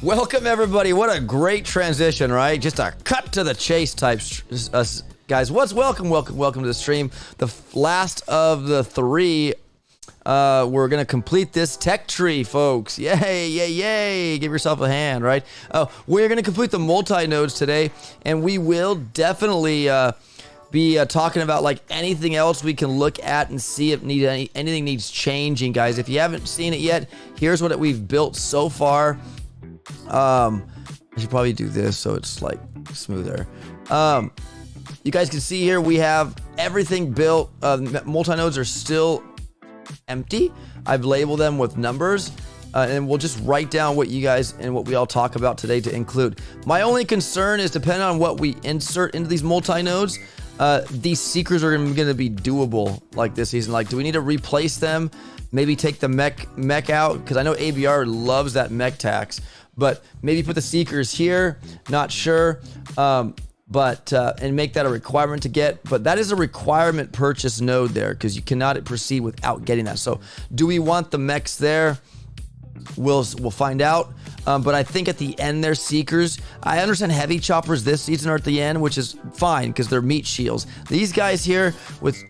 Welcome, everybody. What a great transition, right? Just a cut to the chase type, guys. Welcome to the stream. The last of the three. We're going to complete this tech tree, folks. Yay. Give yourself a hand, right? We're going to complete the multi-nodes today, and we will definitely be talking about like anything else we can look at and see if anything needs changing, guys. If you haven't seen it yet, here's what we've built so far. I should probably do this so it's like smoother. You guys can see here we have everything built. Multi-nodes are still empty. I've labeled them with numbers, and we'll just write down what you guys and what we all talk about today to include. My only concern is depending on what we insert into these multi-nodes, these seekers are going to be doable like this season. Like, do we need to replace them? Maybe take the mech out, because I know ABR loves that mech tax. But maybe put the seekers here, not sure, and make that a requirement to get. But that is a requirement purchase node there, because you cannot proceed without getting that. So do we want the mechs there? We'll find out. But I think at the end they're seekers. I understand heavy choppers this season are at the end, which is fine because they're meat shields. These guys here with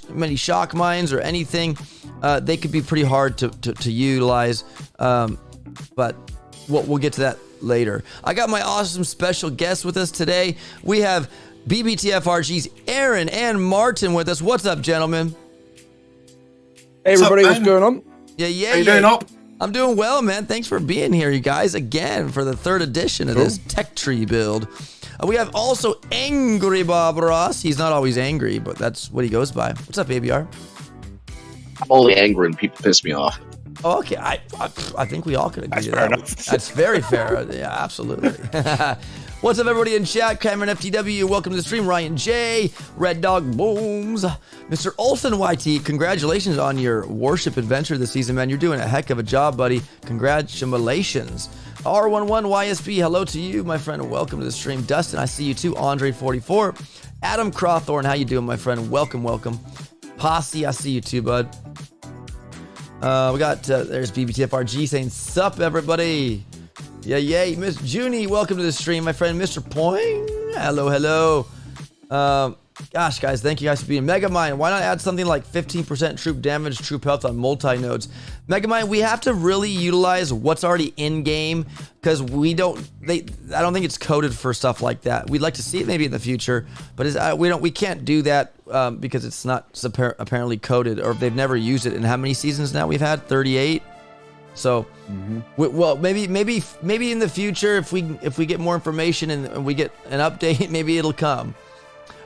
many shock mines or anything, they could be pretty hard to utilize. But we'll get to that later. I got my awesome special guests with us today. We have BBTFRG's Aaron and Martin with us. What's up, gentlemen? Hey, everybody. What's going on? Yeah. How you doing, Op? I'm doing well, man. Thanks for being here, you guys, again for the third edition of this tech tree build. We have also Angry Bob Ross. He's not always angry, but that's what he goes by. What's up, ABR? I'm only angry when people piss me off. Oh, okay. I think we all could agree to fair that. enough. That's very fair. Yeah, absolutely. What's up, everybody in chat? Cameron FTW, welcome to the stream. Ryan J, Red Dog Booms, Mr. Olsen YT, congratulations on your Warship adventure this season, man. You're doing a heck of a job, buddy. Congratulations. R11 YSB, hello to you, my friend. Welcome to the stream. Dustin, I see you too. Andre44, Adam Crawthorne, how you doing, my friend? Welcome. Posse, I see you too, bud. We got, there's BBTFRG saying, sup, everybody. Yay. Miss Junie, welcome to the stream, my friend. Mr. Poing, hello. Gosh, guys, thank you guys for being Megamind. Why not add something like 15% troop damage, troop health on multi-nodes? Megamind, we have to really utilize what's already in-game, because I don't think it's coded for stuff like that. We'd like to see it maybe in the future, but we can't do that because it's not apparently coded, or they've never used it. And how many seasons now we've had? 38. So, well, maybe in the future, if we get more information and we get an update, maybe it'll come.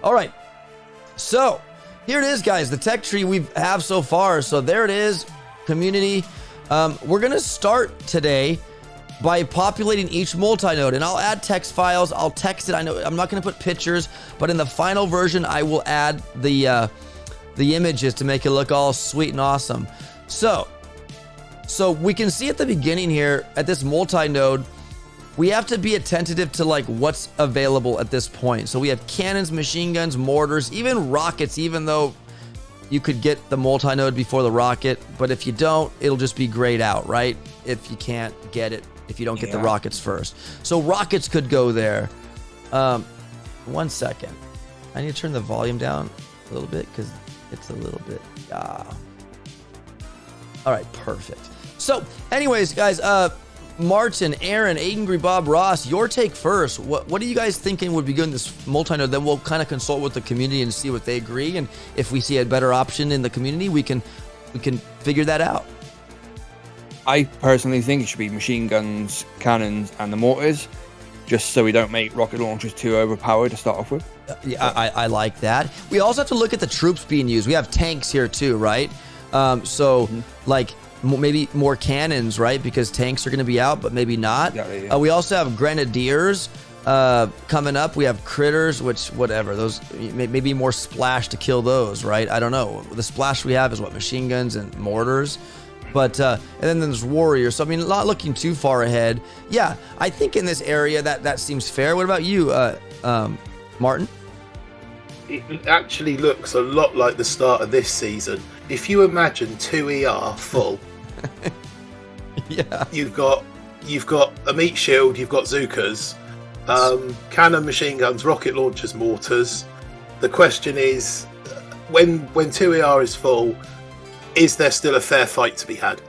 All right, so here it is, guys, the tech tree we have so far. So there it is, community. We're gonna start today by populating each multi-node, and I'll add text files. I'll text it. I know I'm not gonna put pictures, but in the final version, I will add the images to make it look all sweet and awesome. So we can see at the beginning here at this multi-node, we have to be attentive to like what's available at this point. So we have cannons, machine guns, mortars, even rockets, even though you could get the multi-node before the rocket, but if you don't, it'll just be grayed out, right? If you can't get it, if you don't get the rockets first. So rockets could go there. 1 second. I need to turn the volume down a little bit because it's a little bit, all right, perfect. So anyways, guys, Martin, Aaron, Angry Bob Ross, your take first. What are you guys thinking would be good in this multi-node? Then we'll kind of consult with the community and see what they agree. And if we see a better option in the community, we can figure that out. I personally think it should be machine guns, cannons, and the mortars, just so we don't make rocket launchers too overpowered to start off with. Yeah, I like that. We also have to look at the troops being used. We have tanks here too, right? Like maybe more cannons, right? Because tanks are going to be out, but maybe not. Yeah. We also have grenadiers coming up. We have critters, which whatever, those maybe more splash to kill those, right? I don't know. The splash we have is what, machine guns and mortars. But and then there's warriors. So I mean, not looking too far ahead. Yeah, I think in this area that seems fair. What about you, Martin? It actually looks a lot like the start of this season. If you imagine 2 ER full, yeah, you've got you've got a meat shield, you've got Zukas, cannon, machine guns, rocket launchers, mortars. The question is, when 2ER is full, is there still a fair fight to be had?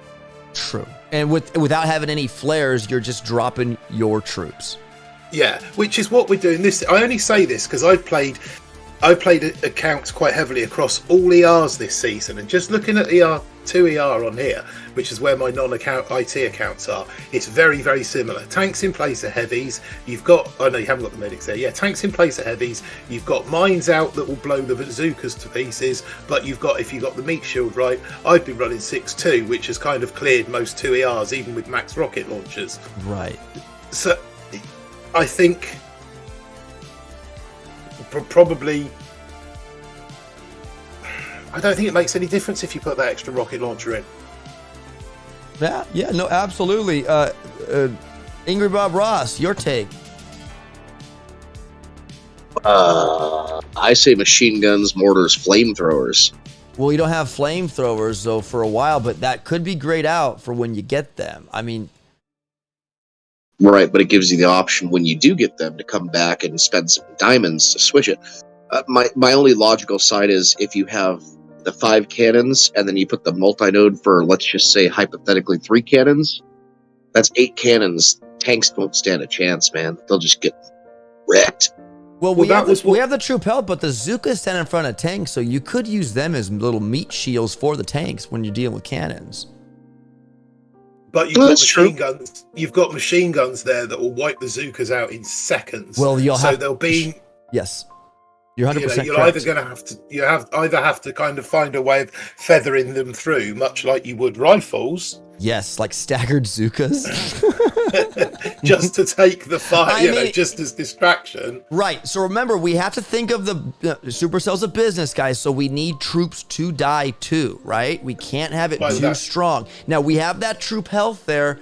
True. And without having any flares, you're just dropping your troops. Yeah, which is what we're doing this. I only say this because I've played accounts quite heavily across all ERs this season, and just looking at 2ER on here, which is where my non-account IT accounts are, it's very, very similar. Tanks in place of heavies. You've got, oh no, you haven't got the medics there. Yeah, tanks in place of heavies. You've got mines out that will blow the bazookas to pieces, but if you've got the meat shield right, I've been running 6.2, which has kind of cleared most 2ERs, even with max rocket launchers. Right. So I think probably, I don't think it makes any difference if you put that extra rocket launcher in. Yeah, no, absolutely. Ingrid Bob Ross, your take. I say machine guns, mortars, flamethrowers. Well, you don't have flamethrowers, though, for a while, but that could be grayed out for when you get them. I mean... Right, but it gives you the option when you do get them to come back and spend some diamonds to switch it. My only logical side is if you have the 5 cannons and then you put the multinode for, let's just say, hypothetically 3 cannons, that's 8 cannons. Tanks won't stand a chance, man. They'll just get wrecked. Well, we have the troop health, but the Zukas stand in front of tanks, so you could use them as little meat shields for the tanks when you're dealing with cannons. But you've got machine guns. You've got machine guns there that will wipe the Zukas out in seconds. Well, there'll be yes. You're 100%. You're either going to have to either have to kind of find a way of feathering them through, much like you would rifles. Yes, like staggered Zukas. Just to take the fight, just as distraction. Right. So remember, we have to think of the Supercell's a business, guys. So we need troops to die too, right? We can't have it too strong. Now we have that troop health there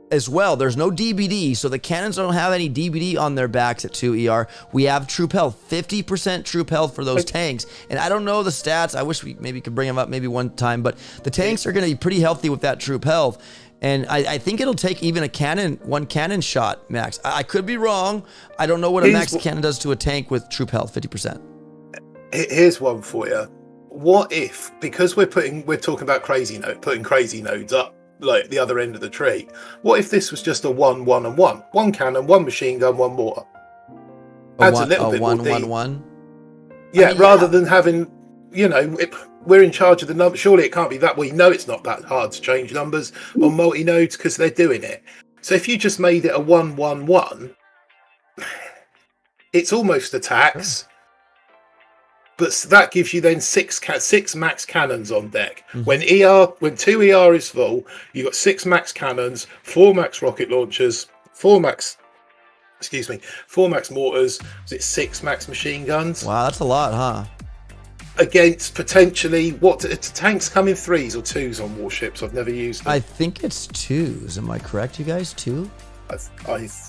as well. There's no DBD, so the cannons don't have any DBD on their backs at 2ER. We have troop health, 50% troop health for those tanks. And I don't know the stats. I wish we maybe could bring them up maybe one time, but the tanks are going to be pretty healthy with that troop health. And I think it'll take even one cannon shot max. I could be wrong. I don't know what a max cannon does to a tank with troop health, 50%. Here's one for you. What if, because we're talking about putting crazy nodes up, like the other end of the tree. What if this was just a 1, 1, and 1? 1 cannon, 1 machine gun, 1 mortar. Adds a little bit more deep. 1, 1, 1. Yeah, rather than having, we're in charge of the number. Surely it can't be that. We know it's not that hard to change numbers on multi-nodes because they're doing it. So if you just made it a 1, 1, 1, it's almost a tax. Sure. But that gives you then six max cannons on deck. Mm-hmm. When 2ER is full, you've got 6 max cannons, 4 max rocket launchers, 4 max mortars. Is it 6 max machine guns? Wow, that's a lot, huh? Against potentially tanks come in 3s or 2s on warships. I've never used them. I think it's 2s. Am I correct, you guys? 2? I've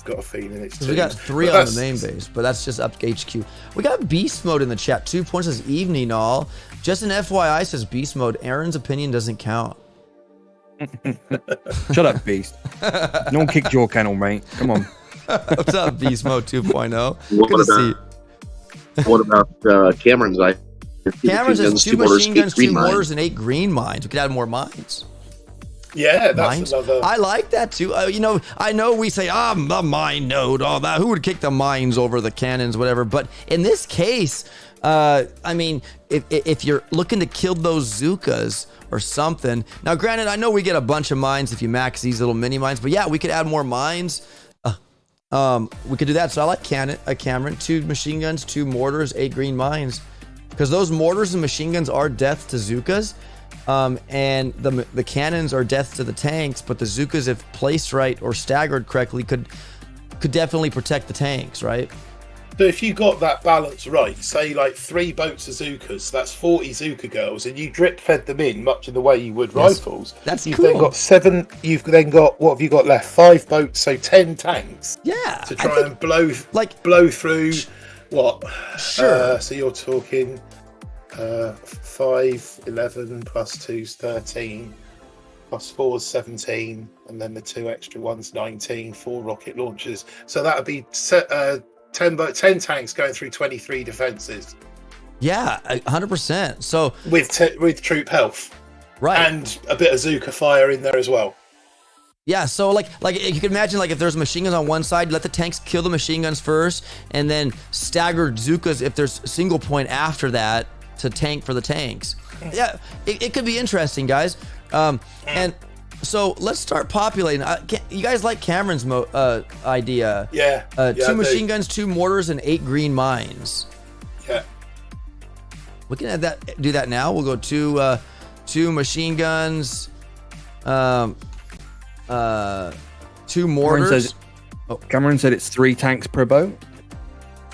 got a feeling it's 2. We got 3 on the main base, but that's just up to HQ. We got beast mode in the chat. 2 points says evening all. Just an FYI says beast mode. Aaron's opinion doesn't count. Shut up, beast. No one kicked your kennel, mate. Come on. What's up, beast mode 2.0? Good to see. What about Cameron's? Cameron's has 2 machine guns, 2 mortars, and 8 green mines. We could add more mines. Yeah, that's another. I like that too. I know we say, a mine node, all that. Who would kick the mines over the cannons, whatever? But in this case, if you're looking to kill those Zukas or something. Now, granted, I know we get a bunch of mines if you max these little mini mines, but yeah, we could add more mines. We could do that. So I like Cameron. 2 machine guns, 2 mortars, 8 green mines. Because those mortars and machine guns are death to Zukas. And the cannons are death to the tanks, but the Zukas, if placed right or staggered correctly, could definitely protect the tanks, right? So if you got that balance right, say like 3 boats of Zukas, that's 40 Zuka girls, and you drip fed them in much in the way you would rifles. That's you've cool. Then got 7. You've then got, what have you got left? 5 boats, so 10 tanks. Yeah, to try and blow through. What? Sure. So you're talking 5, 11 plus 2's 13. plus 4 is 17, and then the 2 extra ones 19, 4 rocket launchers. So that would be 10 tanks going through 23 defenses. Yeah, 100%. So with troop health, right, and a bit of Zuka fire in there as well. yeah. So like you can imagine, like if there's machine guns on one side, let the tanks kill the machine guns first, and then stagger Zukas if there's single point after that to tank for the tanks. Yeah, it could be interesting, guys. And so let's start populating. You guys like Cameron's idea? Yeah. 2 machine guns, 2 mortars, and 8 green mines. Yeah. We can do that now. We'll go 2 machine guns, 2 mortars. Cameron said it's 3 tanks per boat.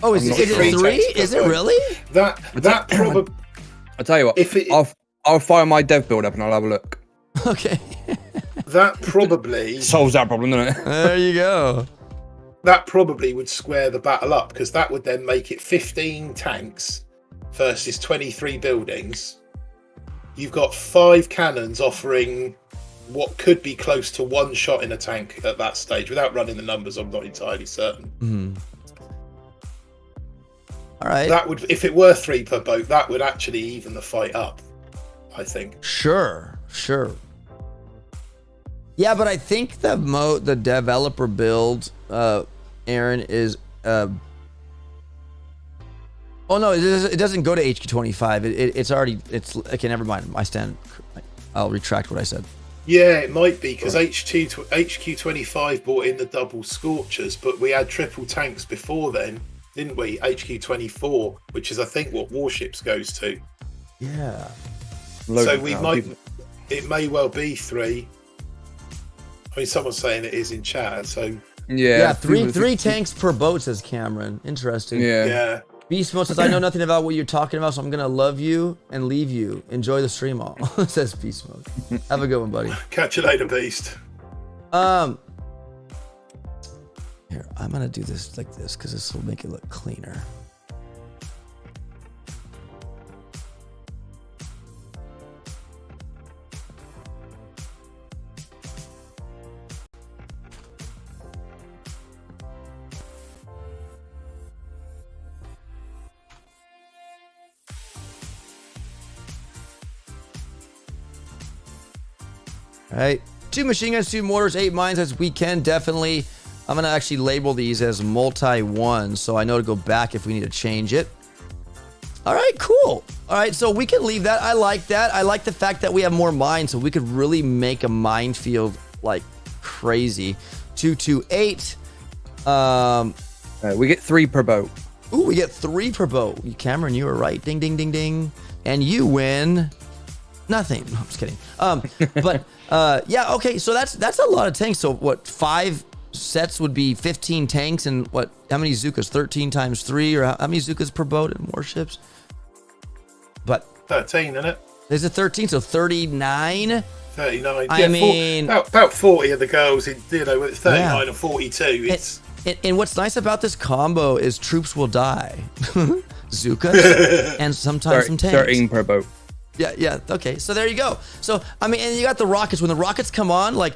Oh, is it 3? Is it really? That probably. I'll tell you what. I'll fire my dev build up and I'll have a look. Okay. That probably solves that problem, doesn't it? There you go. That probably would square the battle up, because that would then make it 15 tanks versus 23 buildings. You've got 5 cannons offering what could be close to 1 shot in a tank at that stage. Without running the numbers, I'm not entirely certain. Mm-hmm. All right. That would, if it were 3 per boat, that would actually even the fight up, I think. Sure. Yeah, but I think the developer build, Aaron, is oh no, it doesn't go to HQ25. It's already okay. Never mind. I'll retract what I said. Yeah, it might be, because HQ25 brought in the double scorchers, but we had triple tanks before then, didn't we? HQ24, which is I think what Warships goes to. Yeah. So it may well be 3. I mean, someone's saying it is in chat, so yeah, three tanks per boat, says Cameron. Interesting. Yeah. Beast Mode says, I know nothing about what you're talking about, so I'm gonna love you and leave you. Enjoy the stream all. Says Beast Mode. Have a good one, buddy. Catch you later, Beast. Here, I'm gonna do this like this because this will make it look cleaner. All right, 2 machine guns, 2 mortars, 8 mines as we can. Definitely, I'm gonna actually label these as multi-1, so I know to go back if we need to change it. All right, cool. All right, so we can leave that. I like that. I like the fact that we have more mines, so we could really make a minefield like crazy. 228. We get 3 per boat. Ooh, we get 3 per boat. Cameron, you were right. Ding, ding, ding, ding. And you win nothing. No, I'm just kidding. But yeah, okay. So that's a lot of tanks. So what? 5 sets would be 15 tanks, and what? How many Zukas? 13 times 3, or how many Zukas per boat in Warships? But 13, isn't it? Is it 13? So 39. 39. I mean, about 40 of the girls. It's 39 and 42. It's. And what's nice about this combo is troops will die. Zukas and sometimes some tanks. 13 per boat. Yeah. Okay, so there you go. So, I mean, and you got the rockets. When the rockets come on, like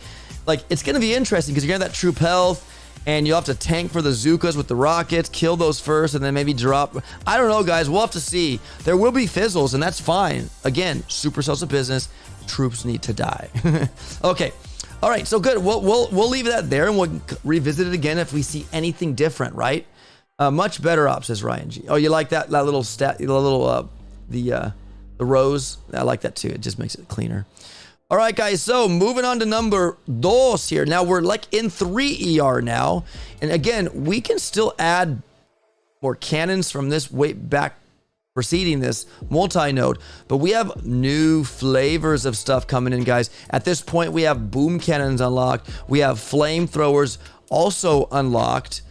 it's going to be interesting because you're going to have that troop health, and you'll have to tank for the Zukas with the rockets, kill those first, and then maybe drop. I don't know, guys. We'll have to see. There will be fizzles, and that's fine. Again, Supercell's a business. Troops need to die. Okay. All right, so good. We'll leave that there, and we'll revisit it again if we see anything different, right? Much better op, says Ryan G. Oh, you like that little the rows? I like that too. It just makes it cleaner. All right, guys. So moving on to number 2 here. Now we're like in 3 ER now, and again, we can still add more cannons from this way back preceding this multi-node, but we have new flavors of stuff coming in, guys. At this point, we have boom cannons unlocked. We have flamethrowers also unlocked,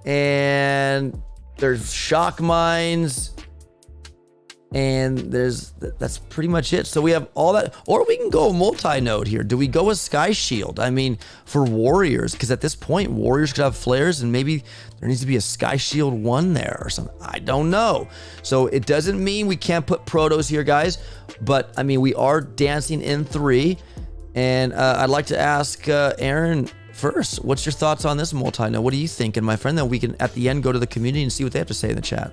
and there's shock mines. And that's pretty much it. So we have all that, or we can go multi-node here. Do we go with Sky Shield? I mean, for warriors, because at this point, warriors could have flares, and maybe there needs to be a Sky Shield 1 there or something. I don't know. So it doesn't mean we can't put protos here, guys. But I mean, we are dancing in 3, and I'd like to ask Aaron first. What's your thoughts on this multi-node? What are you thinking, my friend? Then we can at the end go to the community and see what they have to say in the chat.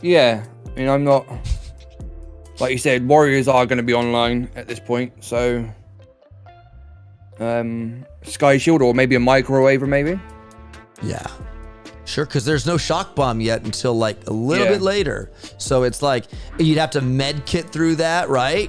Yeah, I mean, I'm not, like you said, warriors are going to be online at this point, so Sky Shield or maybe a microwaver, maybe. Yeah, sure, because there's no shock bomb yet until like a little bit later, so it's like you'd have to med kit through that, right?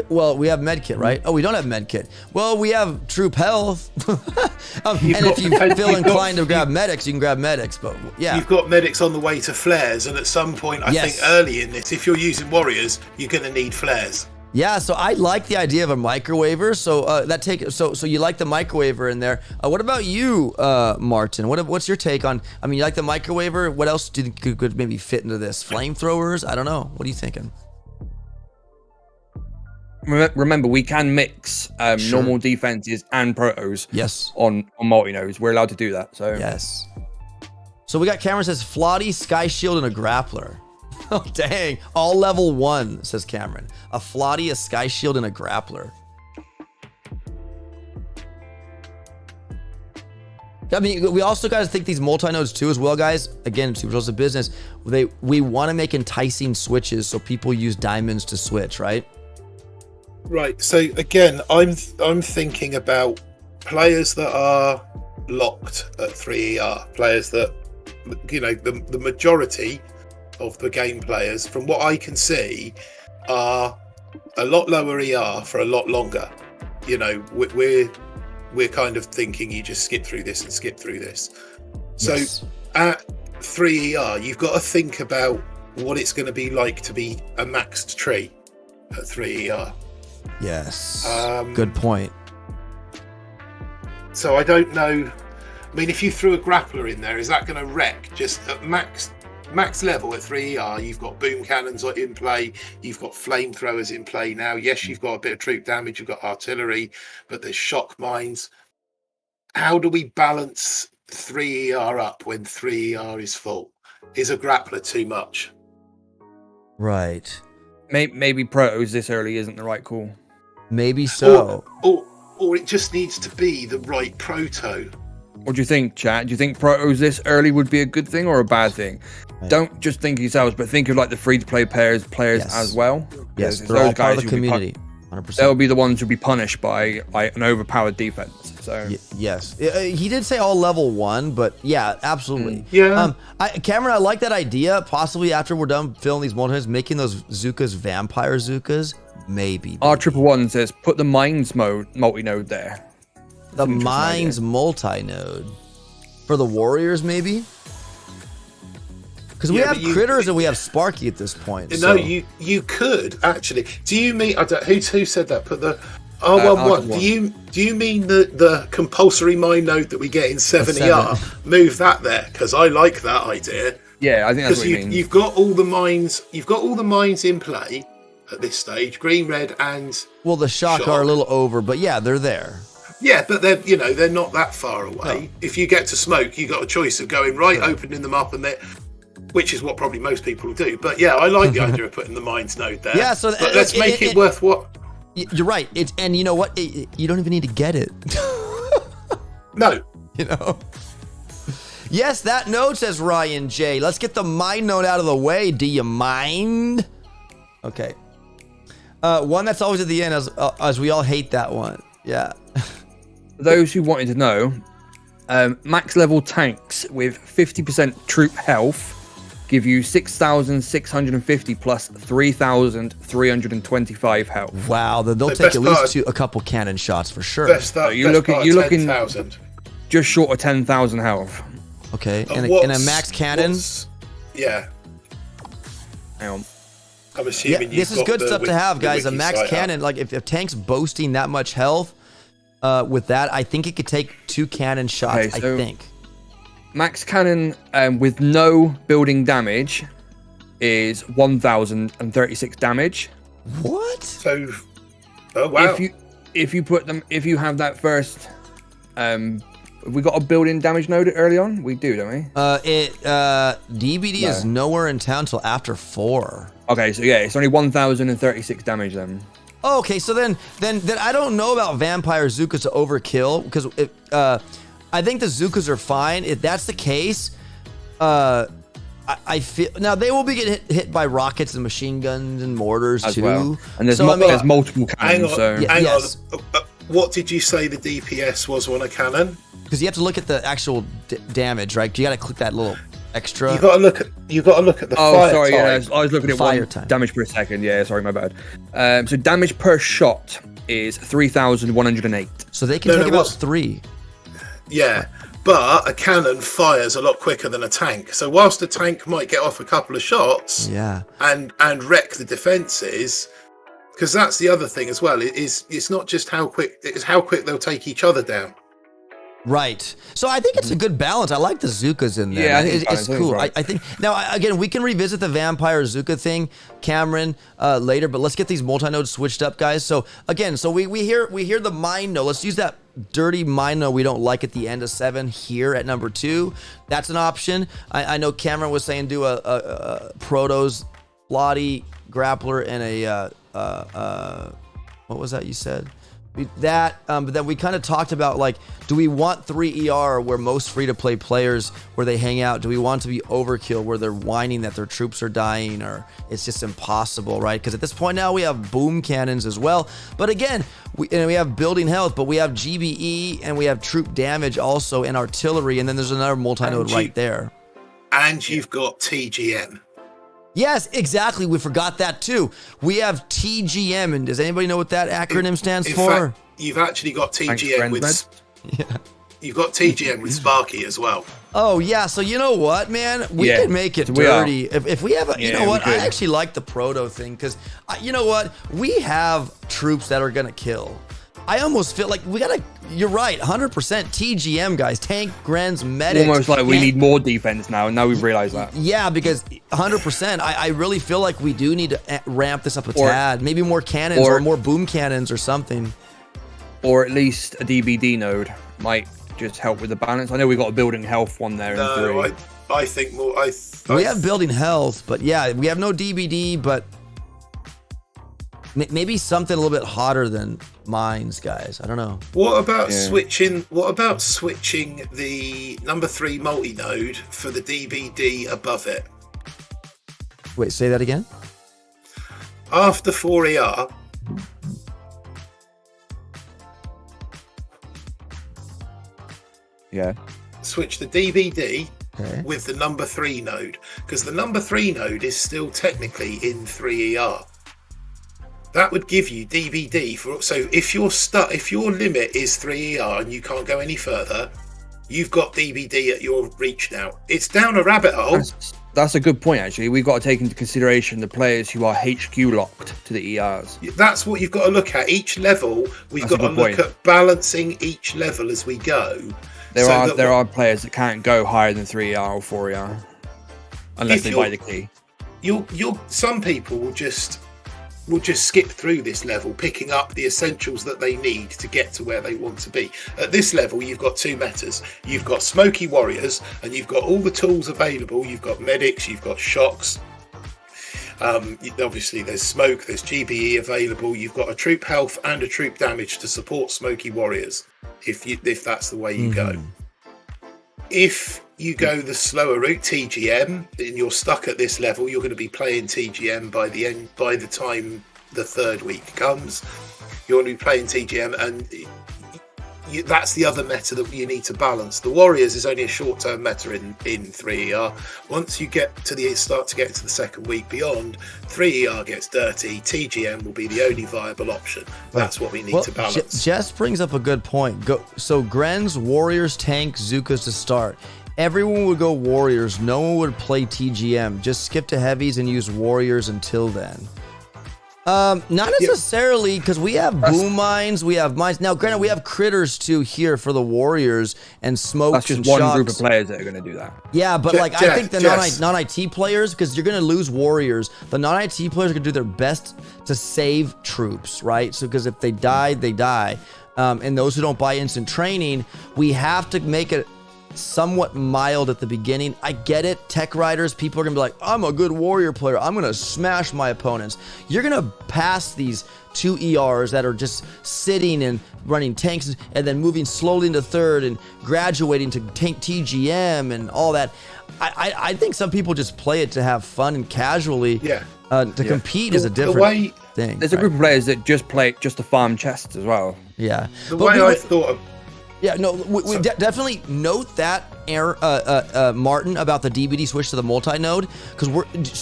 Well, we have med kit, right? Oh, we don't have med kit. Well, we have troop health. And if you feel inclined to grab medics, you can grab medics. But yeah, you've got medics on the way to flares, and at some point, I think early in this, if you're using warriors, you're going to need flares. Yeah, so I like the idea of a microwaver. So so you like the microwaver in there. What about you, Martin? What's your take on? I mean, you like the microwaver. What else do you think could maybe fit into this? Flamethrowers? I don't know. What are you thinking? Remember, we can mix normal defenses and protos. Yes. On multi-nodes, we're allowed to do that. So yes. So we got Cameron says Flotty, Sky Shield, and a grappler. Oh dang! All level 1, says Cameron. A Flotty, a Sky Shield, and a grappler. I mean, we also got to think these multi-nodes too as well, guys. Again, Super Tools of Business. We want to make enticing switches so people use diamonds to switch, right? Right. So again, I'm thinking about players that are locked at 3ER, players that, you know, the majority of the game players, from what I can see, are a lot lower ER for a lot longer. You know, we're kind of thinking you just skip through this and skip through this. So at 3ER, you've got to think about what it's going to be like to be a maxed tree at 3ER. Yes. Good point. So I don't know. I mean, if you threw a grappler in there, is that going to wreck? Just at max level at 3ER, you've got boom cannons in play, you've got flamethrowers in play now. Yes, you've got a bit of troop damage, you've got artillery, but there's shock mines. How do we balance 3ER up when 3ER is full? Is a grappler too much? Right. Maybe protos this early isn't the right call. Maybe so. Or it just needs to be the right proto. What do you think, chat? Do you think protos this early would be a good thing or a bad thing? Right. Don't just think of yourselves, but think of like the free-to-play players as well. Yes, they're all part of the community. 100%. They'll be the ones who'll be punished by an overpowered defense. So yes, he did say all level 1, but yeah, absolutely. Yeah. Cameron, I like that idea. Possibly after we're done filling these multis, making those Zukas vampire Zukas. Maybe. R111 says put the mines multi-node there. The mines multi-node for the warriors, maybe. Because we have critters and we have Sparky at this point. No, so. you could actually. Do you mean? I don't. Who said that? Put the R11. Do you mean the compulsory mine node that we get in 7ER? Move that there, because I like that idea. Yeah, I think that's what you mean. You've got all the mines. You've got all the mines in play at this stage. Green, red, and the shock are a little over, but yeah, they're there. Yeah, but they're not that far away. No. If you get to smoke, you got a choice of going opening them up, which is what probably most people will do. But yeah, I like the idea of putting the mines node there. Yeah, so but let's make it worth what. You're right. And you know what? You don't even need to get it. No. You know. Yes, that node, says Ryan J. Let's get the mine node out of the way. Do you mind? Okay. One that's always at the end, as we all hate that one. Yeah. For those who wanted to know, max level tanks with 50% troop health give you 6,650 plus 3,325 health. Wow, they'll take at least a couple cannon shots for sure. You're looking just short of 10,000 health. Okay, and a max cannon? Yeah. Hang on. I'm assuming this is good stuff to have, guys. A max cannon, like if a tank's boasting that much health, with that, I think it could take 2 cannon shots. I think. max cannon with no building damage is 1,036 damage. What? So, oh wow. If you have that first, we got a building damage node early on. We do, don't we? DBD is nowhere in town till after 4. Okay, so yeah, it's only 1,036 damage then. Oh, okay, so then I don't know about vampire Zookas to overkill because I think the Zookas are fine. If that's the case, I feel now they will be getting hit by rockets and machine guns and mortars as too. Well. And there's multiple cannons. Hang on. What did you say the DPS was on a cannon? Because you have to look at the actual damage, right? You got to click that little extra. You got to look at the fire sorry, time. Yeah, I was looking at fire one time. Damage per second. Yeah, sorry, my bad. So damage per shot is 3,108. So they can take about 3. Yeah, but a cannon fires a lot quicker than a tank. So whilst a tank might get off a couple of shots, and wreck the defenses, because that's the other thing as well. It's not just how quick; it's how quick they'll take each other down. Right. So I think it's a good balance. I like the Zookas in there. Yeah, I think it's cool. right. I think now again we can revisit the vampire Zooka thing, Cameron, later. But let's get these multi-nodes switched up, guys. So again, we hear the mind node. Let's use that dirty mind node we don't like at the end of 7 here at number 2. That's an option. I know Cameron was saying do a Protos, Lottie, Grappler, and a what was that you said? But then we kind of talked about, like, do we want 3 ER where most free-to-play players, where they hang out? Do we want to be overkill where they're whining that their troops are dying or it's just impossible, right? Because at this point now we have boom cannons as well. But again, we have building health, but we have GBE and we have troop damage also and artillery, and then there's another multi-node right there. And you've got TGM. Yes, exactly. We forgot that too. We have TGM, and does anybody know what that acronym stands for? Fact, you've actually got TGM you've got TGM with Sparky as well. Oh yeah, so you know what, man? We can make it dirty. If we have a, you know what? I actually like the proto thing because you know what? We have troops that are gonna kill. I almost feel like we gotta. You're right, 100% TGM guys, tank, Grens, medics. Almost like we need more defense now, and now we've realized that. Yeah, because 100%, I really feel like we do need to ramp this up a tad. Maybe more cannons or more boom cannons or something. Or at least a DBD node might just help with the balance. I know we got a building health one there in 3. I think more. We have building health, but yeah, we have no DBD, but maybe something a little bit hotter than mines, guys. I don't know. What about switching? What about switching the number 3 multi-node for the DBD above it? Wait, say that again. After 4 ER. Yeah. Switch the DBD with the number 3 node, because the number 3 node is still technically in 3 ER. That would give you DBD for. So if your limit is 3 ER and you can't go any further, you've got DBD at your reach now. It's down a rabbit hole. That's a good point, actually. We've got to take into consideration the players who are HQ locked to the ERs. That's what you've got to look at. Each level, we've got to look at balancing each level as we go. There are players that can't go higher than 3 ER or 4 ER unless they buy the key. Some people will just skip through this level, picking up the essentials that they need to get to where they want to be. At this level, you've got 2 metas. You've got smoky warriors, and you've got all the tools available. You've got medics, you've got shocks. Obviously, there's smoke, there's GBE available. You've got a troop health and a troop damage to support smoky warriors, if that's the way you go. If you go the slower route, TGM, and you're stuck at this level, you're going to be playing TGM by the time the 3rd week comes. You're going to be playing TGM, and that's the other meta that you need to balance. The Warriors is only a short-term meta in 3ER. Once you start to get to the 2nd week beyond, 3ER gets dirty. TGM will be the only viable option. That's what we need to balance. Jess brings up a good point. So Grens, Warriors, Tank, Zookas to start. Everyone would go Warriors. No one would play TGM. Just skip to heavies and use Warriors until then. Not necessarily, because we have boom mines, we have mines. Now, granted, we have critters too here for the warriors and smokes. That's just and one shocks. group of players that are going to do that. Yeah, but like I think the non-IT players, because you're going to lose warriors, the non-IT players are going to do their best to save troops, right? So because if they die, they die. And those who don't buy instant training, we have to make it somewhat mild at the beginning. I get it. Tech riders, people are gonna be like, I'm a good warrior player, I'm gonna smash my opponents. You're gonna pass these 2 ERs that are just sitting and running tanks and then moving slowly into third and graduating to tank TGM and all that. I think some people just play it to have fun and casually. To compete is a different thing. There's a group of players that just play it just to farm chests as well. Yeah. The way I thought of Yeah, no, we definitely note that, Martin, about the DBD switch to the multi-node, because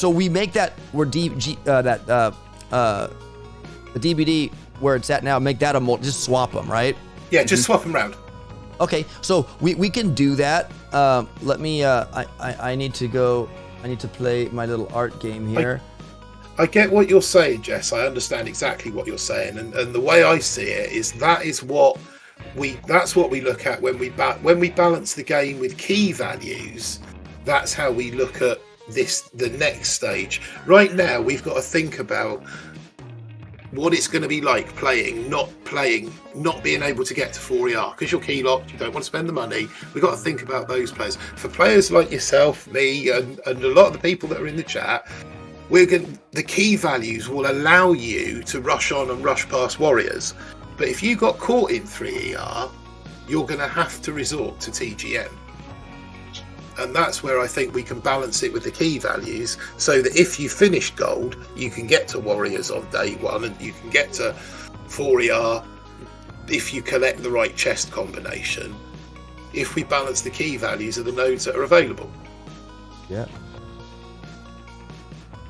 we make that the DBD where it's at now, make that just swap them, right? Yeah, just swap them around. Okay, so we can do that. Let me. I need to go. I need to play my little art game here. I get what you're saying, Jess. I understand exactly what you're saying, and the way I see it is that's what we look at when we balance the game with key values. That's how we look at the next stage. Right now, we've got to think about what it's going to be like not being able to get to 4ER because you're key locked. You don't want to spend the money. We've got to think about those players. For players like yourself, me, and a lot of the people that are in the chat, the key values will allow you to rush on and rush past warriors. But if you got caught in 3ER, you're going to have to resort to TGM. And that's where I think we can balance it with the key values, so that if you finish gold, you can get to warriors on day one, and you can get to 4ER if you collect the right chest combination, if we balance the key values of the nodes that are available. Yeah.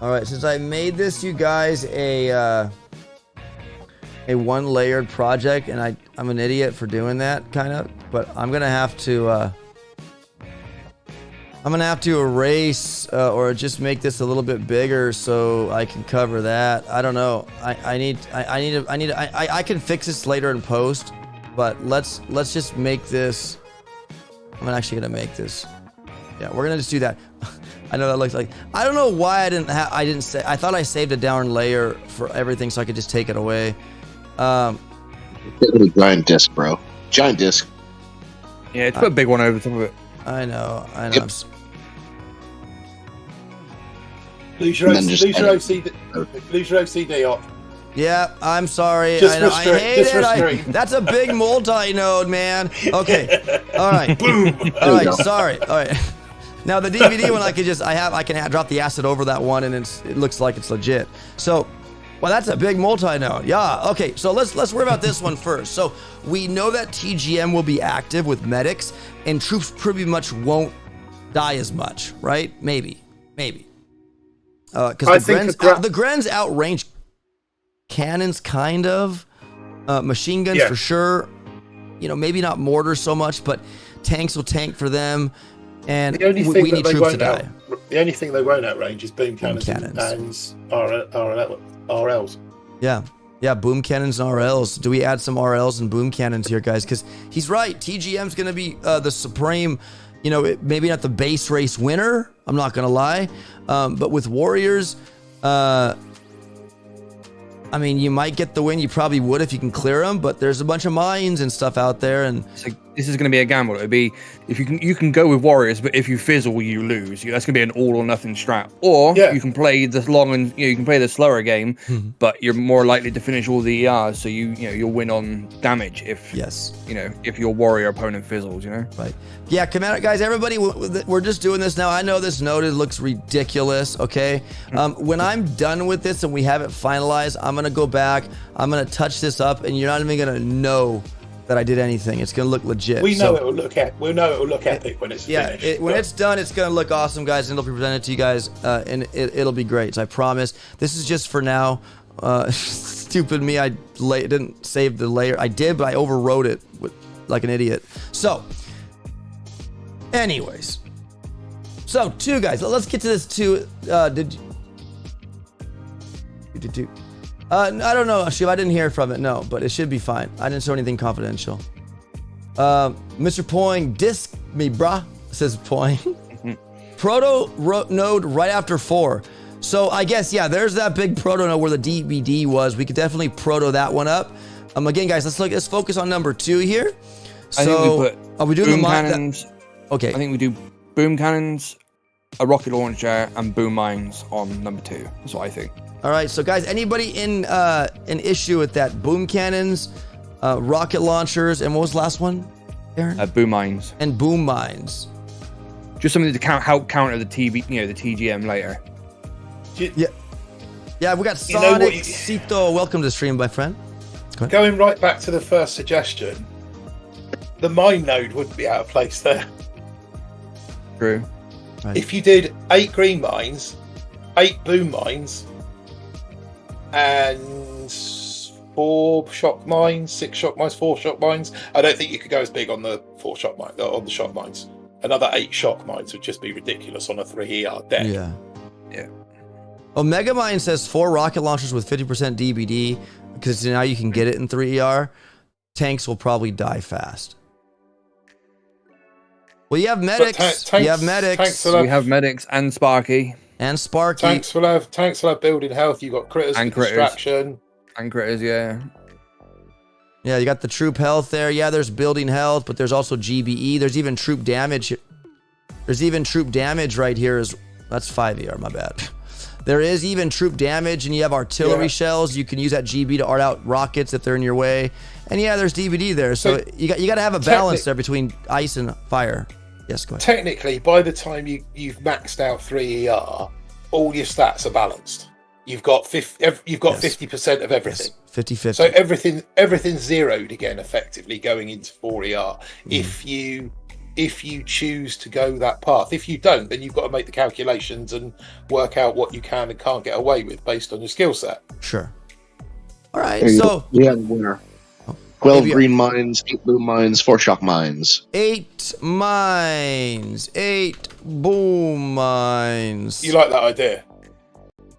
All right, since I made this, you guys, a one-layered project, and I'm an idiot for doing that, kind of, but I'm gonna have to erase or just make this a little bit bigger so I can cover that. I don't know. I can fix this later in post, but let's just make this. I'm actually gonna make this. Yeah, we're gonna just do that. I know that looks like, I don't know why I didn't say. I thought I saved a down layer for everything so I could just take it away. Giant disc, bro. Giant disc. Yeah, it's put a big one over top of it. I know. Yep. Lose your OCD up. Yeah, I'm sorry. Just I hate it. for That's a big multi-node, man. Okay. All right. Boom. All right. Sorry. All right. Now the DVD one, I can drop the acid over that one, and it looks like it's legit. So, well, that's a big multi-node. Yeah. Okay. So let's worry about this one first. So we know that TGM will be active with medics, and troops pretty much won't die as much, right? Maybe. Because the Grens outrange cannons, kind of. Machine guns for sure. Maybe not mortars so much, but tanks will tank for them. And we need troops to die. The only thing they won't outrange is boom cannons. And RLs. Yeah, boom cannons and RLs. Do we add some RLs and boom cannons here, guys? Because he's right. TGM's going to be the supreme, maybe not the base race winner. I'm not going to lie. But with warriors, you might get the win. You probably would if you can clear them. But there's a bunch of mines and stuff out there. And so this is going to be a gamble. It'll be, if you can go with warriors, but if you fizzle, you lose. That's going to be an all or nothing strat. Or you can play the long and you can play the slower game, but you're more likely to finish all the ERs. So you'll win on damage if if your warrior opponent fizzles. Right. Yeah, come at it, guys. Everybody, we're just doing this now. I know this node looks ridiculous. Okay. When I'm done with this and we have it finalized, I'm gonna go back. I'm gonna touch this up, and you're not even gonna know that I did anything. It's gonna look legit. We'll know it will look epic when it's finished. When it's done, it's gonna look awesome, guys, and it'll be presented to you guys, and it'll be great. So I promise. This is just for now. Stupid me, I didn't save the layer. I did, but I overwrote it like an idiot. So, anyways, guys, let's get to this too. I don't know, Shiv. I didn't hear from it, no, but it should be fine. I didn't show anything confidential. Mr. Poing, disc me, brah, says Poing. Proto node right after 4. So I guess, yeah, there's that big proto node where the DBD was. We could definitely proto that one up. Again, guys, let's focus on number 2 here. So, I think we put are we doing boom the cannons? Okay. I think we do boom cannons, a rocket launcher, and boom mines on number 2. That's what I think. All right, so guys, anybody in an issue with that? Boom cannons, rocket launchers, and what was the last one, Aaron? Boom mines. And boom mines. Just something to help counter the the TGM later. Yeah, we got Sonic Cito. Welcome to the stream, my friend. Going right back to the first suggestion, the mine node wouldn't be out of place there. True. Right. If you did 8 green mines, 8 boom mines, and 4 shock mines, 6 shock mines, 4 shock mines, I don't think you could go as big on the 4 shock mine on the shock mines. Another 8 shock mines would just be ridiculous on a 3 ER deck. Yeah. Yeah. Omega Mine says 4 rocket launchers with 50% DBD because now you can get it in 3 ER. Tanks will probably die fast. Well, you have medics. You have medics. We have medics and Sparky. And Sparky. Tanks will have building health. You've got critters and distraction. And critters, yeah. Yeah, you got the troop health there. Yeah, there's building health, but there's also GBE. There's even troop damage. There's even troop damage right here. That's 5 ER, my bad. There is even troop damage, and you have artillery shells. You can use that GB to art out rockets if they're in your way. And yeah, there's DVD there. So you got to have a balance there between ice and fire. Yes, go ahead. Technically, by the time you've maxed out 3 ER, all your stats are balanced. You've got 50% of everything. Yes. 50-50. So everything's zeroed again, effectively going into 4 ER. If you choose to go that path. If you don't, then you've got to make the calculations and work out what you can and can't get away with based on your skill set. Sure. All right. So we have a winner. 12 green mines, 8 boom mines, 4 shock mines. 8 mines, 8 boom mines. You like that idea?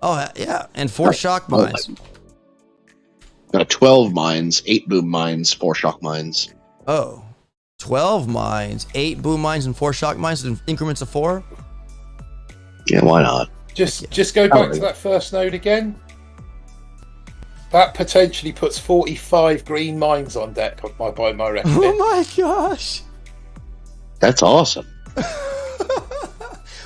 Oh yeah, and 4 shock mines. 12 mines, 8 boom mines, 4 shock mines. Oh. 12 mines, 8 boom mines, and 4 shock mines in increments of 4? Yeah, why not? Just go back to that first node again. That potentially puts 45 green mines on deck by my record. Oh my gosh. That's awesome.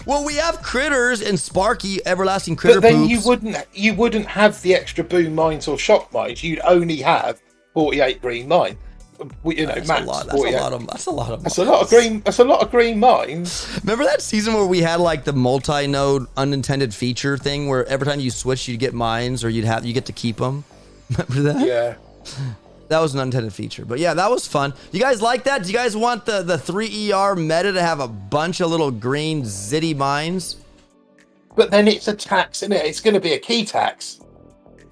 Well, we have critters and Sparky, everlasting critter But then poops. you wouldn't have the extra boom mines or shock mines. You'd only have 48 green mines. That's max. a lot. That's a lot of. That's a lot of. That's a lot of green. That's a lot of green mines. Remember that season where we had like the multi-node unintended feature thing, where every time you switch, you'd get mines, or you get to keep them. Remember that? Yeah. That was an unintended feature, but yeah, that was fun. You guys like that? Do you guys want the 3 ER meta to have a bunch of little green zitty mines? But then it's a tax, isn't it? It's going to be a key tax.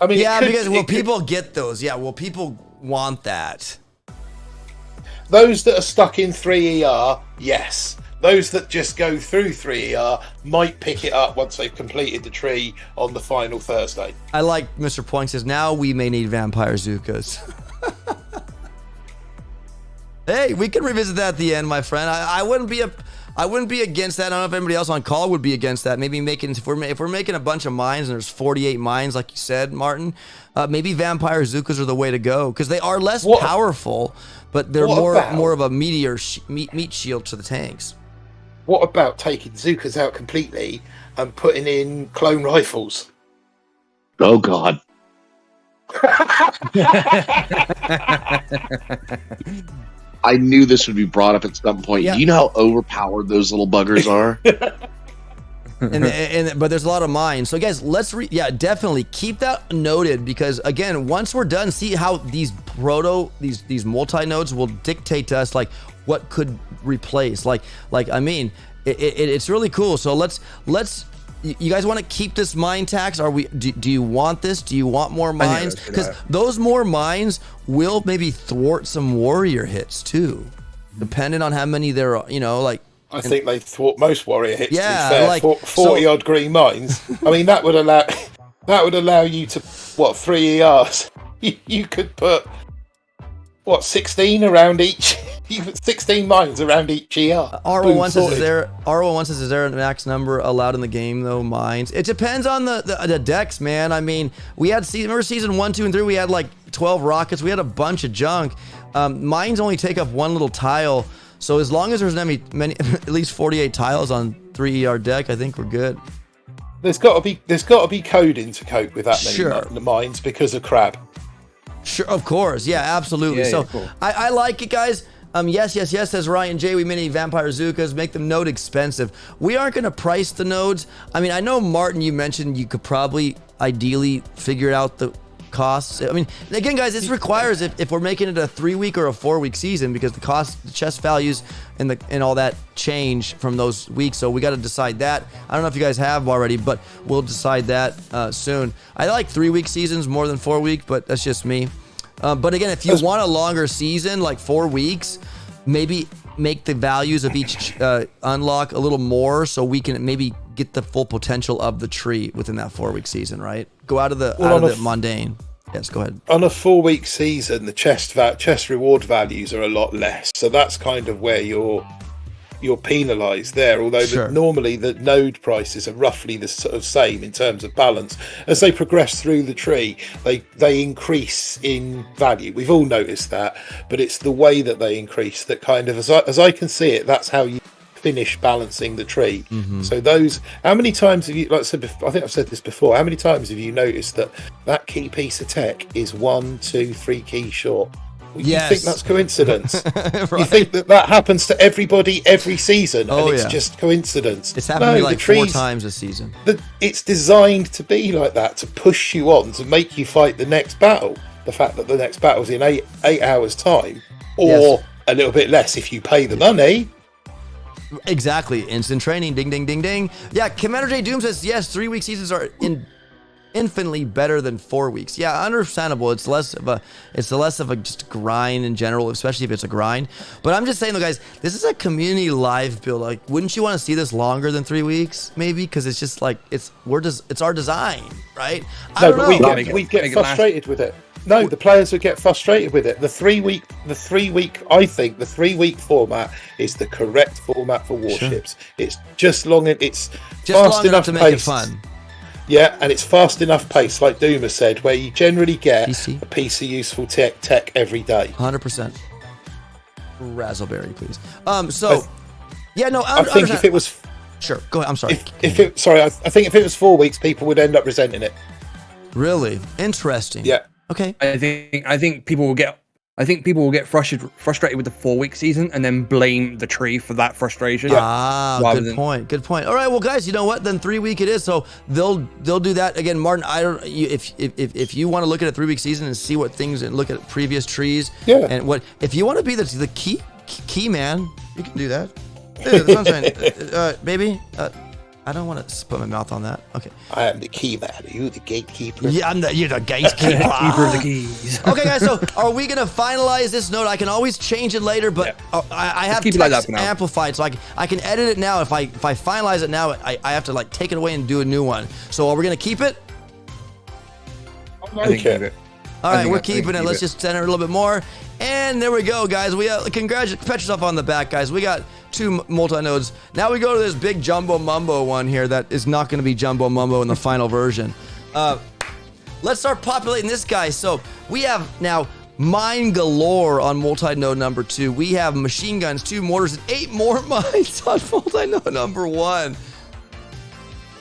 I mean, yeah, because will people get those? Yeah, will people want that? Those that are stuck in 3 ER, yes. Those that just go through 3 ER might pick it up once they've completed the tree on the final Thursday. I like Mr. Poing says, now we may need vampire Zookas. Hey, we can revisit that at the end, my friend. I wouldn't be against that. I don't know if anybody else on call would be against that. Maybe if we're making a bunch of mines and there's 48 mines, like you said, Martin, maybe vampire Zookas are the way to go because they are less powerful, but they're more of a meat shield to the tanks. What about taking Zookas out completely and putting in clone rifles? Oh God. I knew this would be brought up at some point. Yeah. Do you know how overpowered those little buggers are? But there's a lot of mines. So guys, definitely keep that noted because again, once we're done, see how these multi-nodes will dictate to us like what could replace. I mean, it's really cool. So let's. You guys want to keep this mine tax? Do you want this? Do you want more mines? Because those more mines will maybe thwart some warrior hits too, depending on how many there are. I think they thwart most warrior hits. Yeah, to be fair. 40 odd green mines. I mean, that would allow. That would allow you to 3 ERs. You could put 16 around each. You put 16 mines around each ER. R1 says, is there a max number allowed in the game though? Mines. It depends on the decks, man. I mean, we had remember season 1, 2, and 3. We had like 12 rockets. We had a bunch of junk. Mines only take up one little tile. So as long as there's many at least 48 tiles on 3 ER deck, I think we're good. There's got to be coding to cope with that many mines because of crab. Sure, of course, yeah, absolutely. So cool. I like it, guys. Yes, says Ryan J. We mini Vampire Zookas, make them node expensive. We aren't going to price the nodes. I mean, I know, Martin, you mentioned you could probably ideally figure out the costs. I mean, again, guys, this requires if we're making it a 3-week or a 4-week season, because the chest values and all that change from those weeks. So we got to decide that. I don't know if you guys have already, but we'll decide that soon. I like 3-week seasons more than 4-week, but that's just me. But again, if you want a longer season, like 4 weeks, maybe make the values of each unlock a little more, so we can maybe get the full potential of the tree within that 4-week season, right? Go out of the mundane. Yes, go ahead. On a 4-week season, the chest reward values are a lot less, so that's kind of where you're penalised there. Although normally the node prices are roughly the sort of same in terms of balance. As they progress through the tree, they increase in value. We've all noticed that, but it's the way that they increase that kind of, as I can see it, that's how you finish balancing the tree. So how many times have you, like I said before, I think I've said this before, how many times have you noticed that key piece of tech is 1, 2, 3 keys short? You think that's coincidence? Right. You think that happens to everybody every season, and it's just coincidence? It's happened to me like 4 times a season. It's designed to be like that, to push you on, to make you fight the next battle. The fact that the next battle's in 8 hours' time, or a little bit less if you pay the money. Exactly. Instant training. Ding, ding, ding, ding. Yeah, Commander J. Doom says, yes, 3-week seasons are infinitely better than 4 weeks. Yeah, understandable. It's less of a just grind in general, especially if it's a grind. But I'm just saying, though, guys, this is a community live build. Like, wouldn't you want to see this longer than 3 weeks, maybe? Because it's just like it's our design, right? We'd get frustrated with it. No, the players would get frustrated with it. The 3-week, I think the 3-week format is the correct format for Warships. Sure. It's just long. It's just fast enough to make it fun. Yeah, and it's fast enough pace, like Doom has said, where you generally get a piece of useful tech every day. 100%. Razzleberry, please. I think if it was... Sure, go ahead, I'm sorry. I think if it was 4 weeks, people would end up resenting it. Really? Interesting. Yeah. Okay. I think people will get frustrated with the 4-week season and then blame the tree for that frustration. Good point. All right, well, guys, you know what? Then 3-week it is. So they'll do that again. Martin, if you want to look at a 3-week season and see what things and look at previous trees, and what if you want to be the key man, you can do that. That's what I'm saying, baby. I don't want to put my mouth on that. Okay. I am the key man. Are you the gatekeeper? Yeah, you're the gatekeeper. Keeper of the keys. Okay, guys. So, are we gonna finalize this note? I can always change it later, but I have text like amplified, so I can edit it now. If I finalize it now, I have to like take it away and do a new one. So, are we gonna keep it? I think keep it. All right, we're keeping it. Let's just center it a little bit more. And there we go, guys. We pat yourself on the back, guys. We got 2 multi-nodes. Now we go to this big jumbo mumbo one here that is not going to be jumbo mumbo in the final version. Let's start populating this guy. So we have now mine galore on multi-node number 2. We have machine guns, 2 mortars, and 8 more mines on multi-node number 1.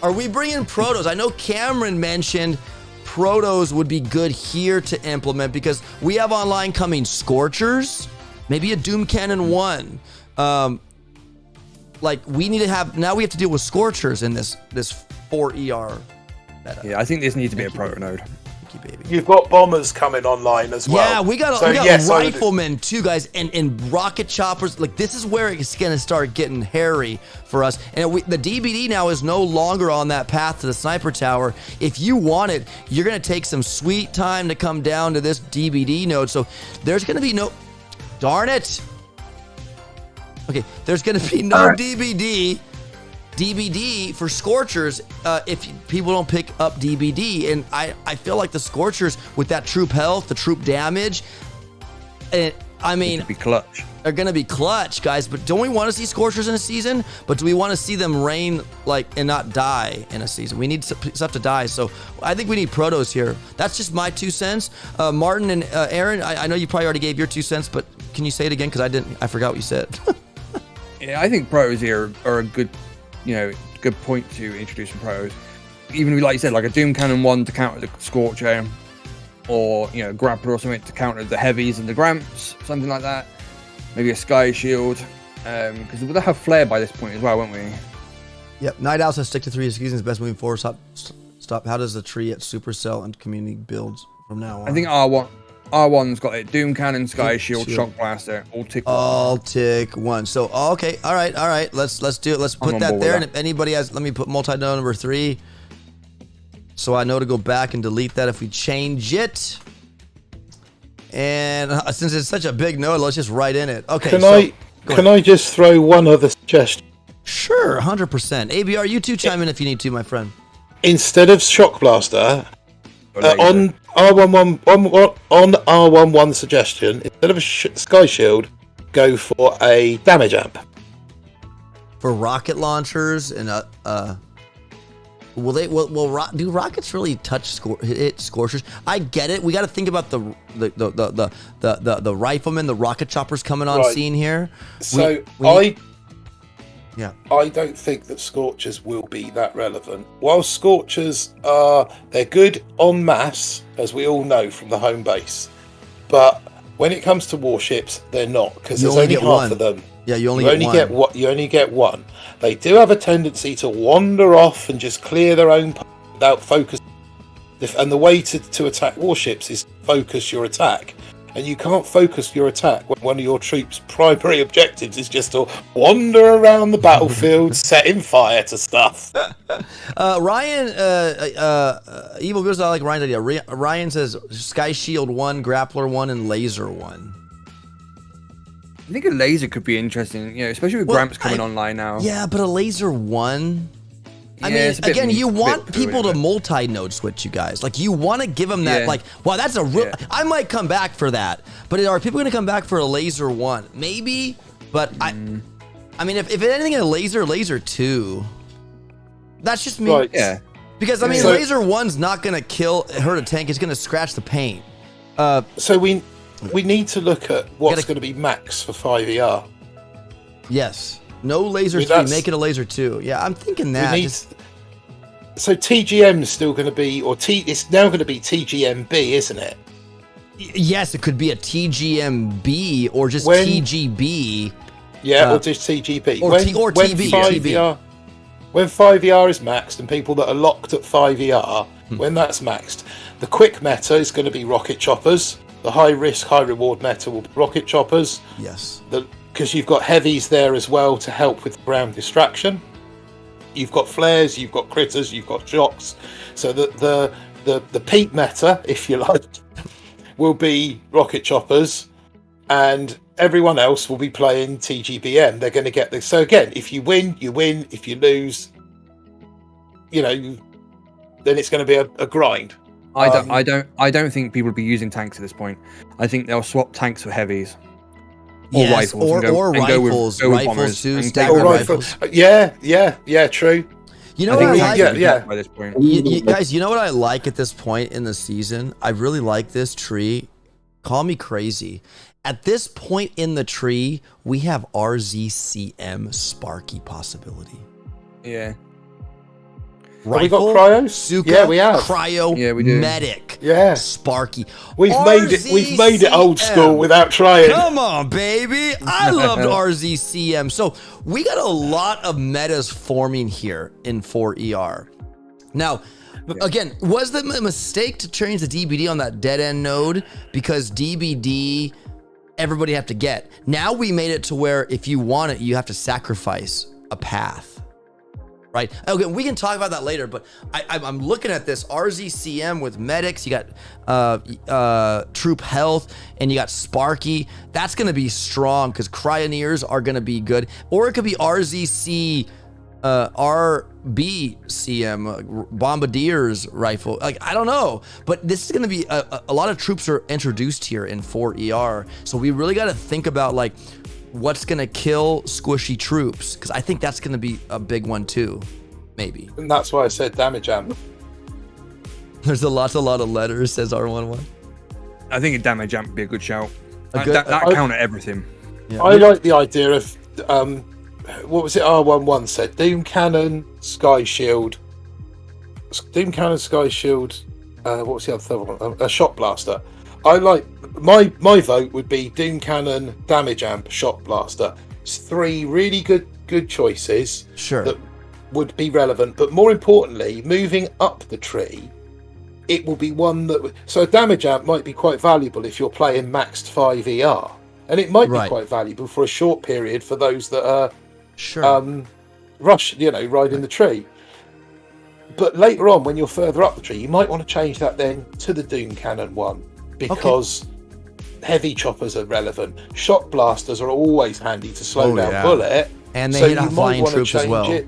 Are we bringing protos? I know Cameron mentioned protos would be good here to implement because we have online coming Scorchers, maybe a Doom Cannon 1. Like we need to have, now we have to deal with Scorchers in this 4 ER meta. Yeah, I think this needs to be a proto node. Baby. You've got bombers coming online as well. Yeah, we got riflemen too, guys, and rocket choppers. Like this is where it's gonna start getting hairy for us. And the DBD now is no longer on that path to the sniper tower. If you want it, you're gonna take some sweet time to come down to this DBD node. So there's gonna be no, darn it. Okay, there's gonna be no DBD DBD for Scorchers, if people don't pick up DBD, and I feel like the Scorchers with that troop health, the troop damage, I mean, be clutch. They're gonna be clutch, guys. But don't we want to see Scorchers in a season? But do we want to see them reign and not die in a season? We need stuff to die. So I think we need protos here. That's just my 2 cents. Martin and Aaron, I know you probably already gave your 2 cents, but can you say it again? Because I forgot what you said. Yeah, I think protos here are a good, good point to introduce some protos. Even like you said, like a Doom Cannon 1 to counter the Scorcher, or Grappler or something to counter the heavies and the Gramps, something like that. Maybe a Sky Shield, because we'll have Flare by this point as well, won't we? Yep. Night Owl says stick to 3 seasons is best moving forward. Stop. How does the tree at Supercell and community builds from now on? I think R1's got it. Doom Cannon, Sky Shield, Shock Blaster, all tick 1. All tick 1. So okay, all right. Let's do it. Let's put that there. And if anybody has, let me put multi-node number 3, so I know to go back and delete that if we change it. And since it's such a big node, let's just write in it. Okay. Can I just throw one other suggestion? Sure, 100%. ABR, you too chime in if you need to, my friend. Instead of Shock Blaster, on R11 suggestion, instead of a Sky Shield, go for a damage amp. For rocket launchers and do rockets really hit Scorchers? I get it. We got to think about the riflemen, the rocket choppers coming on scene here. So I don't think that Scorchers will be that relevant. While Scorchers they're good en masse, as we all know from the home base, but when it comes to warships, they're not, because there's only half of them. Yeah, you only get one. They do have a tendency to wander off and just clear their own without focus. And the way to attack warships is focus your attack. And you can't focus your attack when one of your troops' primary objectives is just to wander around the battlefield, setting fire to stuff. Ryan, Evil Goes, I like Ryan's idea. Ryan says Sky Shield 1, Grappler 1, and Laser 1. I think a laser could be interesting, especially with Gramps coming online now. Yeah, but a laser 1. I mean, again, you want people to multi-node switch, you guys. Like, you want to give them that, wow, that's a real... Yeah. I might come back for that. But are people going to come back for a laser 1? Maybe, but I mean, if anything, a laser 2. That's just me. Right. Yeah. Because, I mean, laser 1's not going to hurt a tank. It's going to scratch the paint. So we need to look at what's going to be max for 5ER. Yes. No laser 3, make it a laser 2. Yeah, I'm thinking that. So TGM is still going to be, it's now going to be TGMB, isn't it? Yes, it could be a TGMB or just TGB. Yeah, or just TGB. Or TB. When 5ER is maxed and people that are locked at 5ER, when that's maxed, the quick meta is going to be rocket choppers. The high risk, high reward meta will be rocket choppers. Yes. Because you've got heavies there as well to help with ground distraction. You've got flares, you've got critters, you've got shocks. So the peak meta, if you like, will be rocket choppers, and everyone else will be playing TGBM. They're going to get this. So again, if you win, you win. If you lose, then it's going to be a grind. I don't think people will be using tanks at this point. I think they'll swap tanks for heavies. Or rifles. Or rifles. Rifles too. Staggered rifles. Yeah, true. You know what I like? Yeah. By this point. Guys, you know what I like at this point in the season? I really like this tree. Call me crazy. At this point in the tree, we have RZCM Sparky possibility. Yeah. Rifle, we got cryos? Suka, yeah, we have. Cryo, yeah, we do. Medic, Sparky. We've made it old school without trying. Come on, baby. I loved RZCM. So we got a lot of metas forming here in 4ER. Now, again, was the mistake to change the DBD on that dead end node? Because DBD, everybody have to get. Now we made it to where if you want it, you have to sacrifice a path. Right. Okay, we can talk about that later, but I'm looking at this RZCM with medics. You got troop health, and you got Sparky. That's going to be strong because Cryoneers are going to be good. Or it could be RZC RBCM, Bombardier's rifle. Like, I don't know, but this is going to be a lot of troops are introduced here in 4ER. So we really got to think about like what's going to kill squishy troops, because I think that's going to be a big one too, maybe. And that's why I said damage amp. There's a lot of letters, says R11. I think a damage amp would be a good shout. A That counter everything. Yeah. I like the idea of what was it? R11 said Doom Cannon, Sky Shield. What was the other one? A Shot Blaster. I like my vote would be Doom Cannon, Damage Amp, Shot Blaster. It's 3 really good choices. Sure. That would be relevant, but more importantly, moving up the tree, it will be one that. So a Damage Amp might be quite valuable if you're playing maxed 5 ER, and it might be quite valuable for a short period for those that are riding the tree. But later on, when you're further up the tree, you might want to change that then to the Doom Cannon one, because heavy choppers are relevant. Shot blasters are always handy to slow down bullet, and they hit a flying troop as well.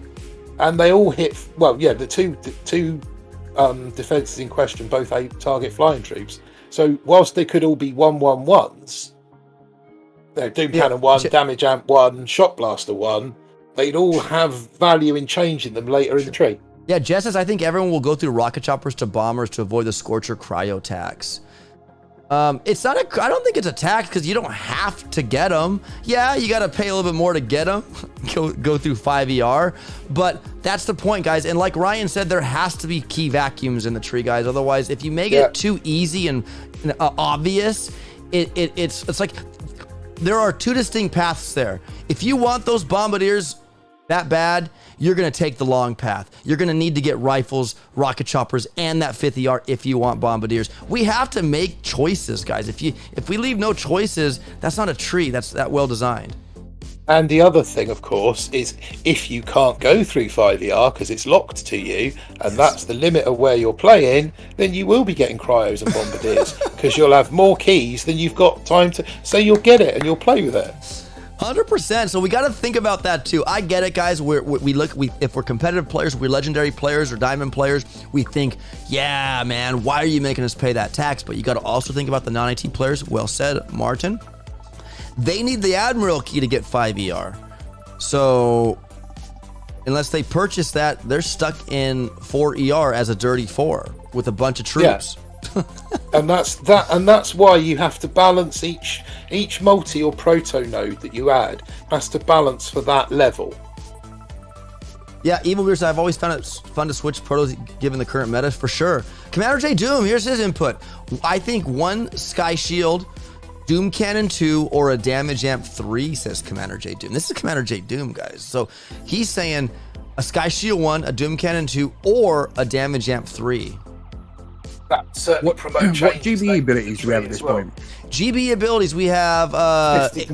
And they all hit. Well, yeah, the two defenses in question both target flying troops. So whilst they could all be 1/1/1s, Doom Cannon 1, Damage Amp 1, Shot Blaster 1, they'd all have value in changing them later in the tree. Yeah, Jess says, I think everyone will go through rocket choppers to bombers to avoid the Scorcher cryo tax. It's not I don't think it's a tax, because you don't have to get them. Yeah, you got to pay a little bit more to get them, go through 5ER, but that's the point, guys. And like Ryan said, there has to be key vacuums in the tree, guys. Otherwise, if you make it too easy and obvious, it's like there are 2 distinct paths there. If you want those bombardiers that bad, you're going to take the long path. You're going to need to get rifles, rocket choppers, and that 5th ER if you want bombardiers. We have to make choices, guys. If we leave no choices, that's not a tree. That's that well designed. And the other thing, of course, is if you can't go through 5ER because it's locked to you, and that's the limit of where you're playing, then you will be getting cryos and bombardiers, because you'll have more keys than you've got time to. So you'll get it and you'll play with it. 100%. So we got to think about that too. I get it, guys. If we're competitive players, we're legendary players or diamond players, we think, yeah, man, why are you making us pay that tax? But you got to also think about the non-IT players. Well said, Martin. They need the Admiral key to get 5ER. So unless they purchase that, they're stuck in 4ER as a dirty 4 with a bunch of troops. Yeah. and that's why you have to balance each multi or proto node that you add has to balance for that level. Yeah, Evil Beers, I've always found it fun to switch protos given the current meta, for sure. Commander J Doom, here's his input. I think 1 Sky Shield, Doom Cannon 2, or a Damage Amp 3, says Commander J Doom. This is Commander J Doom, guys. So he's saying a Sky Shield 1, a Doom Cannon 2, or a Damage Amp 3. That certainly promotes what GB abilities do we have at this point? GB abilities, we have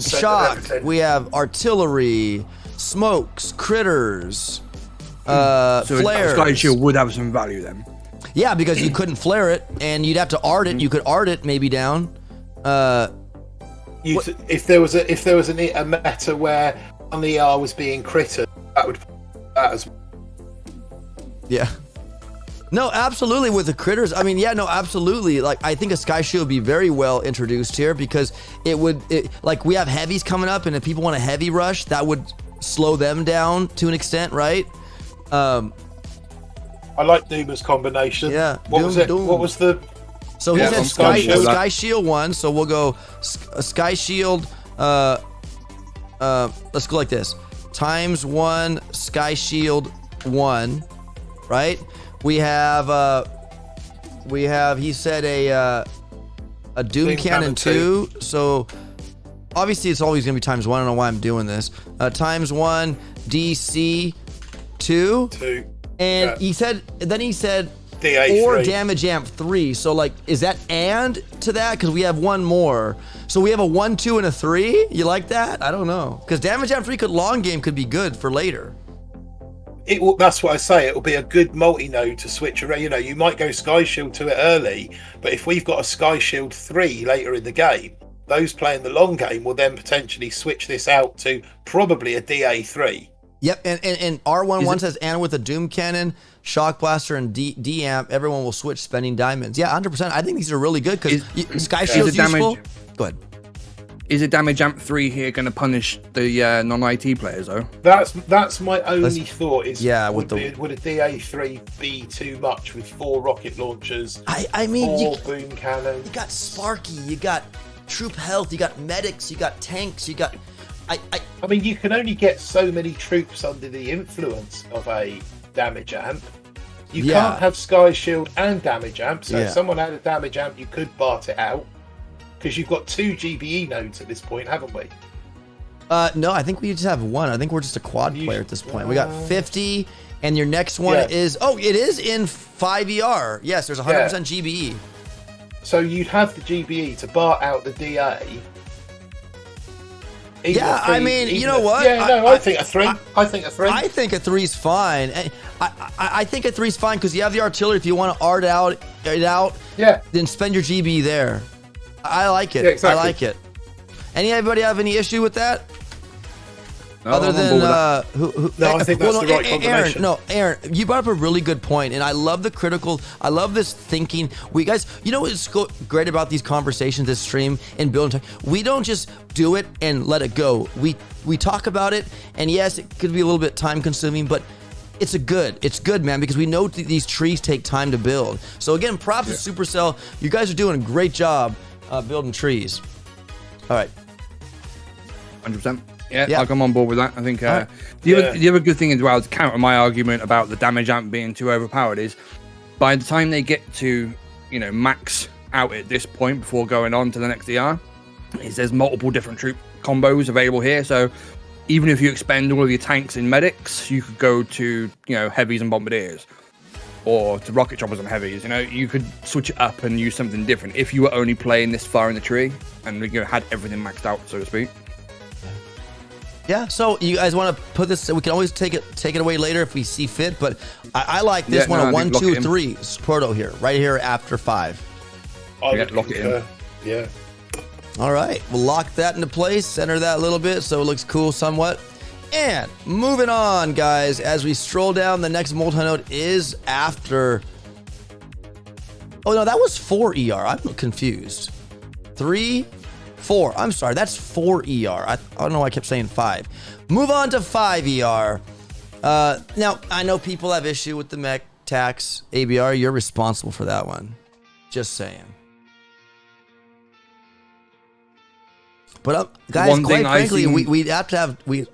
shock, we have artillery, smokes, critters, so flares. Sky Shield would have some value then. Yeah, because you couldn't flare it, and you'd have to art it. You could art it maybe down. If there was a meta where on the ER was being crittered, that would that as. Yeah. No, absolutely, with the critters. I mean, yeah, no, absolutely. Like, I think a Sky Shield would be very well introduced here, because like we have heavies coming up, and if people want a heavy rush, that would slow them down to an extent, right? I like Doomer's combination. Yeah. What was it? Doom. What was the? So he said Sky Shield 1. So we'll go Sky Shield. Let's go like this: times 1 Sky Shield 1, right? We have he said a Doom Cannon 2. So obviously it's always gonna be times 1. I don't know why I'm doing this. Times 1 DC 2. And he said DA3. or Damage Amp 3. So like, is that and to that? Because we have 1 more. So we have a 1, 2, and a 3. You like that? I don't know. Because Damage Amp 3 long game could be good for later. That's what I say. It will be a good multi-node to switch around. You know, you might go Sky Shield to it early, but if we've got a Sky Shield 3 later in the game, those playing the long game will then potentially switch this out to probably a DA3. Yep, and R11 says, and with a Doom Cannon, Shock Blaster, and D-Amp, everyone will switch spending diamonds. Yeah, 100%. I think these are really good because Sky Shield's useful. Go ahead. Is a Damage Amp 3 here going to punish the non-IT players, though? That's my only thought. Is would a DA3 be too much with 4 rocket launchers? I mean, 4 boom cannons. You got Sparky, you got troop health, you got medics, you got tanks, you got. I mean, you can only get so many troops under the influence of a damage amp. You can't have Sky Shield and damage amp. So if someone had a damage amp, you could BART it out. Because you've got 2 GBE nodes at this point, haven't we? No, I think we just have 1. I think we're just a quad player at this point. We got 50, and your next one is... Oh, it is in 5ER. Yes, there's 100% GBE. So you'd have the GBE to BART out the DA. I mean, you know what? Yeah, no, I think a 3. I think a 3. I think a 3's fine. I think a 3's fine because you have the artillery. If you want to art out, then spend your GB there. I like it. Yeah, exactly. I like it. Anybody have any issue with that? No, Other than No, I think that's the right combination. Aaron, you brought up a really good point, and I love the critical. I love this thinking. We guys, you know what's great about these conversations, this stream and building. We don't just do it and let it go. We talk about it, and yes, it could be a little bit time consuming, but it's good, man, because we know these trees take time to build. So again, props to Supercell. You guys are doing a great job building trees. All right. 100%. Yeah, I'll come on board with that. I think the other good thing as well, to counter my argument about the damage amp being too overpowered, is by the time they get to, max out at this point before going on to the next ER, is there's multiple different troop combos available here. So even if you expend all of your tanks and medics, you could go to, heavies and bombardiers, or to rocket choppers and heavies. You could switch it up and use something different if you were only playing this far in the tree and had everything maxed out, so to speak. Yeah, so you guys want to put this? We can always take it away later if we see fit. But I like this one. A 1, 2, 3 proto here, right here after 5. Lock it in. Yeah. All right, we'll lock that into place. Center that a little bit so it looks cool somewhat. And moving on, guys, as we stroll down, the next multinode is after. Oh no, that was 4 ER. I'm confused. 3, 4. I'm sorry, that's 4 ER. I don't know why I kept saying 5. Move on to 5 ER. Now, I know people have issue with the mech tax. ABR, you're responsible for that one. Just saying. But guys, quite frankly, we have to have we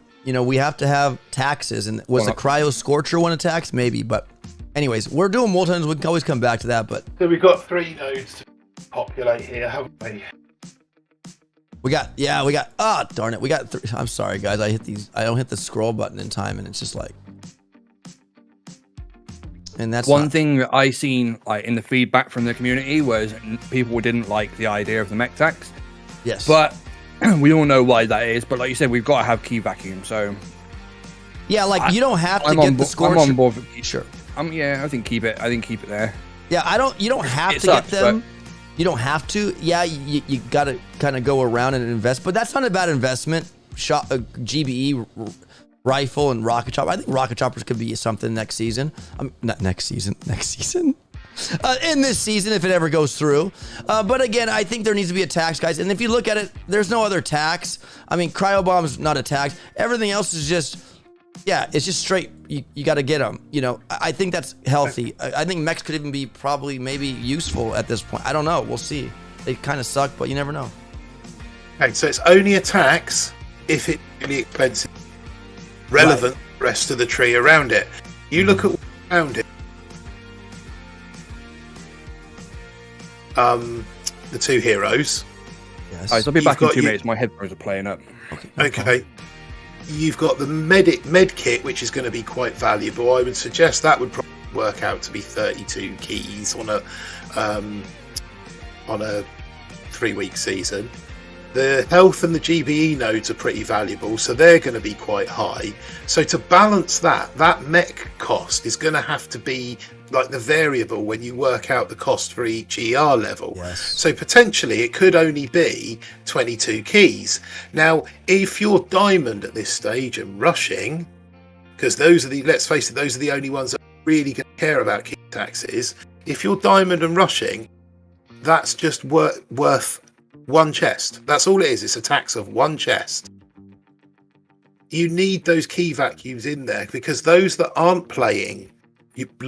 have to have taxes. And was the Cryo Scorcher one a tax? Maybe, but anyways, we're doing multinodes. We can always come back to that. But so we've got 3 nodes to populate here, haven't we? We got darn it. We got 3. I'm sorry, guys. I don't hit the scroll button in time, and it's just like. And that's one thing that I seen in the feedback from the community was people didn't like the idea of the mech tax. Yes, but we all know why that is. But like you said, we've got to have key vacuum. So yeah, you don't have to get the Scorcher. I'm on board. Sure. I think keep it. I think keep it there. Yeah, you don't have to get them. You don't have to. Yeah, you got to kind of go around and invest, but that's not a bad investment. GBE rifle and rocket chopper. I think rocket choppers could be something next season. Not next season. Next season. In this season, if it ever goes through. But again, I think there needs to be a tax, guys. And if you look at it, there's no other tax. I mean, cryo bomb's not a tax. Everything else is just. Yeah, it's just straight. You got to get them. I think that's healthy. I think mechs could even be maybe useful at this point. I don't know. We'll see. They kind of suck, but you never know. Okay, so it's only a tax if it's really expensive, relevant to the rest of the tree around it. You look at what's around it. The 2 heroes. Yes. I'll be back in 2 minutes. My headphones are playing up. Okay. You've got the med kit, which is going to be quite valuable. I would suggest that would probably work out to be 32 keys on a 3-week season. The health and the GBE nodes are pretty valuable, so they're going to be quite high. So to balance that mech cost is going to have to be like the variable when you work out the cost for each ER level. Yes. So potentially it could only be 22 keys. Now, if you're diamond at this stage and rushing, because let's face it, those are the only ones that really going to care about key taxes. If you're diamond and rushing, that's just worth one chest. That's all it is. It's a tax of one chest. You need those key vacuums in there, because those that aren't playing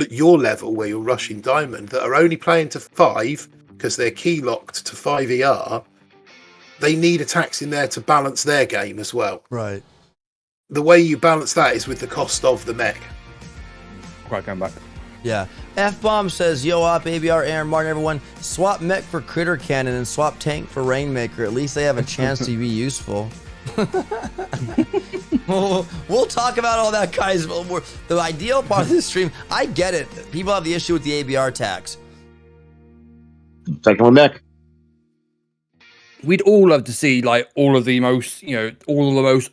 your level where you're rushing diamond, that are only playing to 5 because they're key locked to 5 ER, they need a tax in there to balance their game as well. Right. The way you balance that is with the cost of the mech. Right, going back. Yeah. F-Bomb says, yo, up, ABR, Aaron Martin, everyone. Swap mech for Critter Cannon and swap tank for Rainmaker. At least they have a chance to be useful. We'll talk about all that, guys. The ideal part of this stream, I get it. People have the issue with the ABR tax. Take one mech. We'd all love to see like all of the most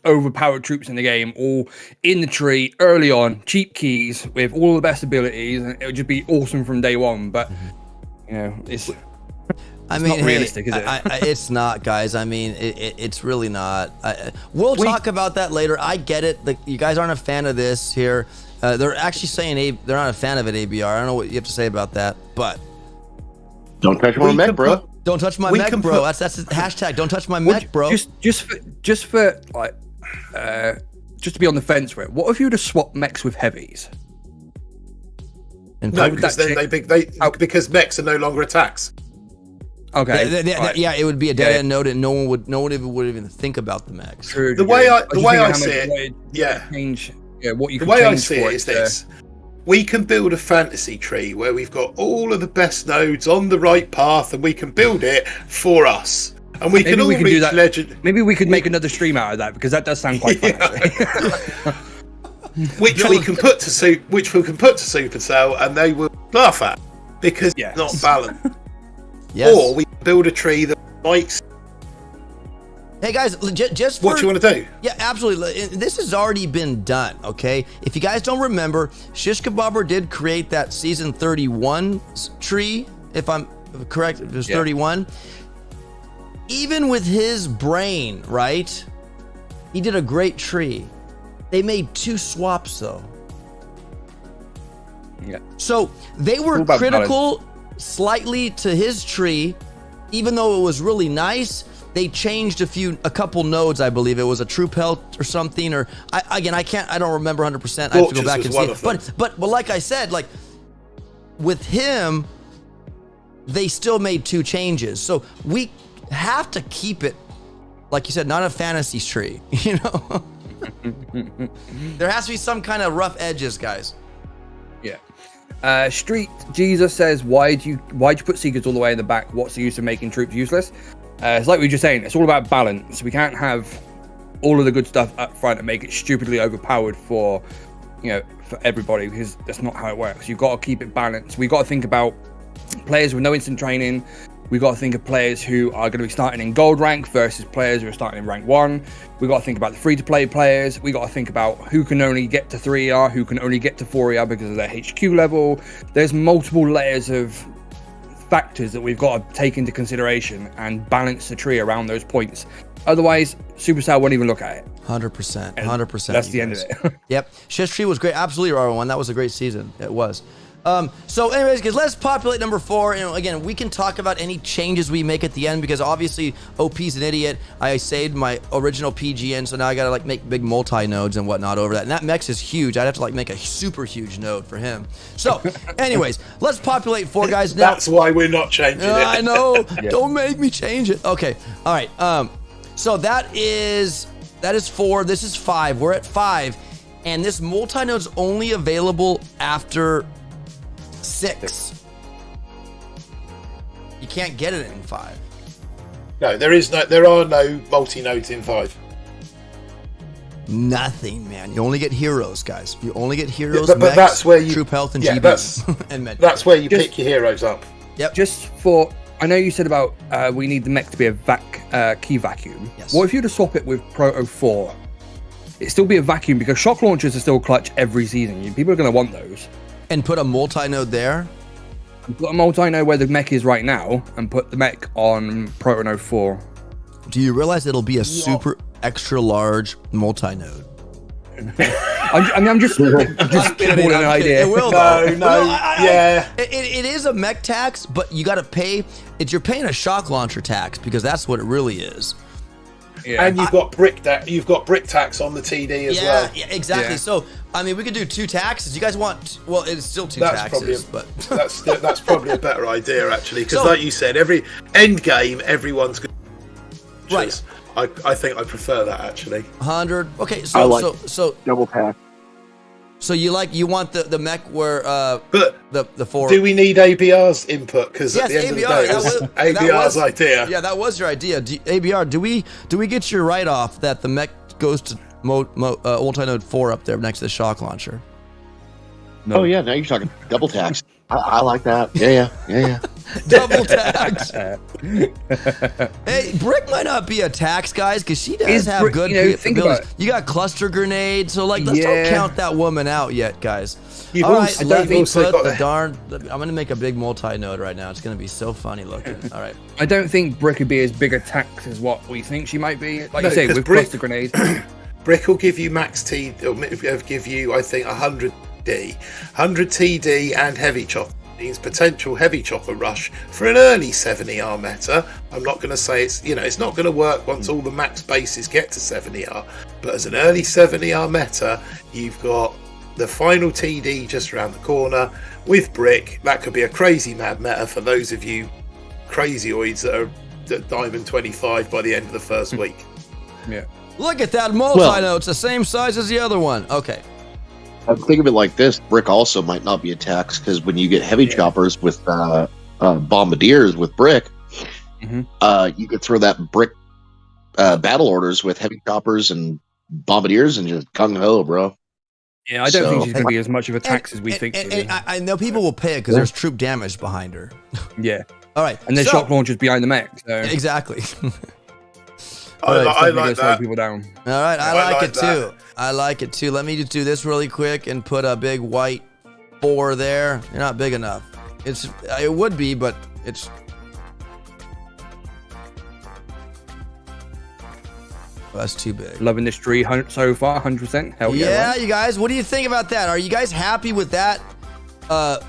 overpowered troops in the game, all in the tree early on, cheap keys with all the best abilities, and it would just be awesome from day one. But it's not realistic, is it? It's not, guys. I mean, it's really not. We'll talk about that later. I get it. You guys aren't a fan of this here. They're actually saying they're not a fan of it, ABR. I don't know what you have to say about that, but don't touch my mech, bro. Don't touch my mech, bro. That's the hashtag. Don't touch my mech, bro. Just to be on the fence for it. What if you were to swap mechs with heavies? No, because then because mechs are no longer attacks. Okay. It would be a dead end node, and no one would even think about the mechs. True. The way I see it, what you the way I see it is this. We can build a fantasy tree where we've got all of the best nodes on the right path, and we can build it for us. And we can reach legend. Maybe we could make another stream out of that, because that does sound quite fun. which we can put to Supercell, and they will laugh at, because it's not balanced. Yes. Or we build a tree that likes. Hey guys, just what do you want to do? Yeah, absolutely. This has already been done, okay? If you guys don't remember, Shish Kebabber did create that season 31 tree, if I'm correct. It was 31. Even with his brain, right? He did a great tree. They made 2 swaps though. Yeah. So they were critical slightly to his tree, even though it was really nice. They changed a couple nodes, I believe. It was a True Pelt or something, or I don't remember 100%. I have to go back and see it. But like I said, like with him, they still made 2 changes. So we have to keep it, like you said, not a fantasy tree, you know? There has to be some kind of rough edges, guys. Yeah. Street Jesus says, why'd you put Seekers all the way in the back? What's the use of making troops useless? It's like we were just saying, it's all about balance. We can't have all of the good stuff up front and make it stupidly overpowered for everybody, because that's not how it works. You've got to keep it balanced. We've got to think about players with no instant training. We've got to think of players who are going to be starting in gold rank versus players who are starting in rank 1. We've got to think about the free-to-play players. We've got to think about who can only get to 3ER, who can only get to 4ER because of their HQ level. There's multiple layers of factors that we've got to take into consideration and balance the tree around those points. Otherwise, Supercell won't even look at it. 100%. 100%. That's the end of it. Yep. Shish Tree was great. Absolutely, R1. That was a great season. It was. So anyways, guys, let's populate number 4. And again, we can talk about any changes we make at the end, because obviously OP's an idiot. I saved my original PGN, so now I gotta make big multi-nodes and whatnot over that. And that Mex is huge. I'd have to make a super huge node for him. So anyways, let's populate 4, guys. Now, that's why we're not changing it. I know. Yeah. Don't make me change it. Okay. All right. So that is 4. This is 5. We're at 5. And this multi-node's only available after 6. You can't get it in 5. No, there are no multi-nodes in 5. Nothing, man. You only get heroes, guys. You only get heroes, but mechs, that's where you Troop Health, and GB. And med. That's where you pick your heroes up. Yep. Just for, I know you said about we need the mech to be a key vacuum. Yes. What if you were to swap it with Proto 4? It'd still be a vacuum, because shock launchers are still clutch every season. People are going to want those. And put a multi-node there? And put a multi-node where the mech is right now, and put the mech on Proto Node 4. Do you realize it'll be a super extra large multi-node? I'm just spitballing an idea. It will, No, though. no, yeah. It is a mech tax, but you got to pay. You're paying a shock launcher tax because that's what it really is. Yeah. And you've got brick tax on the TD as well. Yeah, exactly. Yeah. So I mean, we could do 2 taxes. You guys want? Well, it's still 2 taxes, but that's probably a better idea actually, because like you said, every end game, everyone's good. Right. I think I prefer that actually. 100. Okay, so double tax. So you want the mech where but the 4. Do we need ABR's input? Because at the end ABR, of the day, it was ABR's idea. Yeah, that was your idea. ABR, do we get your write off that the mech goes to Multinode 4 up there next to the shock launcher? No. Oh yeah, now you're talking double tax. I like that. Yeah. Double tax. Hey, Brick might not be a tax, guys, because she does have good abilities. You got cluster grenades, so let's don't count that woman out yet, guys. All right, let me put the darn. I'm gonna make a big multi-node right now. It's gonna be so funny looking. All right. I don't think Brick would be as big a tax as what we think she might be. Like you say, with cluster grenades. Brick will give you max T. It'll give you, I think, 100 TD and heavy chopper. Means potential heavy chopper rush for an early 7ER meta. I'm not going to say it's not going to work once all the max bases get to 7ER, but as an early 7ER meta, you've got the final TD just around the corner with Brick. That could be a crazy mad meta for those of you crazyoids that are at Diamond 25 by the end of the first week. Yeah. Look at that multi-node. It's the same size as the other one. Okay. Think of it like this: Brick also might not be a tax because when you get heavy choppers with bombardiers with Brick, you could throw that Brick battle orders with heavy choppers and bombardiers and just gung ho, bro. Yeah, I don't think she's going to be as much of a tax as we think. And I know people will pay it because there's troop damage behind her. Yeah. All right. And there's shock launchers behind the mech. So. Exactly. I like that. People down. All right, I like it too. I like it too. Let me just do this really quick and put a big white 4 there. You're not big enough. It would be, but it's. Well, that's too big. Loving this tree so far, 100%. Hell yeah. Yeah, you guys, what do you think about that? Are you guys happy with that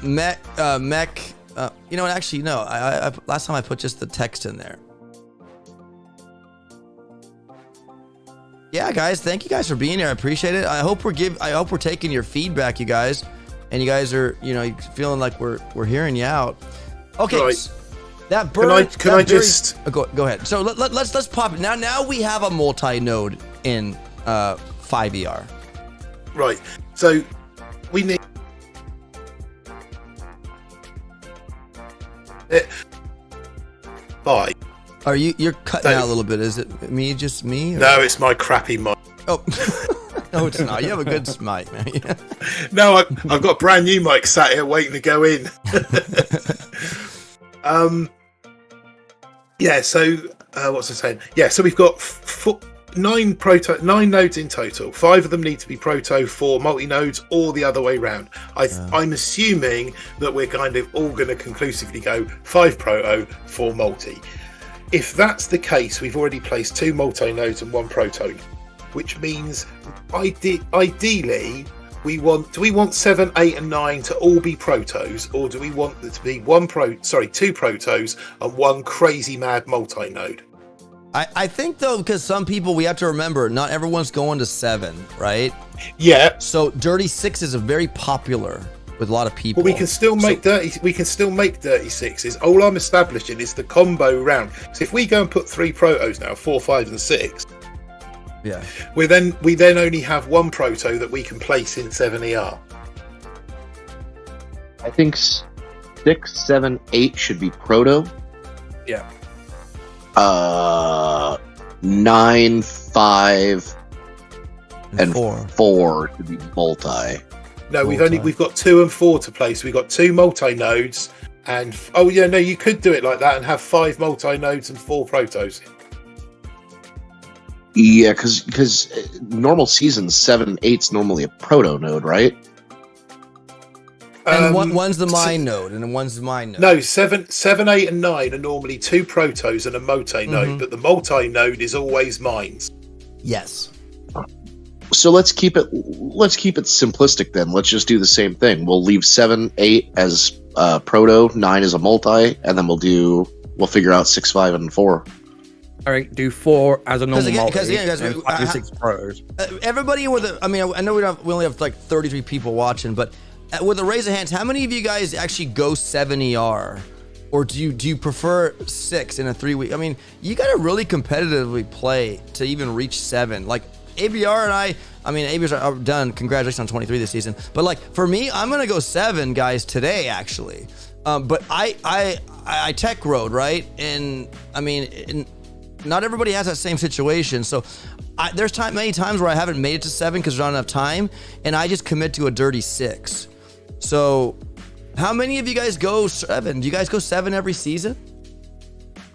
mech? You know what? Actually, no. I last time I put just the text in there. Yeah, guys, thank you guys for being here. I appreciate it. I hope we're taking your feedback, you guys, and you guys are, feeling like we're hearing you out. Okay, right. That bird. Can I just go ahead? So let's pop it now. Now we have a multi-node in 5ER. Right. So we need. Bye. You're cutting out a little bit? Is it just me? Or? No, it's my crappy mic. Oh, no, it's not. You have a good mic, man. Yeah. No, I've got a brand new mic sat here waiting to go in. Yeah. So what's I saying? Yeah. So we've got 9 nodes in total. 5 of them need to be proto, 4 multi-nodes, or the other way round. I'm assuming that we're kind of all going to conclusively go 5 proto, 4 multi. If that's the case, we've already placed 2 multi-nodes and 1 proto, which means ideally do we want 7, 8, and 9 to all be protos, or do we want there to be 2 protos and 1 crazy mad multi-node? I think though, because some people, we have to remember, not everyone's going to 7, right? Yeah. So Dirty 6 is very popular with a lot of people. Well, we can still make 36s. All I'm establishing is the combo round. So if we go and put 3 protos now, 4, 5, and 6, yeah, we then only have 1 proto that we can place in 7ER. I think 6, 7, 8 should be proto. Yeah. 9, 5, and 4 should be multi. No, we've got 2 and 4 to place. We've got 2 multi-nodes and you could do it like that and have 5 multi-nodes and 4 protos. Yeah, because normal season 7 and 8's normally a proto node, right? And one's the mine node, and then one's the mine node. No, 7, 8, and 9 are normally 2 protos and a multi-node, but the multi-node is always mines. Yes. So let's keep it simplistic then. Let's just do the same thing. We'll leave 7, 8 as proto, 9 as a multi, and then we'll figure out 6, 5, and 4. All right, do 4 as a normal multi, guys, and 5 to 6 protos. Everybody I know we only have like 33 people watching, but with a raise of hands, how many of you guys actually go 7 ER? Or do you prefer 6 in a 3-week? I mean, you got to really competitively play to even reach 7. Like ABR and ABR's are done. Congratulations on 23 this season. But like for me, I'm gonna go 7 guys today actually. But I tech road, right? And I mean, not everybody has that same situation. So there's many times where I haven't made it to 7 because there's not enough time, and I just commit to a dirty 6. So how many of you guys go 7? Do you guys go 7 every season?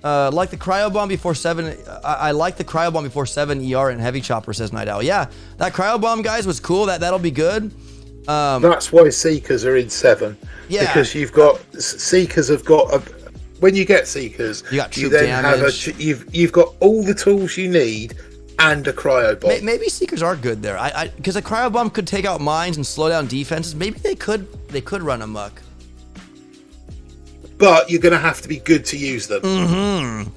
Like the cryo bomb before 7. I like the cryo bomb before 7 ER and heavy chopper, says Night Owl. Yeah, that cryo bomb, guys, was cool. That'll be good. That's why Seekers are in 7. Yeah, because you've got Seekers have got when you get Seekers, you then damage. You've got all the tools you need and a cryo bomb. Maybe Seekers are good there. Because a cryo bomb could take out mines and slow down defenses. Maybe they could run amok. But you're going to have to be good to use them. Mm-hmm.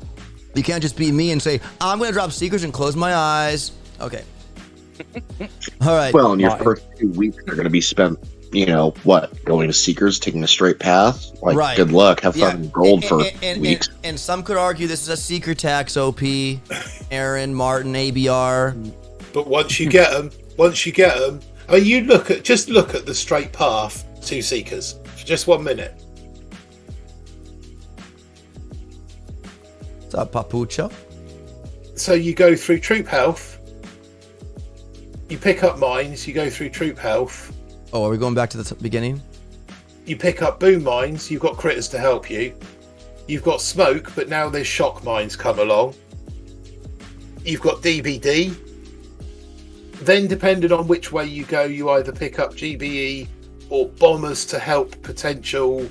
You can't just be me and say, I'm going to drop Seekers and close my eyes. Okay. All right. Well, in your first 2 weeks are going to be spent, going to Seekers, taking a straight path. Like, right. Good luck. Have fun in gold for weeks. And some could argue this is a Seeker tax OP. Aaron, Martin, ABR. But once you get them, I mean, you look at the straight path to Seekers for just 1 minute. What's up, Papucho? So you go through troop health, you pick up mines, you go through troop health. Oh, are we going back to the beginning? You pick up boom mines, you've got critters to help you. You've got smoke, but now there's shock mines come along. You've got DBD. Then, depending on which way you go, you either pick up GBE or bombers to help potential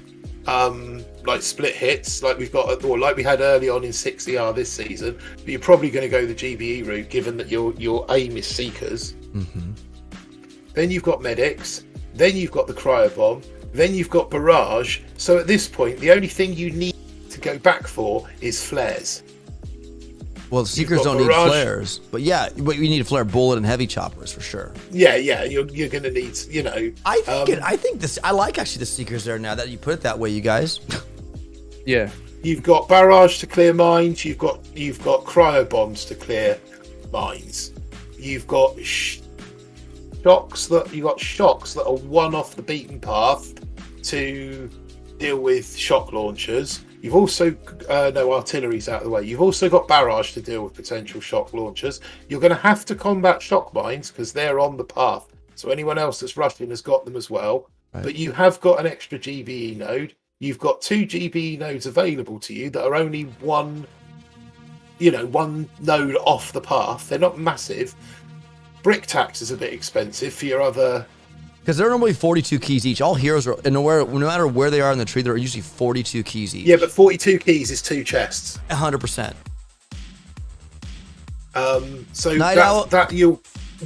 like split hits, like we've got, or like we had early on in 6ER this season. But you're probably going to go the GBE route, given that your aim is Seekers. Mm-hmm. Then you've got medics. Then you've got the cryo bomb. Then you've got barrage. So at this point, the only thing you need to go back for is flares. Well, Seekers don't need flares, but you need a flare bullet and heavy choppers for sure. Yeah, you're going to need, I think this. I like actually the Seekers there now that you put it that way, you guys. Yeah. You've got barrage to clear mines. You've got cryo bombs to clear mines. You've got shocks that are one off the beaten path to deal with shock launchers. You've also artillery's out of the way. You've also got barrage to deal with potential shock launchers. You're going to have to combat shock mines because they're on the path. So anyone else that's rushing has got them as well. Right. But you have got an extra GBE node. You've got 2 GBE nodes available to you that are only one node off the path. They're not massive. Brick tax is a bit expensive for your other. Because they're normally 42 keys each. All heroes are, no matter where they are in the tree, they're usually 42 keys each. Yeah, but 42 keys is 2 chests. 100%. So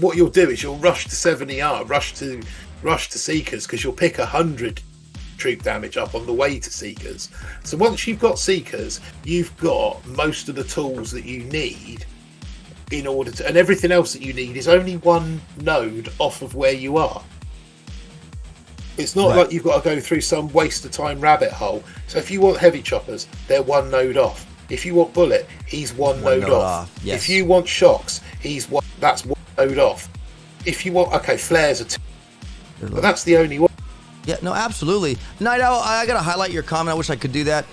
what you'll do is you'll rush to 7ER, rush to Seekers, because you'll pick 100 troop damage up on the way to Seekers. So once you've got Seekers, you've got most of the tools that you need in order to, and everything else that you need is only one node off of where you are. It's not like you've got to go through some waste of time rabbit hole. So if you want heavy choppers, they're one node off. If you want bullet, he's one node off. Yes. If you want shocks, that's one node off. If you want, flares are 2. But that's the only one. Yeah, no, absolutely. Night Owl, I got to highlight your comment. I wish I could do that.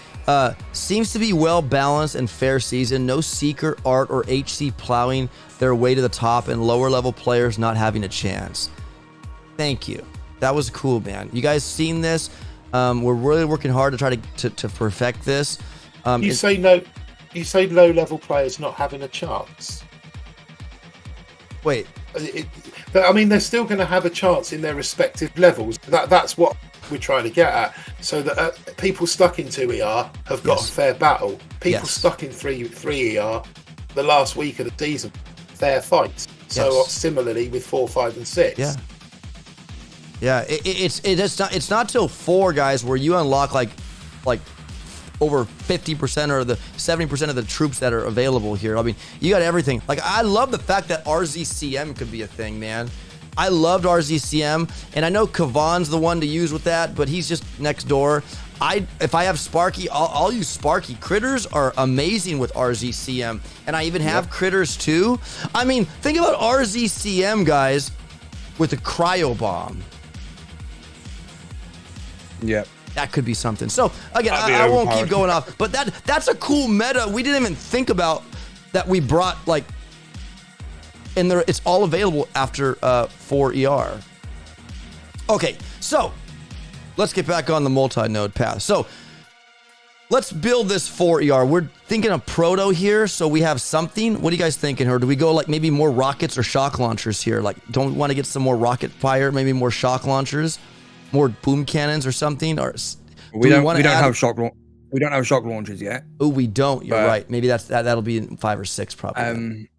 Seems to be well-balanced and fair season. No Seeker, Art, or HC plowing their way to the top and lower-level players not having a chance. Thank you. That was cool, man. You guys seen this? We're really working hard to try to perfect this. You say low-level players not having a chance. Wait. But I mean, they're still going to have a chance in their respective levels. That's what we're trying to get at. So that people stuck in 2ER have got a fair battle. People stuck in 3ER the last week of the season, fair fights. So similarly with 4, 5, and 6. Yeah. It's not till 4, guys, where you unlock like over 50% or the 70% of the troops that are available here. I mean, you got everything. Like, I love the fact that RZCM could be a thing, man. I loved RZCM, and I know Kavan's the one to use with that, but he's just next door. If I have Sparky, I'll use Sparky. Critters are amazing with RZCM, and I even have critters too. I mean, think about RZCM, guys, with a cryo bomb. Yep. That could be something. So again, I won't keep going off, but that's a cool meta. We didn't even think about that. We brought like, and it's all available after 4 ER. Okay, so let's get back on the multi-node path. So let's build this 4 ER. We're thinking of proto here, so we have something. What are you guys thinking? Or do we go like maybe more rockets or shock launchers here? Like, don't we want to get some more rocket fire? Maybe more shock launchers, more boom cannons or something? Or we don't have shock launchers yet. Oh, we don't. You're right. Maybe that'll be in 5 or 6 probably.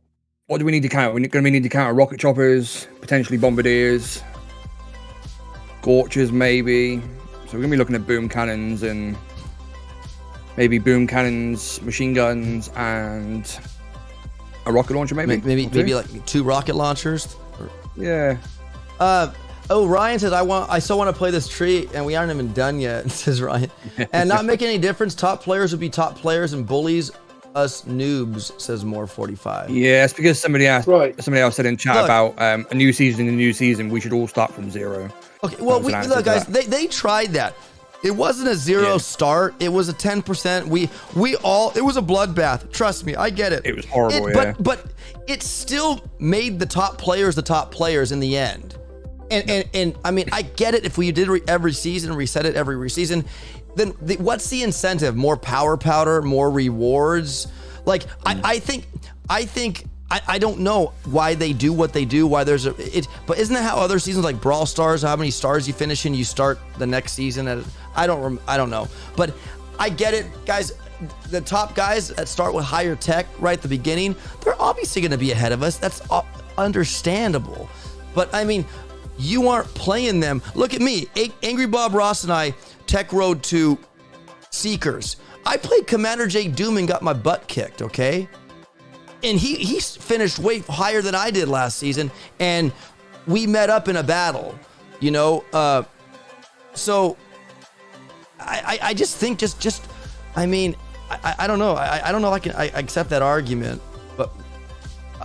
What do we need to counter? We're going to need to counter rocket choppers, potentially bombardiers, Gorchers maybe. So we're going to be looking at boom cannons and maybe boom cannons, machine guns, and a rocket launcher maybe. Maybe like 2 rocket launchers. Yeah. Ryan says, I still want to play this tree, and we aren't even done yet, says Ryan. And not making any difference. Top players would be top players, and bullies us noobs, says More 45. Yeah, it's because somebody else said in chat about a new season, we should all start from 0. Okay, well, look, guys, they tried that. It wasn't a 0 start. It was a 10%. It was a bloodbath. Trust me, I get it. It was horrible, But it still made the top players in the end. And I mean, I get it. If we did every season, reset it every season, then what's the incentive? More power powder, more rewards. Like I think I don't know why they do what they do. Why there's but isn't that how other seasons like Brawl Stars? How many stars you finish in, you start the next season. I don't know, but I get it, guys. The top guys that start with higher tech right at the beginning, they're obviously going to be ahead of us. That's understandable. But I mean, you aren't playing them. Look at me. Angry Bob Ross and I tech road to Seekers. I played Commander J Doom and got my butt kicked, okay? And he finished way higher than I did last season, and we met up in a battle, you know? So I just think I mean, I don't know. I don't know if I accept that argument, but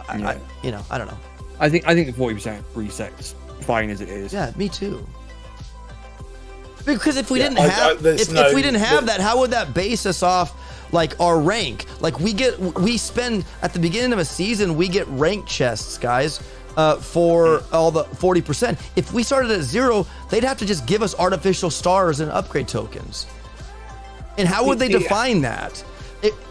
I don't know. I think the 40% resets fine as it is. Yeah, me too. Because if we didn't have that, how would that base us off like our rank? Like we spend at the beginning of a season, we get rank chests, guys, for all the 40%. If we started at 0, they'd have to just give us artificial stars and upgrade tokens. And how would they define that?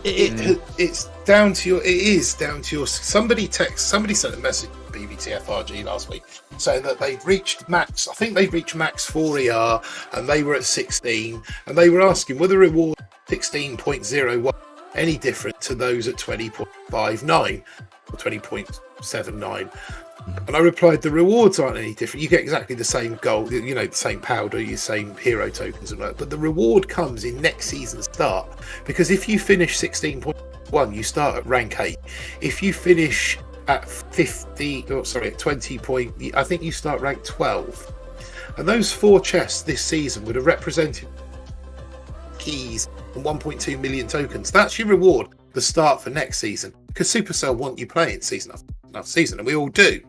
It's down to your. It is down to your. Somebody sent a message to BBTFRG last week saying that they'd reached max. I think they'd reached max 4ER and they were at 16. And they were asking were the reward 16.01 any different to those at 20.59 or 20.79. And I replied, the rewards aren't any different. You get exactly the same gold, you know, the same powder, your same hero tokens and that. But the reward comes in next season's start. Because if you finish 16.1, you start at rank 8. If you finish at 20 point, I think you start rank 12. And those 4 chests this season would have represented keys and 1.2 million tokens. That's your reward, the start for next season. Because Supercell want you playing season after season, and we all do.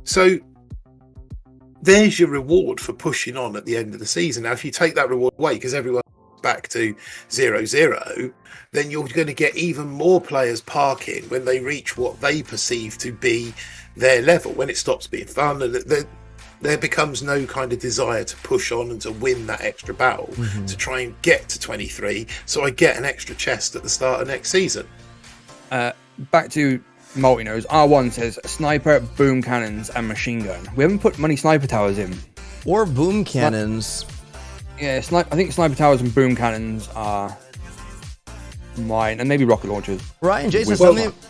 So there's your reward for pushing on at the end of the season. Now, if you take that reward away because everyone's back to 0-0, then you're going to get even more players parking when they reach what they perceive to be their level. When it stops being fun, and there becomes no kind of desire to push on and to win that extra battle to try and get to 23. So I get an extra chest at the start of next season. Back to Multinodes. R1 says sniper, boom cannons, and machine gun. We haven't put many sniper towers in. Or boom cannons. Yeah, I think sniper towers and boom cannons are Mine and maybe rocket launchers. Ryan, Jason,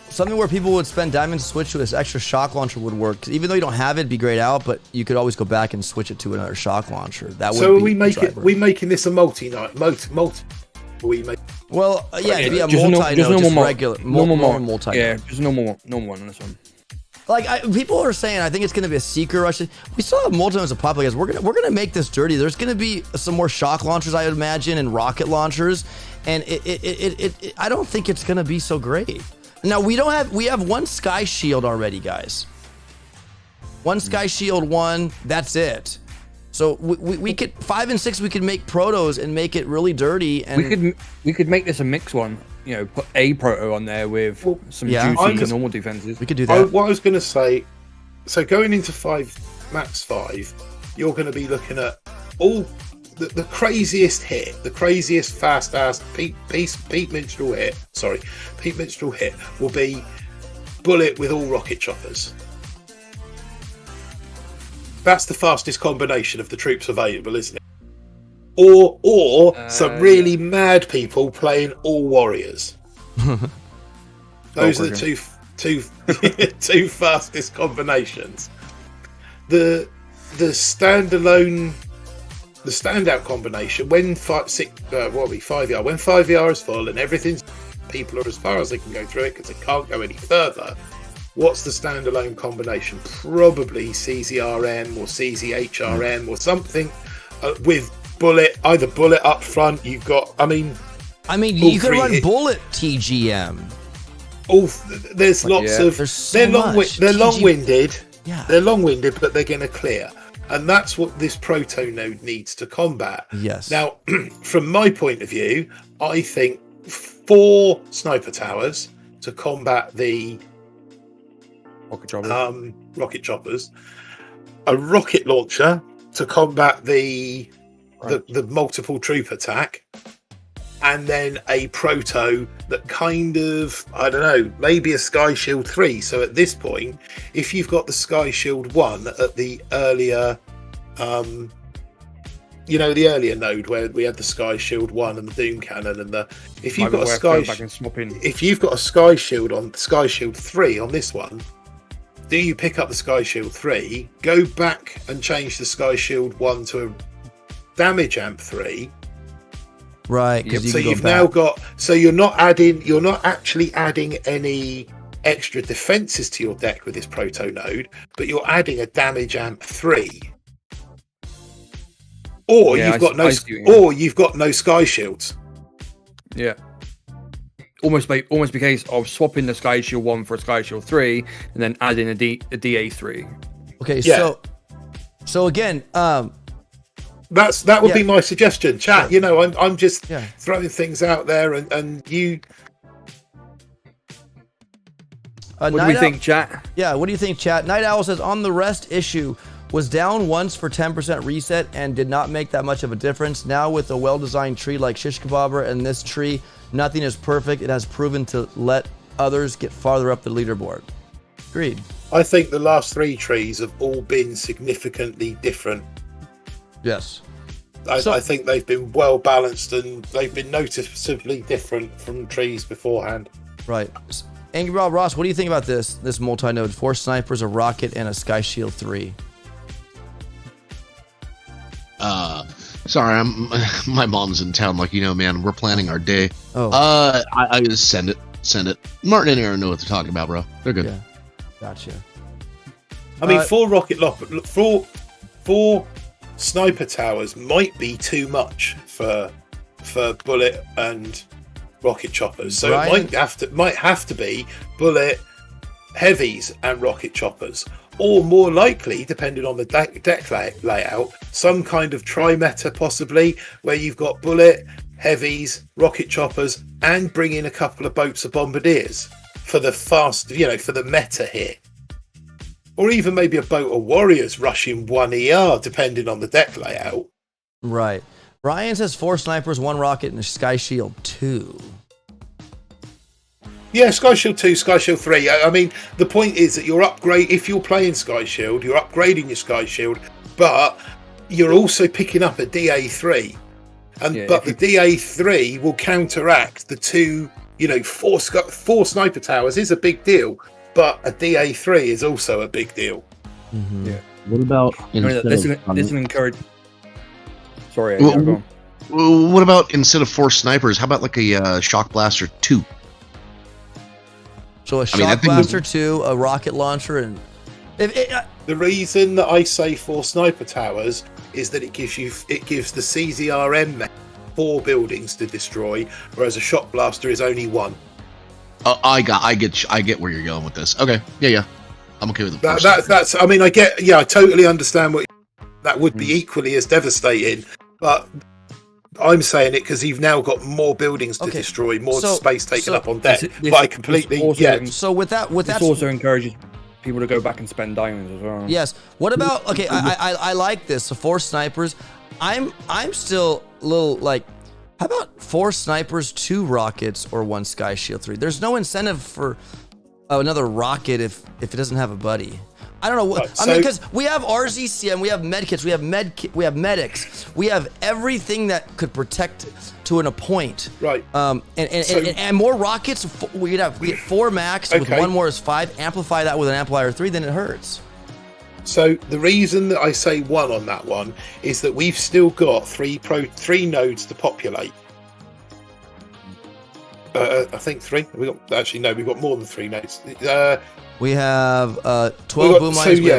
something where people would spend diamonds to switch to this extra shock launcher would work. Even though you don't have it, it'd be grayed out, but you could always go back and switch it to another shock launcher. That would. So be we making this a multi-night? We make. Well, yeah, it'd be a multi-node, just regular, normal multi-node. Yeah, just normal one on this one. Like people are saying, I think it's going to be a secret rush. We still have multi-nodes of Populating. We're gonna make this dirty. There's going to be some more shock launchers, I would imagine, and rocket launchers, and I don't think it's going to be so great. Now we have one sky shield already, guys. One sky shield, one. That's it. So we could 5 and 6. We could make protos and make it really dirty. And we could make this a mix one. You know, put a proto on there with some juicy normal defenses. We could do that. What I was going to say, so going into 5, max 5, you're going to be looking at all the craziest hit, the craziest fast-ass Pete Minstrel hit. Sorry, Pete Minstrel hit will be bullet with all rocket choppers. That's the fastest combination of the troops available, isn't it? Or some really mad people playing all warriors. Those are the two fastest combinations. The standout combination when 5ER when 5ER is full and everything's people are as far as they can go through it because they can't go any further. What's the standalone combination? Probably CZRM or CZHRM or something with either bullet up front. You've got, I mean, you could run bullet TGM. There's lots of. They're long-winded. Yeah, they're long-winded, but they're going to clear, and that's what this proto node needs to combat. Yes. Now, from my point of view, I think 4 sniper towers to combat the rocket choppers, a rocket launcher to combat the multiple troop attack, and then a proto that kind of, I don't know, maybe a Sky Shield 3. So at this point, if you've got the Sky Shield 1 at the earlier, the earlier node where we had the Sky Shield 1 and the Doom Cannon and if you've got a Sky Shield on Sky Shield 3 on this one, do you pick up the Sky Shield 3, go back and change the Sky Shield 1 to a damage amp 3? Right. So you've now got. So you're not actually adding any extra defenses to your deck with this proto node, but you're adding a damage amp 3. Or you've got no Sky Shields. Yeah. Almost be a case of swapping the Sky Shield 1 for a Sky Shield 3 and then adding a DA3. Okay, yeah. So again, that would be my suggestion, chat. Yeah. I'm just throwing things out there, and you. What do we think, chat? Yeah, what do you think, chat? Night Owl says on the rest issue was down once for 10% reset and did not make that much of a difference. Now with a well-designed tree like Shish Kebabber and this tree, nothing is perfect. It has proven to let others get farther up the leaderboard. Agreed. I think the last 3 trees have all been significantly different. Yes. I think they've been well balanced and they've been noticeably different from trees beforehand. Right. Angry Rob Ross, what do you think about this multi-node? 4 snipers, a rocket, and a Sky Shield 3. Sorry, my mom's in town. Man, we're planning our day. Oh. I just send it. Martin and Aaron know what they're talking about, bro. They're good. Yeah. Gotcha. I mean, 4 sniper towers might be too much for bullet and rocket choppers. So Brian? it might have to be bullet, heavies, and rocket choppers. Or more likely, depending on the deck layout, some kind of tri-meta possibly, where you've got bullet, heavies, rocket choppers, and bring in a couple of boats of bombardiers for the fast, for the meta hit. Or even maybe a boat of warriors rushing 1 ER, depending on the deck layout. Right. Ryan says 4 snipers, 1 rocket, and a Sky Shield 2. Yeah, Sky Shield 2, Sky Shield 3. I mean, the point is that if you're playing Sky Shield, you're upgrading your Sky Shield, but you're also picking up a DA3. But the DA3 will counteract the 2 4 sniper towers is a big deal, but a DA3 is also a big deal. Mm-hmm. Yeah. What about This will encourage. Sorry, Well, go on. what about instead of 4 snipers? How about like a shock blaster 2? So a shock blaster 2, a rocket launcher, and the reason that I say 4 sniper towers is that it gives the CZRM 4 buildings to destroy, whereas a shock blaster is only 1. I get where you're going with this. Okay, yeah, I'm okay with it. That's. I mean, I totally understand what that would be equally as devastating, but I'm saying it because you've now got more buildings to destroy, more space taken up on deck. But I completely So with that, this also encourages people to go back and spend diamonds as well. Yes. What about? Okay, I like this. So 4 snipers. I'm still a little like. How about 4 snipers, 2 rockets, or 1 sky shield 3? There's no incentive for another rocket if it doesn't have a buddy. I don't know what. I mean, because we have RZCM, we have medkits, we have medics, we have everything that could protect to a point. Right. And more rockets. We get 4 max with 1 more is 5. Amplify that with an amplifier 3, then it hurts. So the reason that I say 1 on that one is that we've still got 3 nodes to populate. I think 3. We've got more than 3 nodes. We have 12 boom lines. We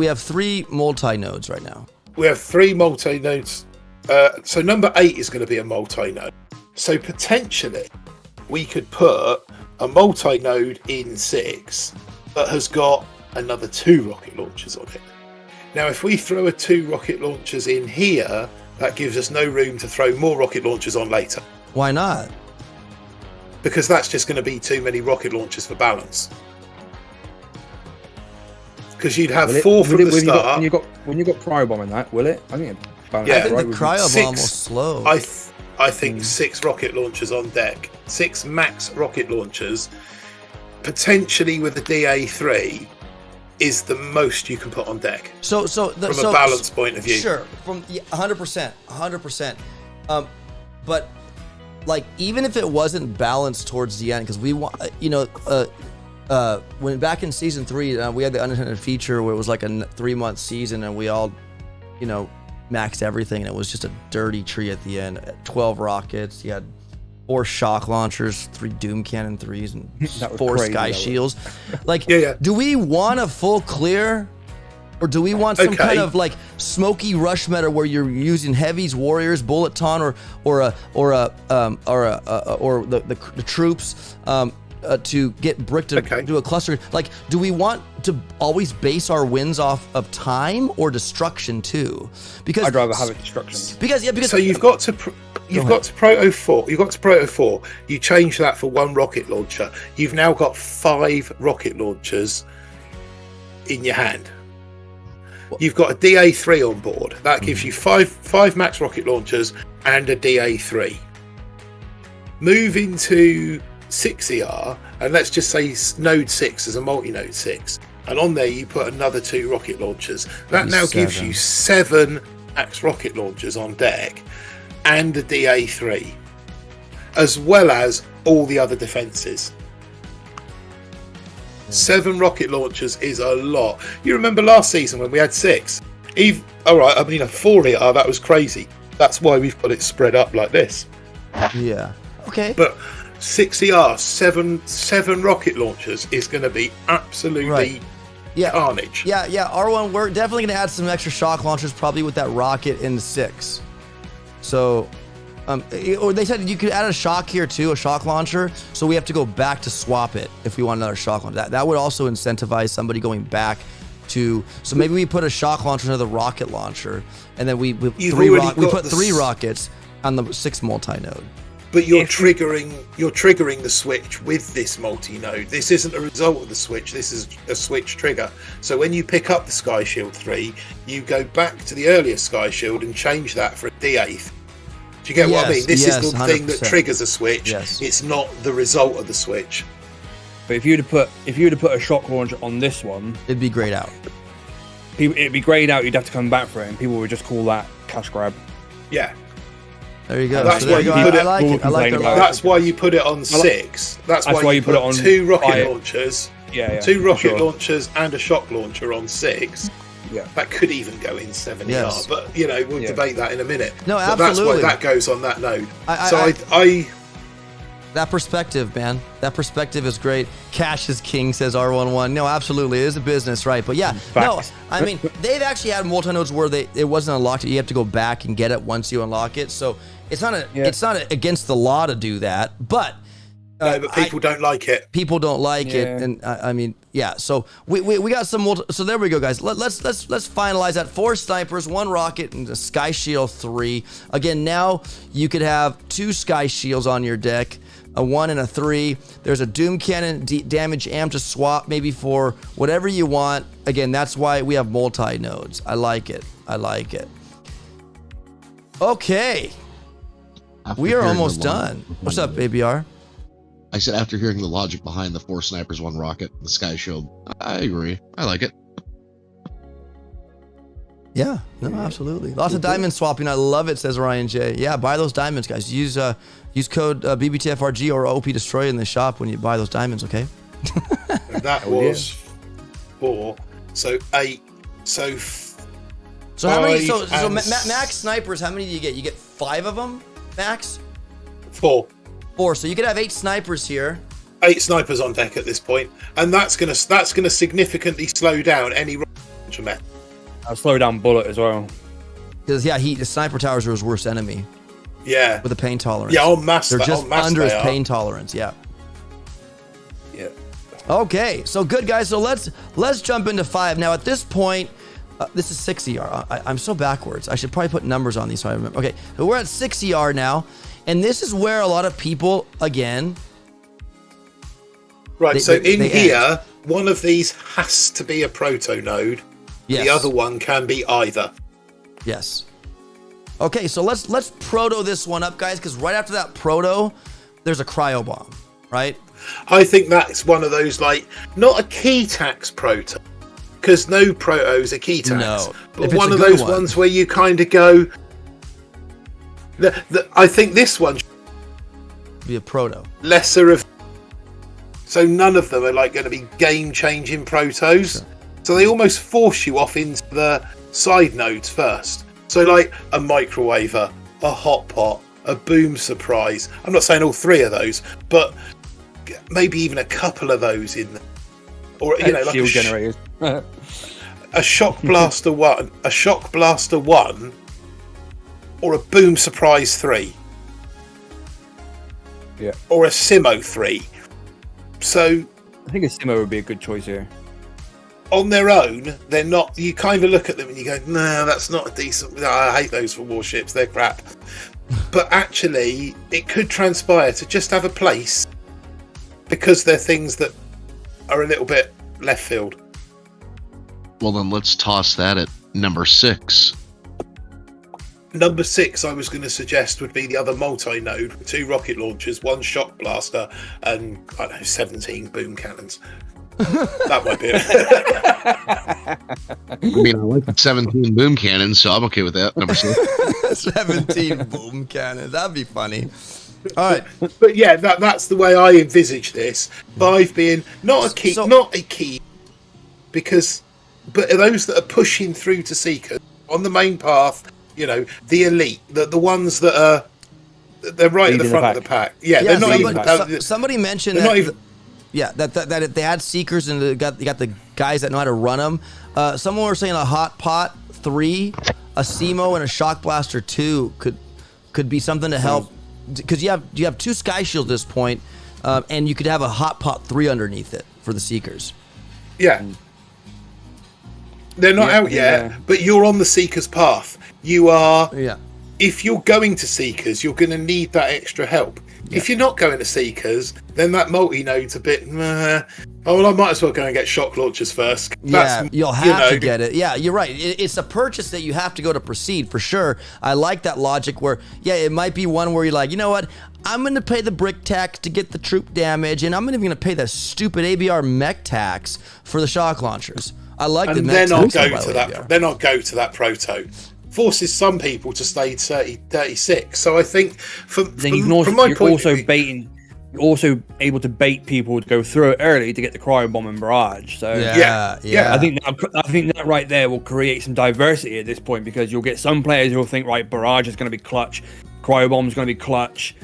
have 3 multi-nodes right now. We have 3 multi-nodes. So number 8 is going to be a multi-node. So potentially we could put a multi-node in 6 that has got another 2 rocket launchers on it. Now, if we throw 2 rocket launchers in here, that gives us no room to throw more rocket launchers on later. Why not? Because that's just going to be too many rocket launchers for balance. Because you'd have 4 from the start. When you got cryo bomb in that, will it? I think it balanced. I think the cryo bomb will slow. I think 6 rocket launchers on deck, 6 max rocket launchers, potentially with the DA3. Is the most you can put on deck. From a balance point of view. Sure, from 100%. But like even if it wasn't balanced towards the end, because we want, when back in season 3, we had the unintended feature where it was like a 3-month season, and we all, maxed everything, and it was just a dirty tree at the end. 12 rockets, you had 4 shock launchers, 3 doom cannon 3s, and 4 sky shields. Do we want a full clear, or do we want some kind of like smoky rush meta where you're using heavies, warriors, bullet ton, or the troops to get brick to do a cluster? Like, do we want to always base our wins off of time or destruction too? Because I'd rather have it destruction. Because so you've got to Proto 4. You've got to Proto 4. You change that for 1 rocket launcher. You've now got 5 rocket launchers in your hand. You've got a DA3 on board. That gives you 5 max rocket launchers and a DA3. Move into 6ER, and let's just say node 6 as a multi-node 6. And on there you put another 2 rocket launchers. That now gives you 7 max rocket launchers on deck. And a DA3, as well as all the other defences. 7 rocket launchers is a lot. You remember last season when we had 6? A 4ER, that was crazy. That's why we've got it spread up like this. Yeah. Okay. But 6ER, 7 rocket launchers is going to be absolutely carnage. Yeah. R1, we're definitely going to add some extra shock launchers, probably with that rocket in 6. So, or they said you could add a shock here too, a shock launcher. So we have to go back to swap it if we want another shock launcher. That would also incentivize somebody going back to. So maybe we put a shock launcher into the rocket launcher, and then we put 3 rockets on the 6 multi-node. But you're triggering the switch with this multi-node. This isn't a result of the switch. This is a switch trigger. So when you pick up the Sky Shield 3, you go back to the earlier Sky Shield and change that for a D8. Do you get what I mean? This is the 100%. Thing that triggers a switch. Yes. It's not the result of the switch. But if you'd have put a shock launcher on this one, it'd be grayed out. It'd be grayed out. You'd have to come back for it, and people would just call that cash grab. Yeah. There you go. That's So there why you you go. put I it- like it. I like their logic. That's why you put it on 6. That's why you put it on 2 rocket launchers. Yeah, 2 rocket launchers and a shock launcher on 6. Yeah, that could even go in 7ER, Yes. but we'll debate that in a minute. No, but absolutely. That's why that goes on that node. That perspective, man. That perspective is great. Cash is king, says R11. No, absolutely. It is a business, right? But yeah, no, I mean, they've actually had multi-nodes where it wasn't unlocked. You have to go back and get it once you unlock it. So it's not against the law to do that. But no, but people don't like it. People don't like it, and I mean, yeah. So we got some so there we go, guys. Let's finalize that. 4 snipers, 1 rocket, and a sky shield 3. Again, now you could have 2 sky shields on your deck, a 1 and a 3. There's a doom cannon damage amp to swap maybe for whatever you want. Again, that's why we have multi nodes. I like it. Okay, we are almost done. What's up, ABR? I said after hearing the logic behind the 4 snipers, 1 rocket, the sky shield, I agree. I like it. Yeah, no, absolutely. Lots of diamond swapping. I love it, says Ryan J. Yeah, buy those diamonds, guys. Use code BBTFRG or opdestroy in the shop when you buy those diamonds, okay? That was 4. So 8. So how many? So max snipers, how many do you get? You get 5 of them, max? 4. 4. So you could have 8 snipers here. 8 snipers on deck at this point, and that's gonna significantly slow down any launcher method. I'll slow down bullet as well. Because the sniper towers are his worst enemy. Yeah. With the pain tolerance. Yeah, en masse. They're just under his pain tolerance. Yeah. Yeah. Okay, so good, guys. So let's jump into 5 now. At this point, this is 6 ER. I'm so backwards. I should probably put numbers on these so I remember. Okay, so we're at 6 ER now. And this is where a lot of people, again... Right, here, one of these has to be a proto node. Yes. The other one can be either. Yes. Okay, so let's proto this one up, guys, because right after that proto, there's a cryo bomb, right? I think that's one of those, not a key tax proto, because no protos are key tax. No. But one of those ones where you kind of go... I think this one be a proto. Lesser of, so none of them are going to be game-changing protos. Sure. So they almost force you off into the side nodes first. So a microwaver, a hot pot, a boom surprise. I'm not saying all 3 of those, but maybe even a couple of those in there. Or shield generators. A shock blaster 1, a shock blaster 1. Or a boom surprise 3. Yeah. Or a Simo 3. So I think a Simo would be a good choice here. On their own, they're not. You kind of look at them and you go, "No, that's not a decent." No, I hate those for warships. They're crap. But actually, it could transpire to just have a place because they're things that are a little bit left field. Well, then let's toss that at number 6. Number 6, I was going to suggest, would be the other multi-node with 2 rocket launchers, 1 shock blaster, and 17 boom cannons. That might be it. I mean, I like the 17 boom cannons, so I'm okay with that. Number 6. 17 boom cannons. That'd be funny. All right, but yeah, that's the way I envisage this. 5 being not a key, because but those that are pushing through to Seekers on the main path. The elite, the ones that are, they're right at the front of the pack. Yeah, they're not even. Somebody mentioned that. That they had Seekers and you got the guys that know how to run them. Someone was saying a hot pot 3, a Simo, and a shock blaster 2 could be something to help because you have 2 sky shields at this point, and you could have a hot pot 3 underneath it for the Seekers. Yeah. They're not out yet, but you're on the Seekers path. You are. Yeah. If you're going to Seekers, you're going to need that extra help. Yeah. If you're not going to Seekers, then that multi-node's a bit. I might as well go and get shock launchers first. You'll have to get it. Yeah, you're right. It's a purchase that you have to go to proceed for sure. I like that logic where, it might be one where you're like, you know what? I'm going to pay the brick tax to get the troop damage, and I'm not even going to pay the stupid ABR mech tax for the shock launchers. I like the mech tax. They're not go to that proto. forces some people to stay 36. So I think you're also able to bait people to go through it early to get the cryo bomb and barrage. So yeah. I think that right there will create some diversity at this point, because you'll get some players who will think, right, barrage is going to be clutch, cryo bomb is going to be clutch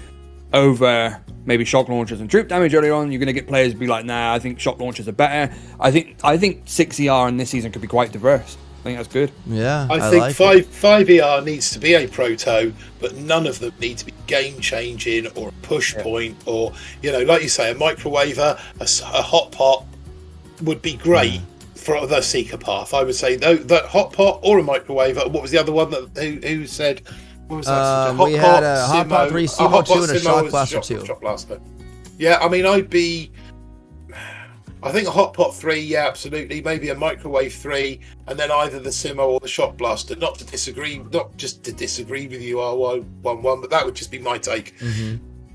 over maybe shock launchers and troop damage early on. You're going to get players be like, nah, I think shock launchers are better. I think 6 ER in this season could be quite diverse. I think that's good. Yeah, I think 5 ER needs to be a proto, but none of them need to be game changing or a push point, or like you say, a microwaver, a hot pot would be great for the seeker path. I would say that hot pot or a microwaver. What was the other one who said? What was that? We had a hot pot 3, Sumo 2, and a shock blaster 2. Shock blaster. Yeah, I mean, I think a hot pot 3, yeah, absolutely. Maybe a microwave 3, and then either the Simo or the shock blaster. Not just to disagree with you, R11, but that would just be my take.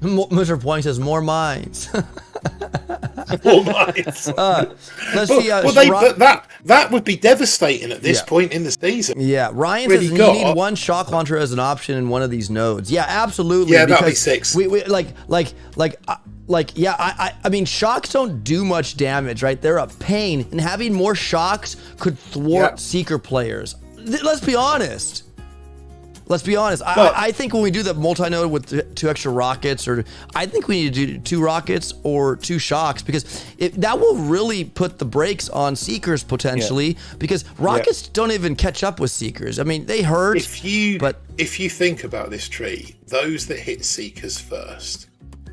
Mr. Point says more mines. More mines. Let's see. That would be devastating at this point in the season. Yeah, Ryan says you need one shock launcher as an option in one of these nodes. Yeah, absolutely. Yeah, that'd be 6. I mean, shocks don't do much damage, right? They're a pain, and having more shocks could thwart Seeker players. Let's be honest. I think when we do the multi-node with 2 extra rockets, or I think we need to do 2 rockets or 2 shocks, because that will really put the brakes on Seekers potentially, because rockets don't even catch up with Seekers. I mean, they hurt. If you think about this tree, those that hit Seekers first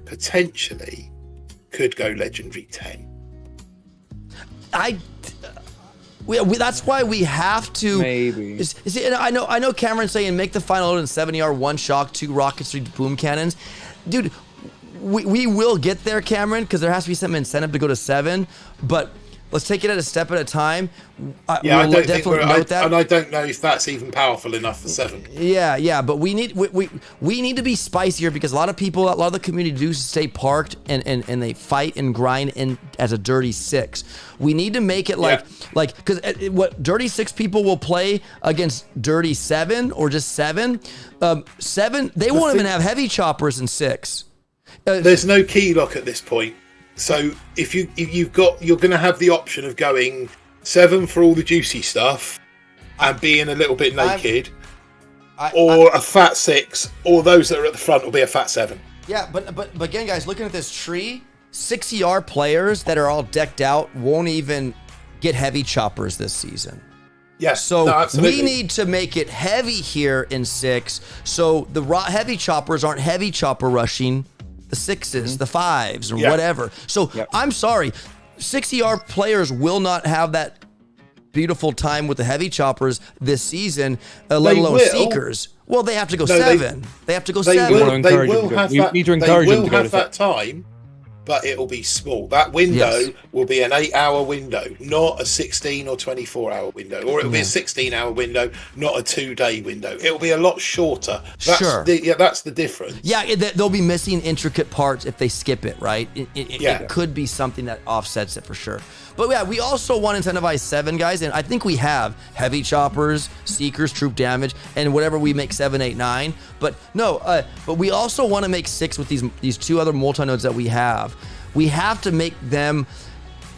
potentially could go legendary 10. That's why we have to. Maybe. See, I know Cameron's saying make the final load in 7 ER, 1 shock, 2 rockets, 3 boom cannons. Dude, we will get there, Cameron, because there has to be some incentive to go to 7. But let's take it at a step at a time. I don't note that. And I don't know if that's even powerful enough for 7. Yeah, but we need to be spicier, because a lot of the community do stay parked and they fight and grind as a dirty 6. We need to make it because what dirty 6 people will play against dirty 7 or just 7. 7, they won't even have heavy choppers in 6. There's no key lock at this point. So you're going to have the option of going 7 for all the juicy stuff and being a little bit naked, or a fat 6, or those that are at the front will be a fat 7. Yeah, but again, guys, looking at this tree, 6 ER players that are all decked out won't even get heavy choppers this season. Yes. So we need to make it heavy here in 6, so the heavy choppers aren't heavy chopper rushing the 6s, the 5s, or whatever. So I'm sorry, 6 ER players will not have that beautiful time with the heavy choppers this season, let alone Seekers. Well, they have to go 7. They have to go 7. They will have that time, but it'll be small. That window will be an 8-hour window, not a 16 or 24-hour window, or it'll be a 16-hour window, not a 2-day window. It'll be a lot shorter. That's the difference. Yeah, they'll be missing intricate parts if they skip it, right? It could be something that offsets it for sure. But yeah, we also want to incentivize 7, guys, and I think we have heavy choppers, Seekers, troop damage, and whatever we make 7, 8, 9. But no, but we also want to make 6 with these 2 other multi-nodes that we have. We have to make them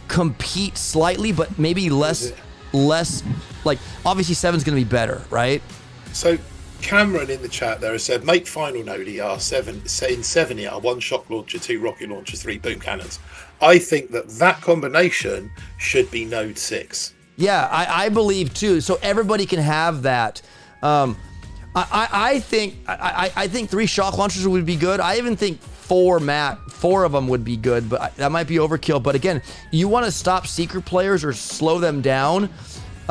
compete slightly, but maybe less. Like, obviously 7's going to be better, right? So Cameron in the chat there has said, make final node ER 7 in 7 ER, 1 shock launcher, 2 rocket launchers, 3 boom cannons. I think that combination should be node 6. Yeah, I believe too. So everybody can have that. I think 3 shock launchers would be good. I even think 4 of them would be good, but that might be overkill. But again, you want to stop Seeker players or slow them down,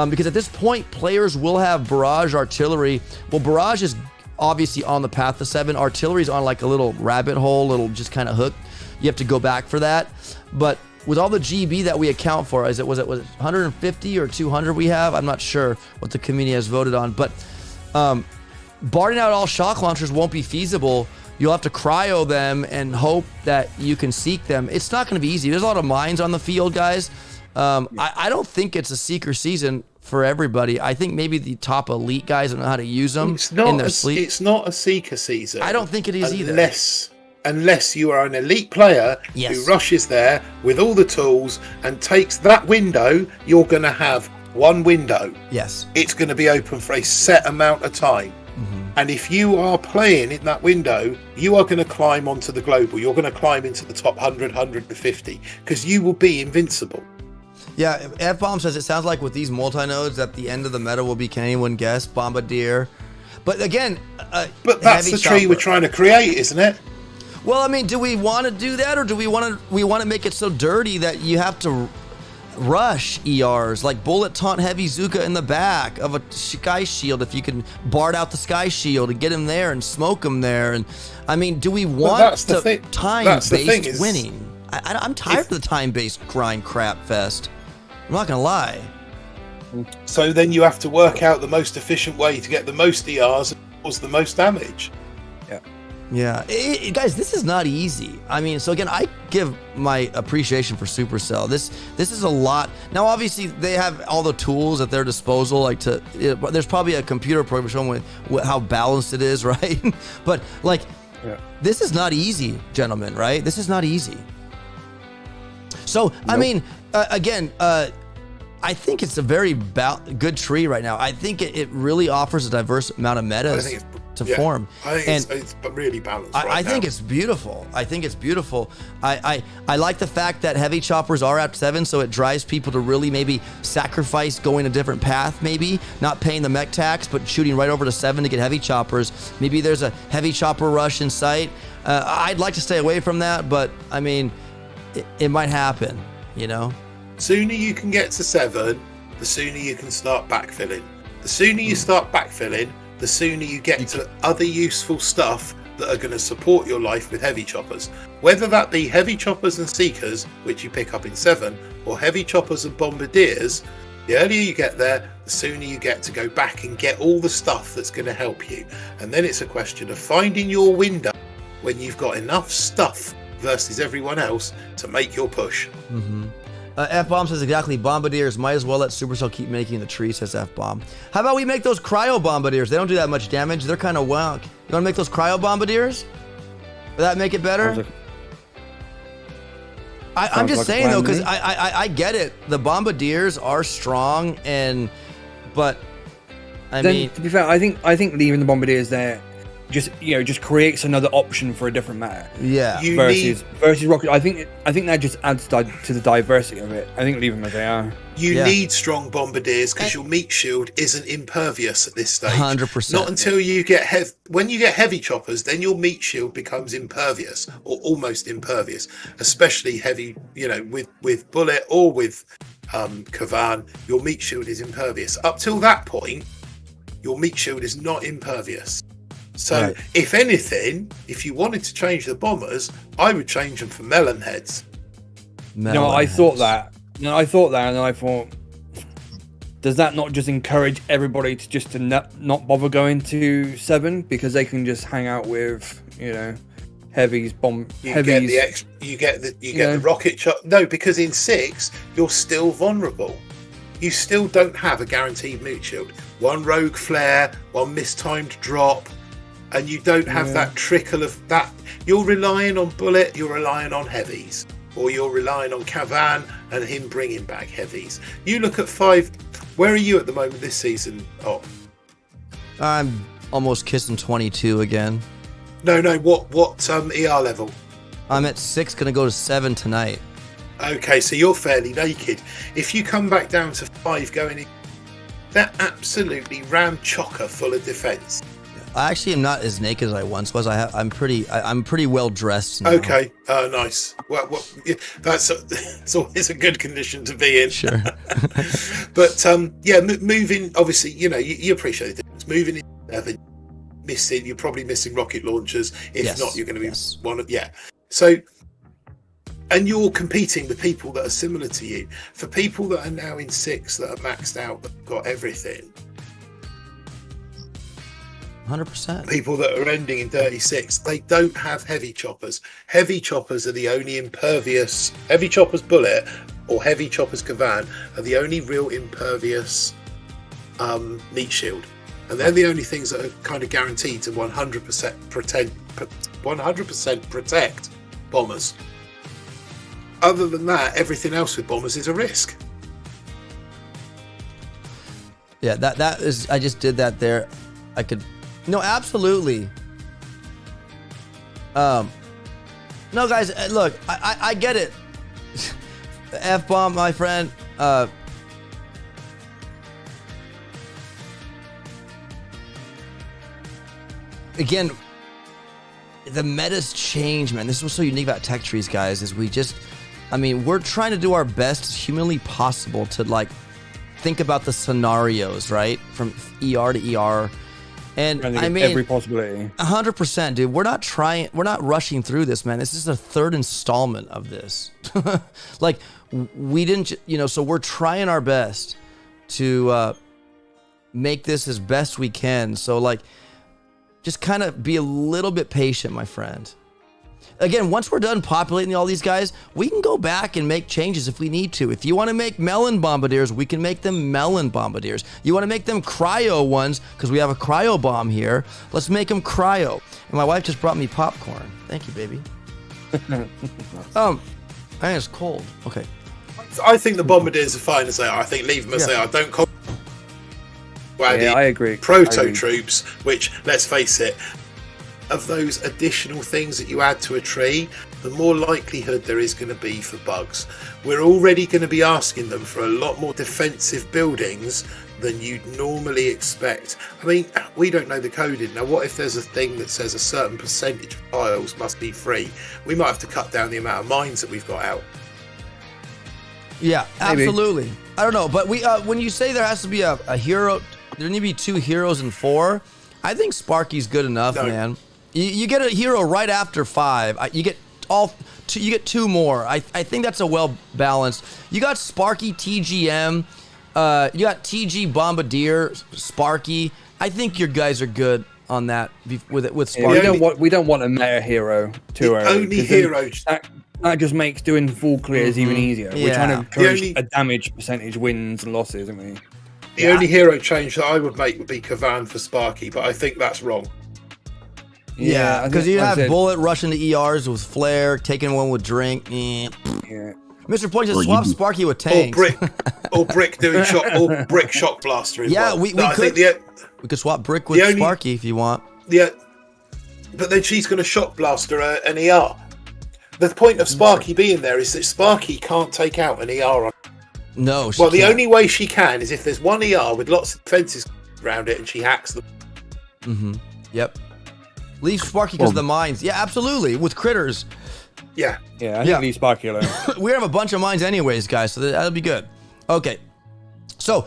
because at this point, players will have barrage artillery. Well, barrage is obviously on the path to 7. Artillery's on like a little rabbit hole, little just kind of hook. You have to go back for that. But with all the GB that we account for, was it 150 or 200 we have? I'm not sure what the community has voted on. But barring out all shock launchers won't be feasible. You'll have to cryo them and hope that you can seek them. It's not going to be easy. There's a lot of mines on the field, guys. I don't think it's a Seeker season for everybody. I think maybe the top elite guys don't know how to use them in their sleep. It's not a seeker season. I don't think it is either. Unless you are an elite player who rushes there with all the tools and takes that window. You're going to have one window. Yes. It's going to be open for a set amount of time. And if you are playing in that window, you are going to climb onto the global. You're going to climb into the top 100, 150, because you will be invincible. Yeah, F-Bomb says it sounds like with these multi-nodes at the end of the meta will be, can anyone guess, Bombardier. But again, but that's the tree we're trying to create, isn't it? Well, I mean, do we want to do that, or do we want to make it so dirty that you have to rush ERs like bullet taunt heavy Zuka in the back of a sky shield if you can bard out the sky shield and get him there and smoke him there? And I mean, do we want time-based winning? I'm tired of the time-based grind crap fest. I'm not gonna lie. So then you have to work out the most efficient way to get the most ERs and cause the most damage. Yeah, guys, this is not easy. I mean, so again, I give my appreciation for Supercell. This is a lot. Now, obviously, they have all the tools at their disposal. There's probably a computer program showing how balanced it is, right? But this is not easy, gentlemen. Right? This is not easy. So, I mean, again, I think it's a very good tree right now. I think it really offers a diverse amount of metas to form. I think it's really balanced. I think it's beautiful. I think it's beautiful. I like the fact that heavy choppers are at 7, so it drives people to really maybe sacrifice going a different path, maybe not paying the mech tax, but shooting right over to 7 to get heavy choppers. Maybe there's a heavy chopper rush in sight. I'd like to stay away from that, but I mean, it might happen, you know? Sooner you can get to 7, the sooner you can start backfilling. The sooner you start backfilling, the sooner you get to other useful stuff that are going to support your life with heavy choppers. Whether that be heavy choppers and seekers, which you pick up in 7, or heavy choppers and bombardiers, the earlier you get there, the sooner you get to go back and get all the stuff that's going to help you. And then it's a question of finding your window when you've got enough stuff versus everyone else to make your push. F-Bomb says exactly, Bombardiers might as well let Supercell keep making the tree, says F-Bomb. How about we make those cryo Bombardiers? They don't do that much damage. They're kind of wonk. You want to make those cryo Bombardiers? Would that make it better? I'm just saying though, because I get it. The Bombardiers are strong, but I mean, to be fair, I think leaving the Bombardiers there just creates another option for a different meta. Yeah. Versus Rocket. I think that just adds to the diversity of it. I think leave them as they are. You need strong bombardiers because your meat shield isn't impervious at this stage. 100%. Not until you get when you get heavy choppers, then your meat shield becomes impervious or almost impervious. Especially heavy, with bullet or with Kavan, your meat shield is impervious. Up till that point, your meat shield is not impervious. So, if anything, if you wanted to change the bombers, I would change them for melon heads. I thought that, and then I thought, does that not just encourage everybody to not bother going to 7 because they can just hang out with heavies, heavies? You get the rocket shot. No, because in 6 you're still vulnerable. You still don't have a guaranteed meat shield. One rogue flare, one mistimed drop. And you don't have that trickle of that. You're relying on bullet, you're relying on heavies. Or you're relying on Kavan and him bringing back heavies. You look at 5. Where are you at the moment this season? Oh, I'm almost kissing 22 again. No. What ER level? I'm at 6, gonna go to 7 tonight. Okay, so you're fairly naked. If you come back down to 5 going in, they're absolutely ram chocker full of defense. I actually am not as naked as I once was. I'm pretty well dressed now. Okay, nice. Well, that's always a good condition to be in. Sure. But moving. Obviously, you appreciate the difference. Moving in 7, missing. You're probably missing rocket launchers. If not, you're going to be one of So, and you're competing with people that are similar to you. For people that are now in 6 that are maxed out, that have got everything. 100%. People that are ending in 36, they don't have heavy choppers. Heavy choppers are the only heavy choppers bullet or heavy choppers Kavan are the only real impervious meat shield, and they're the only things that are kind of guaranteed to 100% protect bombers. Other than that, everything else with bombers is a risk. Yeah, that is. I just did that there. I could. No, absolutely. No, guys, look, I get it. F-bomb, my friend. Again, the meta's change, man. This is what's so unique about tech trees, guys, is we're trying to do our best as humanly possible to, like, think about the scenarios, right? From ER to ER. And I mean, every possibility. 100%, dude. We're not rushing through this, man. This is the third installment of this. Like, we didn't, so we're trying our best to make this as best we can. So, like, just kind of be a little bit patient, my friend. Again, once we're done populating all these guys, we can go back and make changes if we need to. If you want to make melon bombardiers, we can make them melon bombardiers. You want to make them cryo ones, because we have a cryo bomb here. Let's make them cryo. And my wife just brought me popcorn. Thank you, baby. I think it's cold. Okay. I think the bombardiers are fine as they are. I think leave them as they are. Don't call. Yeah, I agree. Proto troops, which, let's face it, of those additional things that you add to a tree, the more likelihood there is going to be for bugs. We're already going to be asking them for a lot more defensive buildings than you'd normally expect. I mean, we don't know the coding. Now, what if there's a thing that says a certain percentage of tiles must be free? We might have to cut down the amount of mines that we've got out. Yeah, absolutely. Maybe. I don't know, but when you say there has to be a hero, there need to be 2 heroes and 4. I think Sparky's good enough, man. You get a hero right after 5. You get 2 more. I think that's a well balanced. You got Sparky TGM. You got TG Bombardier, Sparky. I think your guys are good on that with Sparky. Yeah, we don't want a meta hero too early. Only hero that just makes doing full clears even easier. Yeah. We're trying to encourage a damage percentage wins and losses, aren't we? The only hero change that I would make would be Kavan for Sparky, but I think that's wrong. Yeah, because you have Bullet rushing the ERs with Flare, taking one with Drink. Yeah. Mr. Point just swap Sparky with tanks. Or Brick doing Brick Shock Blaster as well. We could swap Brick with Sparky if you want. Yeah, but then she's going to Shock Blaster an ER. The point of Sparky being there is that Sparky can't take out an ER on. No, well, the only way she can is if there's one ER with lots of fences around it and she hacks them. Mm-hmm. Yep. Leave Sparky because of the mines. Yeah, absolutely. With critters. Yeah. Yeah, I think leave Sparky alone. We have a bunch of mines anyways, guys, so that'll be good. Okay. So,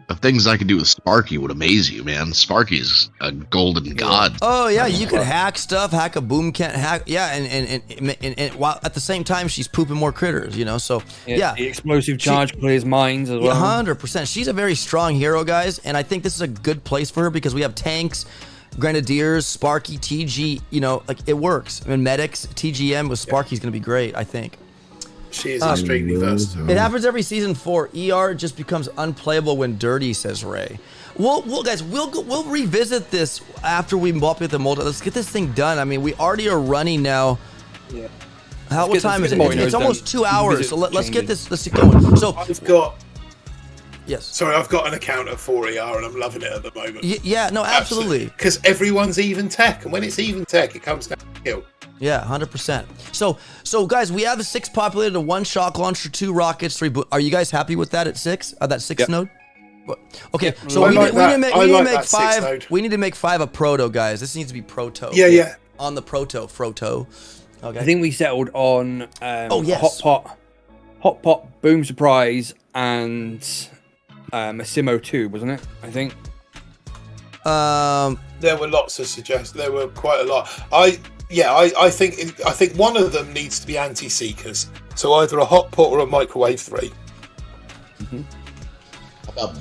the things I could do with Sparky would amaze you, man. Sparky's a golden god. Oh yeah, you could hack stuff, hack a boom can't hack. Yeah, and while at the same time she's pooping more critters, So yeah, the explosive charge clears mines as well. 100%. She's a very strong hero, guys, and I think this is a good place for her because we have tanks, Grenadiers, Sparky, TG. It works. I mean, medics, TGM with Sparky's gonna be great. I think. She is extremely versatile. It happens every season 4. ER just becomes unplayable when dirty, says Ray. Guys, we'll revisit this after we bump it the mold. Let's get this thing done. I mean, we already are running now. Yeah. What time is it? It's almost 2 hours. So let's get this. Let's get going. So I've got. Yes. Sorry, I've got an account at 4ER and I'm loving it at the moment. Yeah. No, absolutely. Because everyone's even tech, and when it's even tech, it comes down to kill. Yeah, 100%. So guys, we have a 6 populated, a 1 shock launcher, 2 rockets, 3. Are you guys happy with that at 6? That 6 node? Okay, so we need to make 5. We need to make 5 a proto, guys. This needs to be proto. Yeah. On the froto. Okay. I think we settled on yes. Hot Pot, Boom Surprise, and a Simo 2, wasn't it? I think. There were lots of suggestions. There were quite a lot. I think one of them needs to be anti-seekers. So either a hot pot or a microwave 3. Mm-hmm.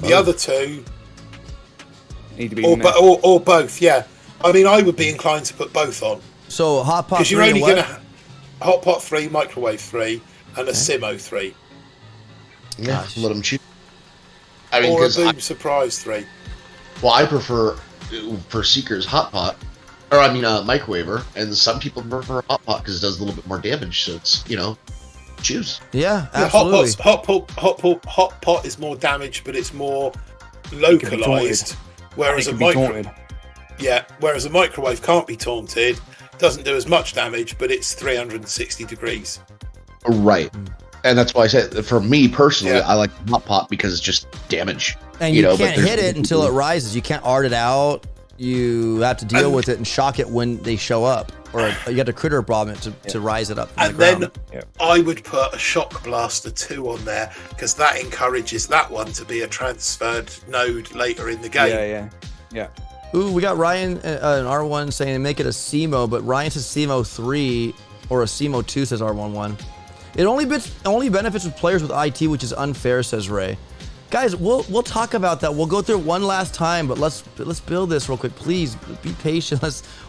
The other 2 need to be or both. Yeah, I mean, I would be inclined to put both on. So hot pot 3 because you're only going to hot pot 3, microwave 3, and a Simo 3. Yeah, let them choose. I mean, or a 'cause boom surprise 3. Well, I prefer for Seekers hot pot, or I mean microwaver, and some people prefer hot pot because it does a little bit more damage. So it's choose. Yeah, Yeah, absolutely. Hot pot is more damage, but it's more localized. Whereas a microwave can't be taunted, doesn't do as much damage, but it's 360 degrees. Right, and that's why I said for me personally, I like hot pot because it's just damage. And you can't hit it until it rises. You can't art it out. You have to deal with it and shock it when they show up, or you got to critter bomb it to rise it up. And then I would put a Shock Blaster 2 on there because that encourages that one to be a transferred node later in the game. Yeah. Ooh, we got Ryan an R1 saying make it a CMO, but Ryan says CMO 3 or a CMO 2 says R11. It only benefits with players with IT, which is unfair, says Ray. Guys, we'll talk about that. We'll go through it one last time, but let's build this real quick. Please be patient.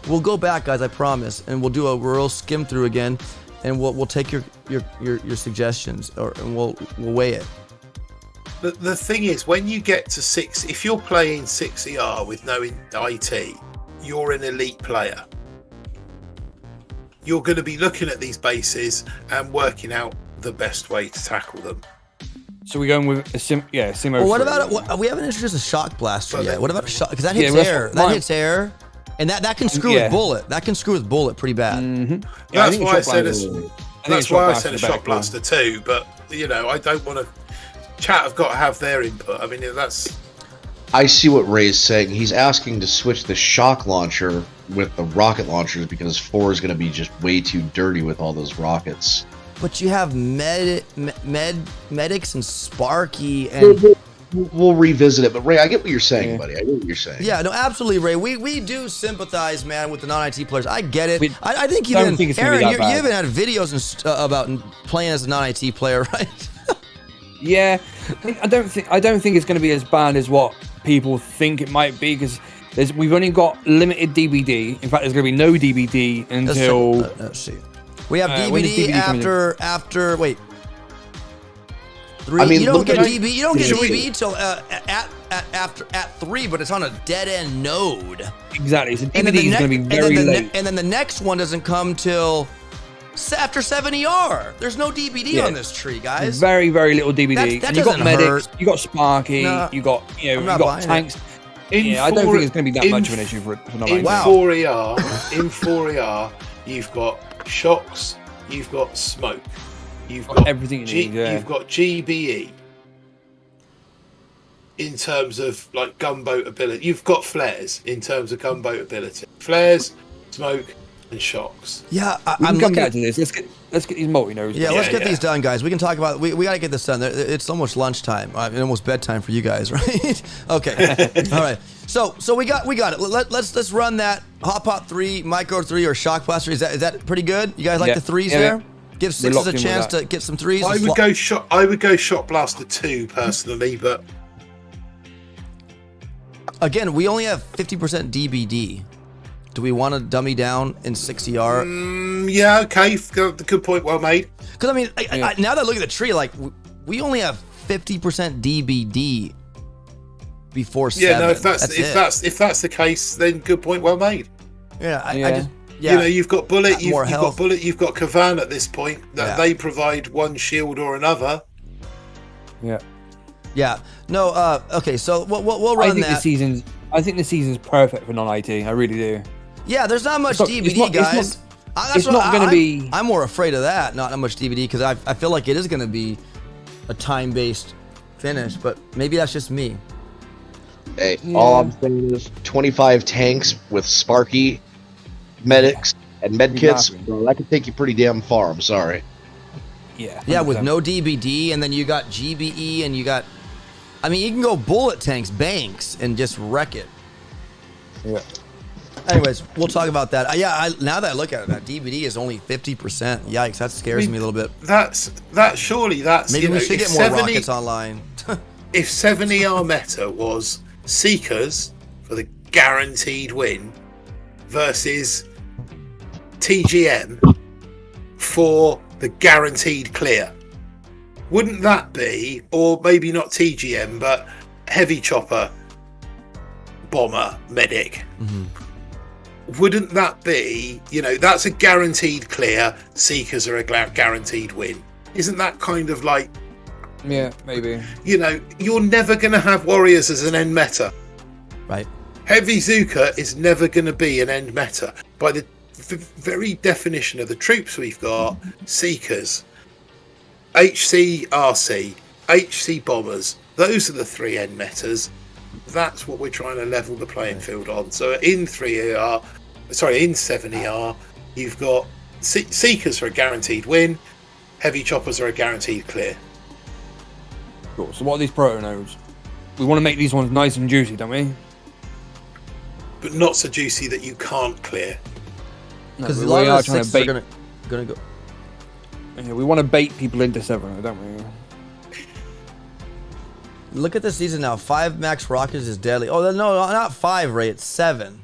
We'll go back, guys. I promise, and we'll do a real skim through again, and we'll take your suggestions, and we'll weigh it. The thing is, when you get to 6, if you're playing 6ER with no IT, you're an elite player. You're going to be looking at these bases and working out the best way to tackle them. So we're going with a Simo. Well, what about we haven't introduced a shock blaster yet? What about a shock? Because that hits air. That hits air, and that can screw with bullet. That can screw with bullet pretty bad. Mm-hmm. Yeah, that's why I said a shock blaster too. But I don't want to. Chat have got to have their input. I mean, that's. I see what Ray's saying. He's asking to switch the shock launcher with the rocket launchers because 4 is going to be just way too dirty with all those rockets. But you have medics and Sparky and we'll revisit it. But Ray, I get what you're saying, buddy. I get what you're saying. Yeah, no, absolutely, Ray. We do sympathize, man, with the non-IT players. I get it. I think Aaron, you even had videos about playing as a non-IT player, right? Yeah, I don't think it's going to be as bad as what people think it might be because we've only got limited DBD. In fact, there's going to be no DBD until. Let's see. We have DBD after wait. 3. I mean, you don't get DBD till at 3, but it's on a dead end node. Exactly. So DBD is going to be very late. And then the next one doesn't come till after 7ER. There's no DBD on this tree, guys. Very, very little DBD. That you got medics, you got Sparky, No, you got tanks. I don't think it's going to be that much of an issue for not in 4ER, you've got shocks, you've got smoke, you've got everything you've got GBE in terms of like gunboat ability. You've got flares in terms of gunboat ability. Flares, smoke, and shocks. Yeah, I'm looking at this. Let's get these multinodes. Yeah, let's get these done, guys. We can talk about. We got to get this done. It's almost lunchtime. Almost bedtime for you guys, right? Okay. All right. So we got it. Let's run that Hot Pot 3, Micro 3, or Shock Blaster. Is that pretty good? You guys like the 3s there? Give 6s a chance to get some 3s. I would go Shock Blaster 2 personally, but again, we only have 50% DBD. Do we want to dummy down in 6ER? Yeah, okay. Good point, well made. Because I mean, now that I look at the tree, like we only have 50% DBD before 7. Yeah, no. If that's the case, then good point, well made. Yeah, you've got Bullet, you've got Kavan at this point. That they provide one shield or another. Yeah. Yeah. No. Okay. So we'll run that. I think the season's perfect for non-IT. I really do. Yeah. There's not much DBD, guys. It's not going to be. I'm more afraid of that. Not much DBD because I feel like it is going to be a time-based finish, but maybe that's just me. Hey, all I'm saying is 25 tanks with Sparky, medics, and medkits. Bro, that could take you pretty damn far. I'm sorry. Yeah. 100%. Yeah, with no DBD, and then you got GBE, and you got. I mean, you can go bullet tanks, banks, and just wreck it. Yeah. Anyways, we'll talk about that. Now that I look at it, that DBD is only 50%. Yikes, that scares me a little bit. Surely that's maybe we should get more rockets online. If 7ER meta was Seekers for the guaranteed win versus TGM for the guaranteed clear, wouldn't that be, or maybe not TGM, but heavy chopper, bomber, medic. Wouldn't that be, that's a guaranteed clear, Seekers are a guaranteed win? Isn't that kind of like... Yeah, maybe. You're never going to have Warriors as an end meta. Right. Heavy Zuka is never going to be an end meta. By the very definition of the troops we've got, Seekers, HC, RC, HC bombers, those are the 3 end metas. That's what we're trying to level the playing field on. So in 7ER, you've got Seekers are a guaranteed win, heavy choppers are a guaranteed clear. Cool. So what are these proto-nodes? We want to make these ones nice and juicy, don't we? But not so juicy that you can't clear. Because a lot of the 6s are gonna go. Yeah, we want to bait people into 7, don't we? Look at the season now. 5 max rockets is deadly. Oh no, not 5, Ray. It's 7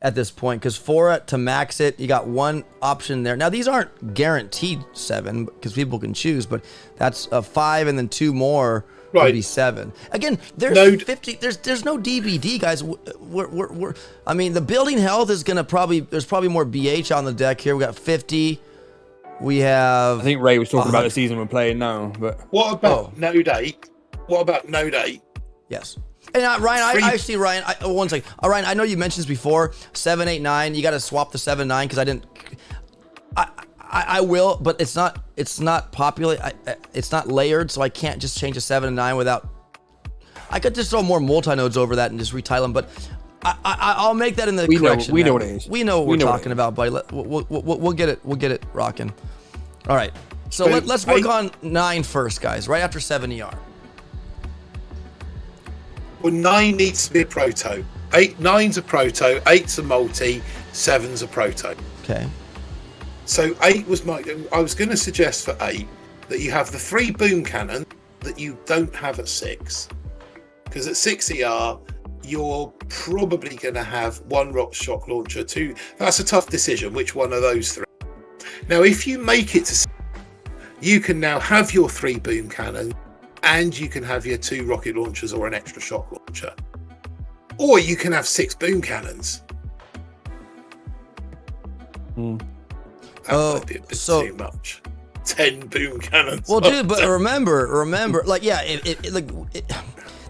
at this point. Because 4 to max it, you got 1 option there. Now these aren't guaranteed 7 because people can choose, but that's a 5 and then 2 more. Would be 7. Again, there's 50. There's no DBD, guys. I mean, the building health is gonna there's probably more BH on the deck here. We got 50. We have. I think Ray was talking about the season we're playing now, but what about Node 8? What about Node 8? Yes. And Ryan, I see Ryan. One second, Ryan. I know you mentioned this before. 7, 8, 9. You got to swap the 7, 9 because I didn't. I will, but it's not it's not layered, so I can't just change a 7 and 9 without. I could just throw more multi-nodes over that and just retile them, but I'll make that in the correction. We know what it is. We know what we're talking about, buddy. We'll get it. We'll get it rocking. All right. So let's work on 9 first, guys. Right after 7ER. Well, 9 needs to be a proto. 9's a proto. 8's a multi. 7's a proto. Okay. So 8 was I was going to suggest for 8 that you have the 3 boom cannon that you don't have at 6. Because at 6ER, you're probably going to have 1 rock shock launcher, 2. That's a tough decision, which one of those 3. Now, if you make it to 6, you can now have your 3 boom cannon and you can have your 2 rocket launchers or an extra shock launcher. Or you can have 6 boom cannons. That might be a bit too much. 10 boom cannons. Well, dude, but remember, like, yeah,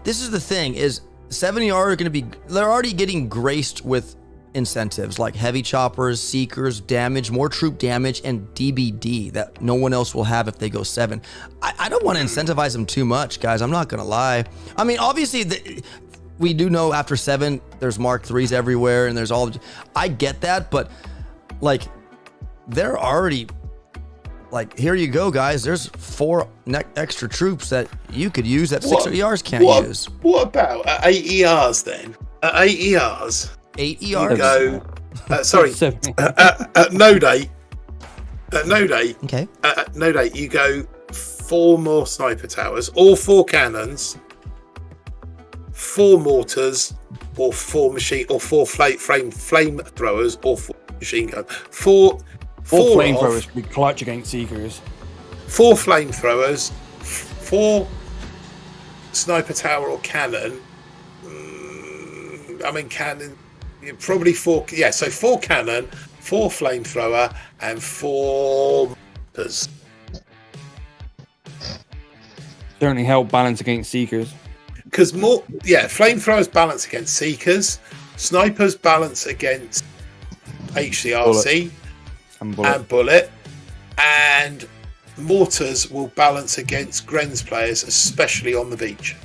this is the thing: is 7ER are going to be? They're already getting graced with incentives like heavy choppers, seekers, damage, more troop damage, and DBD that no one else will have if they go 7. I don't want to incentivize them too much, guys. I'm not going to lie. I mean, obviously, we do know after 7, there's Mark 3s everywhere, and there's all. I get that, but like. They're already like, here you go, guys. There's 4 extra troops that you could use that 6 ERs can't use. What about at 8 ERs then? At 8 ERs, 8 ERs. You go. At Node 8. At Node 8. Okay. At Node 8, you go 4 more sniper towers, all 4 cannons, 4 mortars, or 4 flame throwers, or 4 machine guns. 4 flamethrowers could be clutch against seekers. 4 flamethrowers, 4 sniper tower or cannon. Cannon. Probably 4. Yeah, so 4 cannon, 4 flamethrower, and 4 mortars. Certainly help balance against seekers. Because flamethrowers balance against seekers, snipers balance against HCRC. And bullet, and mortars will balance against Gren's players, especially on the beach.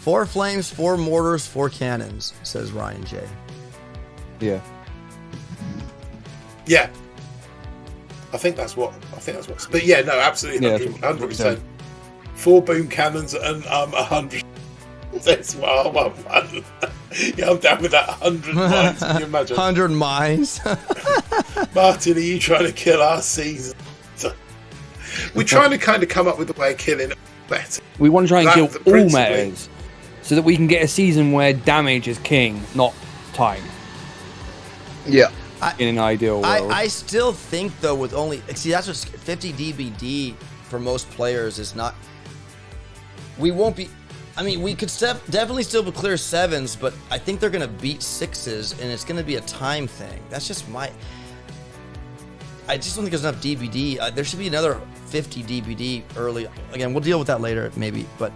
4 flames, 4 mortars, 4 cannons, says Ryan J. Yeah. I think that's what. But yeah, no, absolutely, 100%. 4 boom cannons and 100. That's what I'm on. Yeah, I'm down with that 100 mines. Can you imagine? 100 mines. Martin, are you trying to kill our season? We're trying to kind of come up with a way of killing it better. We want to try and kill all metas so that we can get a season where damage is king, not time. Yeah. In an ideal world. I still think, though, with only... See, that's what 50 DBD for most players is not... we won't be. I mean, we could definitely still clear 7s, but I think they're going to beat 6s, and it's going to be a time thing. That's just my. I just don't think there's enough DBD. There should be another 50 DBD early. Again, we'll deal with that later, maybe. But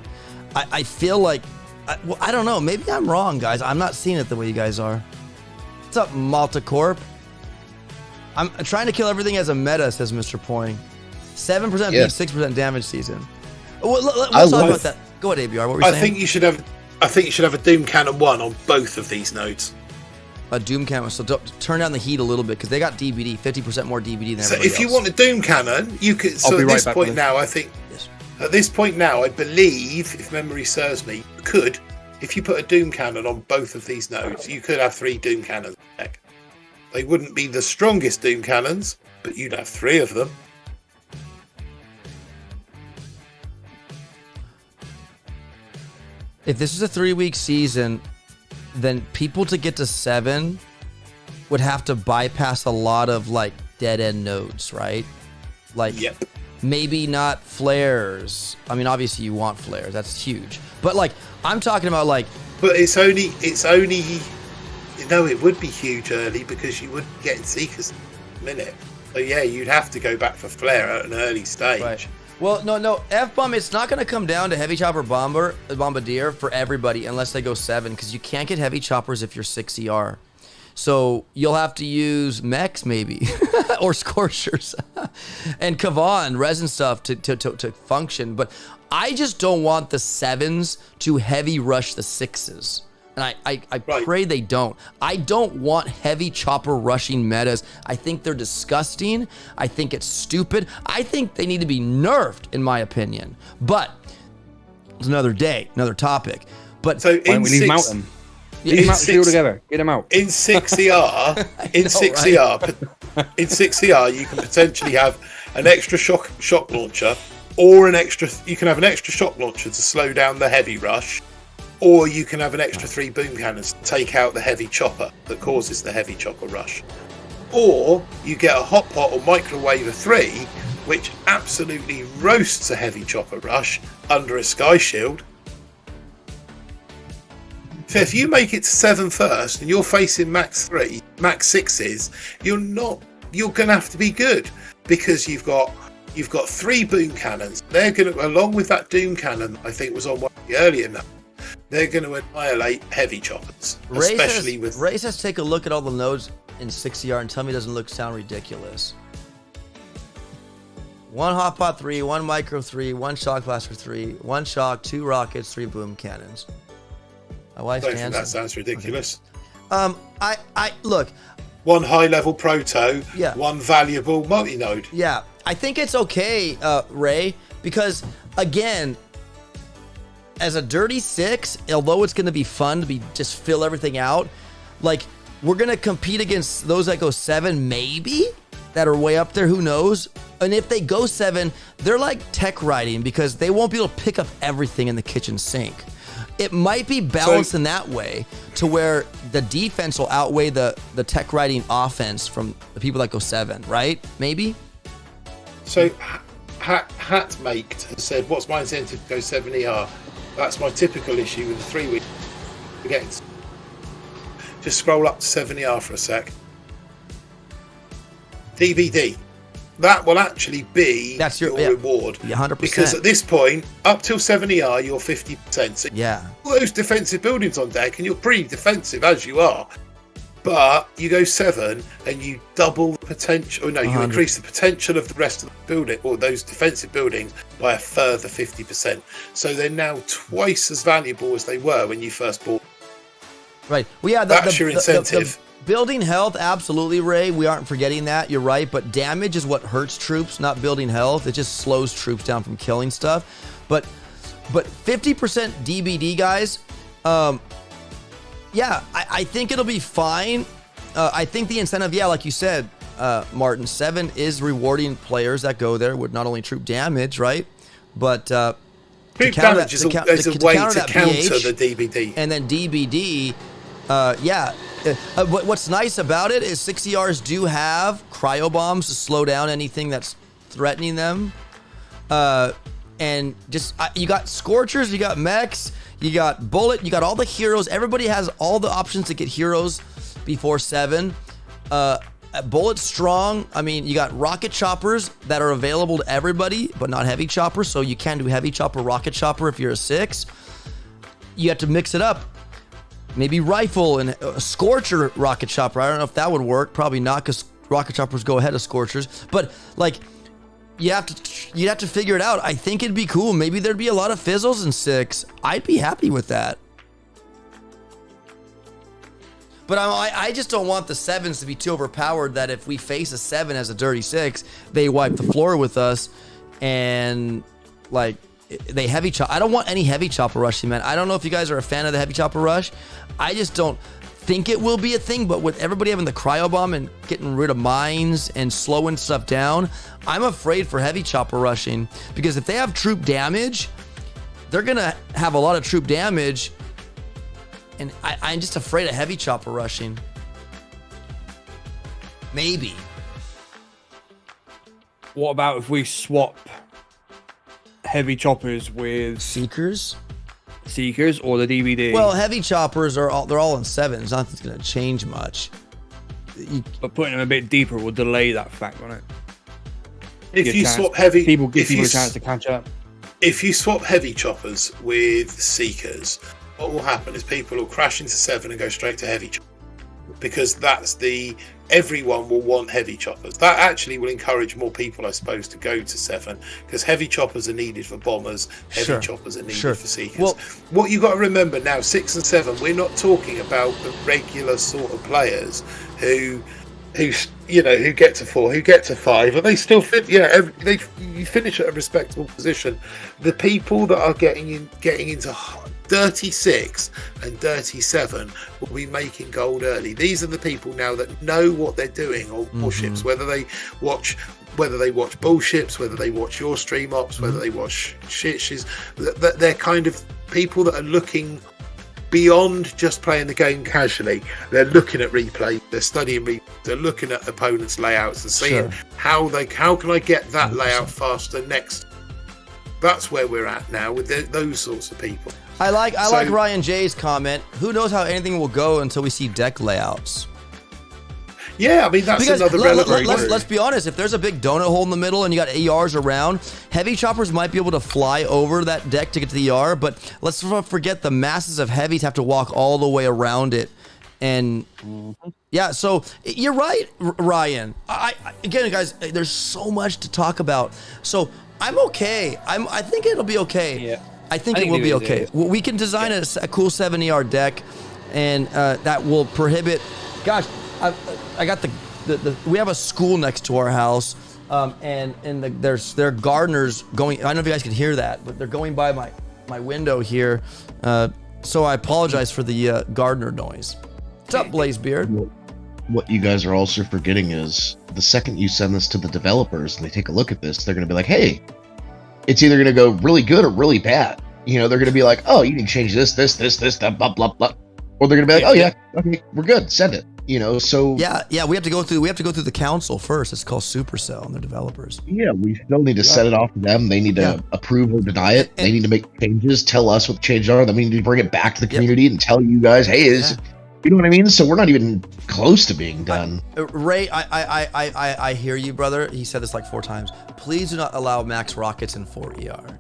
I feel like, I don't know. Maybe I'm wrong, guys. I'm not seeing it the way you guys are. What's up, Maltacorp? I'm trying to kill everything as a meta, says Mr. Poing. 7% beats 6% damage season. We'll talk about that. Go ahead, ABR. What were you saying? I think you should have a Doom Cannon 1 on both of these nodes. A Doom Cannon, so turn down the heat a little bit because they got DBD, 50% more DBD than everybody else. So if you want a Doom Cannon, you could. So at this point now, I think. Yes. At this point now, I believe, if memory serves me, you could, if you put a Doom Cannon on both of these nodes, you could have 3 Doom Cannons. They wouldn't be the strongest Doom Cannons, but you'd have 3 of them. If this is a 3-week season, then people to get to 7 would have to bypass a lot of like dead end nodes, right? Like maybe not flares. I mean, obviously you want flares. That's huge. But like I'm talking about like. But it's only. No, it would be huge early because you wouldn't get Seekers in a minute. So yeah, you'd have to go back for flare at an early stage. Right. Well, no, F-bomb, it's not going to come down to heavy chopper bombardier for everybody unless they go 7, because you can't get heavy choppers if you're 6 ER. So you'll have to use mechs maybe, or scorchers, and Kavan, resin stuff to function. But I just don't want the 7s to heavy rush the 6s. And I pray they don't. I don't want heavy chopper rushing metas. I think they're disgusting. I think it's stupid. I think they need to be nerfed, in my opinion. But it's another day, another topic. But so why don't we leave them out then? Leave them out and together. Get them out. In 6ER, in 6ER, you can potentially have an extra shock launcher, or you can have an extra shock launcher to slow down the heavy rush. Or you can have an extra 3 boom cannons to take out the heavy chopper that causes the heavy chopper rush. Or you get a hot pot or microwave of 3, which absolutely roasts a heavy chopper rush under a sky shield. So if you make it to 7 first and you're facing max 6s, you're gonna have to be good, because you've got 3 boom cannons. They're gonna, along with that doom cannon, I think was on one of the earlier notes. They're going to annihilate heavy choppers, especially with. Ray says, take a look at all the nodes in 6ER and tell me it doesn't sound ridiculous. 1 hot pot 3, 1 micro 3, 1 shock blaster 3, 1 shock, 2 rockets, 3 boom cannons. My wife's I don't think that sounds ridiculous. I look. 1 high level proto, yeah. 1 valuable multinode. Yeah, I think it's okay, Ray, because again, as a dirty 6, although it's going to be fun to just fill everything out, like we're going to compete against those that go 7, maybe, that are way up there, who knows? And if they go 7, they're like tech riding, because they won't be able to pick up everything in the kitchen sink. It might be balanced in that way to where the defense will outweigh the tech riding offense from the people that go 7, right? Maybe? So Hatmaked has said, what's my incentive to go 7 ER? That's my typical issue with the 3 week. Again, just scroll up to 7 ER for a sec. DBD. That will actually be your reward. 100%. Because at this point, up till 7 ER, you're 50%. So all those defensive buildings on deck, and you're pretty defensive as you are. But you go 7 and you double the potential. Oh no, you increase the potential of the rest of the building, or those defensive buildings, by a further 50%. So they're now twice as valuable as they were when you first bought. Right. Well, yeah, that's your incentive. The building health, absolutely, Ray. We aren't forgetting that. You're right. But damage is what hurts troops, not building health. It just slows troops down from killing stuff. But 50% DBD, guys. Yeah, I think it'll be fine. I think the incentive, like you said, Martin, 7 is rewarding players that go there with not only troop damage, right? But troop damage is a way to counter the DBD. And then DBD, what's nice about it is 6ERs do have cryo bombs to slow down anything that's threatening them. and just you got Scorchers, you got mechs, you got Bullet, you got all the heroes. Everybody has all the options to get heroes before 7. Bullet's strong. I mean, you got rocket choppers that are available to everybody, but not heavy choppers. So you can do heavy chopper, rocket chopper if you're a 6. You have to mix it up. Maybe rifle and a Scorcher rocket chopper. I don't know if that would work. Probably not, because rocket choppers go ahead of Scorchers. But like, you'd have to figure it out. I think it'd be cool. Maybe there'd be a lot of fizzles in 6. I'd be happy with that. But I just don't want the 7s to be too overpowered that if we face a 7 as a dirty 6, they wipe the floor with us and like they heavy chop. I don't want any heavy chopper rushing, man. I don't know if you guys are a fan of the heavy chopper rush. I just don't think it will be a thing, but with everybody having the cryo bomb and getting rid of mines and slowing stuff down, I'm afraid for heavy chopper rushing, because if they have troop damage, they're gonna have a lot of troop damage. And I'm just afraid of heavy chopper rushing. Maybe. What about if we swap heavy choppers with Seekers or the DVD? Well, heavy choppers they're all in 7s. Nothing's gonna change much. But putting them a bit deeper will delay that fact, won't it? If you swap heavy, give people a chance to catch up. If you swap heavy choppers with Seekers, what will happen is people will crash into 7 and go straight to heavy choppers, because everyone will want heavy choppers. That actually will encourage more people, I suppose, to go to 7, because heavy choppers are needed for bombers, heavy choppers are needed for Seekers. Well, what you got to remember now, 6 and 7, we're not talking about the regular sort of players who get to 4, who get to 5, and they still you finish at a respectable position. The people that are getting into Dirty 6 and Dirty 7 will be making gold early. These are the people now that know what they're doing on Warships, whether they watch Bullships, whether they watch your stream ops, whether they watch shits. They're kind of people that are looking beyond just playing the game casually. They're looking at replay, they're studying replay, they're looking at opponents' layouts and seeing how can I get that layout faster next. That's where we're at now with those sorts of people. I like Ryan J's comment. Who knows how anything will go until we see deck layouts? Yeah, I mean, that's another relevant. Let's be honest. If there's a big donut hole in the middle and you got ERs around, heavy choppers might be able to fly over that deck to get to the ER, but let's not forget the masses of heavies have to walk all the way around it. And yeah, so you're right, Ryan. Again, guys, there's so much to talk about. So I'm okay. I think it'll be okay. Yeah. I think it will be okay. We can design a cool 7 ER deck, and that will prohibit. Gosh, I got the we have a school next to our house, and there are gardeners going. I don't know if you guys can hear that, but they're going by my window here. So I apologize for the gardener noise. What's up, Blazebeard? What you guys are also forgetting is the second you send this to the developers and they take a look at this, they're going to be like, hey, it's either going to go really good or really bad. They're going to be like, oh, you can change this, that, blah, blah, blah. Or they're going to be like, oh, yeah, okay, we're good, send it. So yeah, we have to go through the council first. It's called Supercell and their developers. Yeah, we still need to set it off to them. They need to approve or deny it. They need to make changes, tell us what the changes are. Then we need to bring it back to the community and tell you guys, hey, you know what I mean? So we're not even close to being done. Ray, I hear you, brother. He said this like 4 times. Please do not allow max rockets in 4 ER.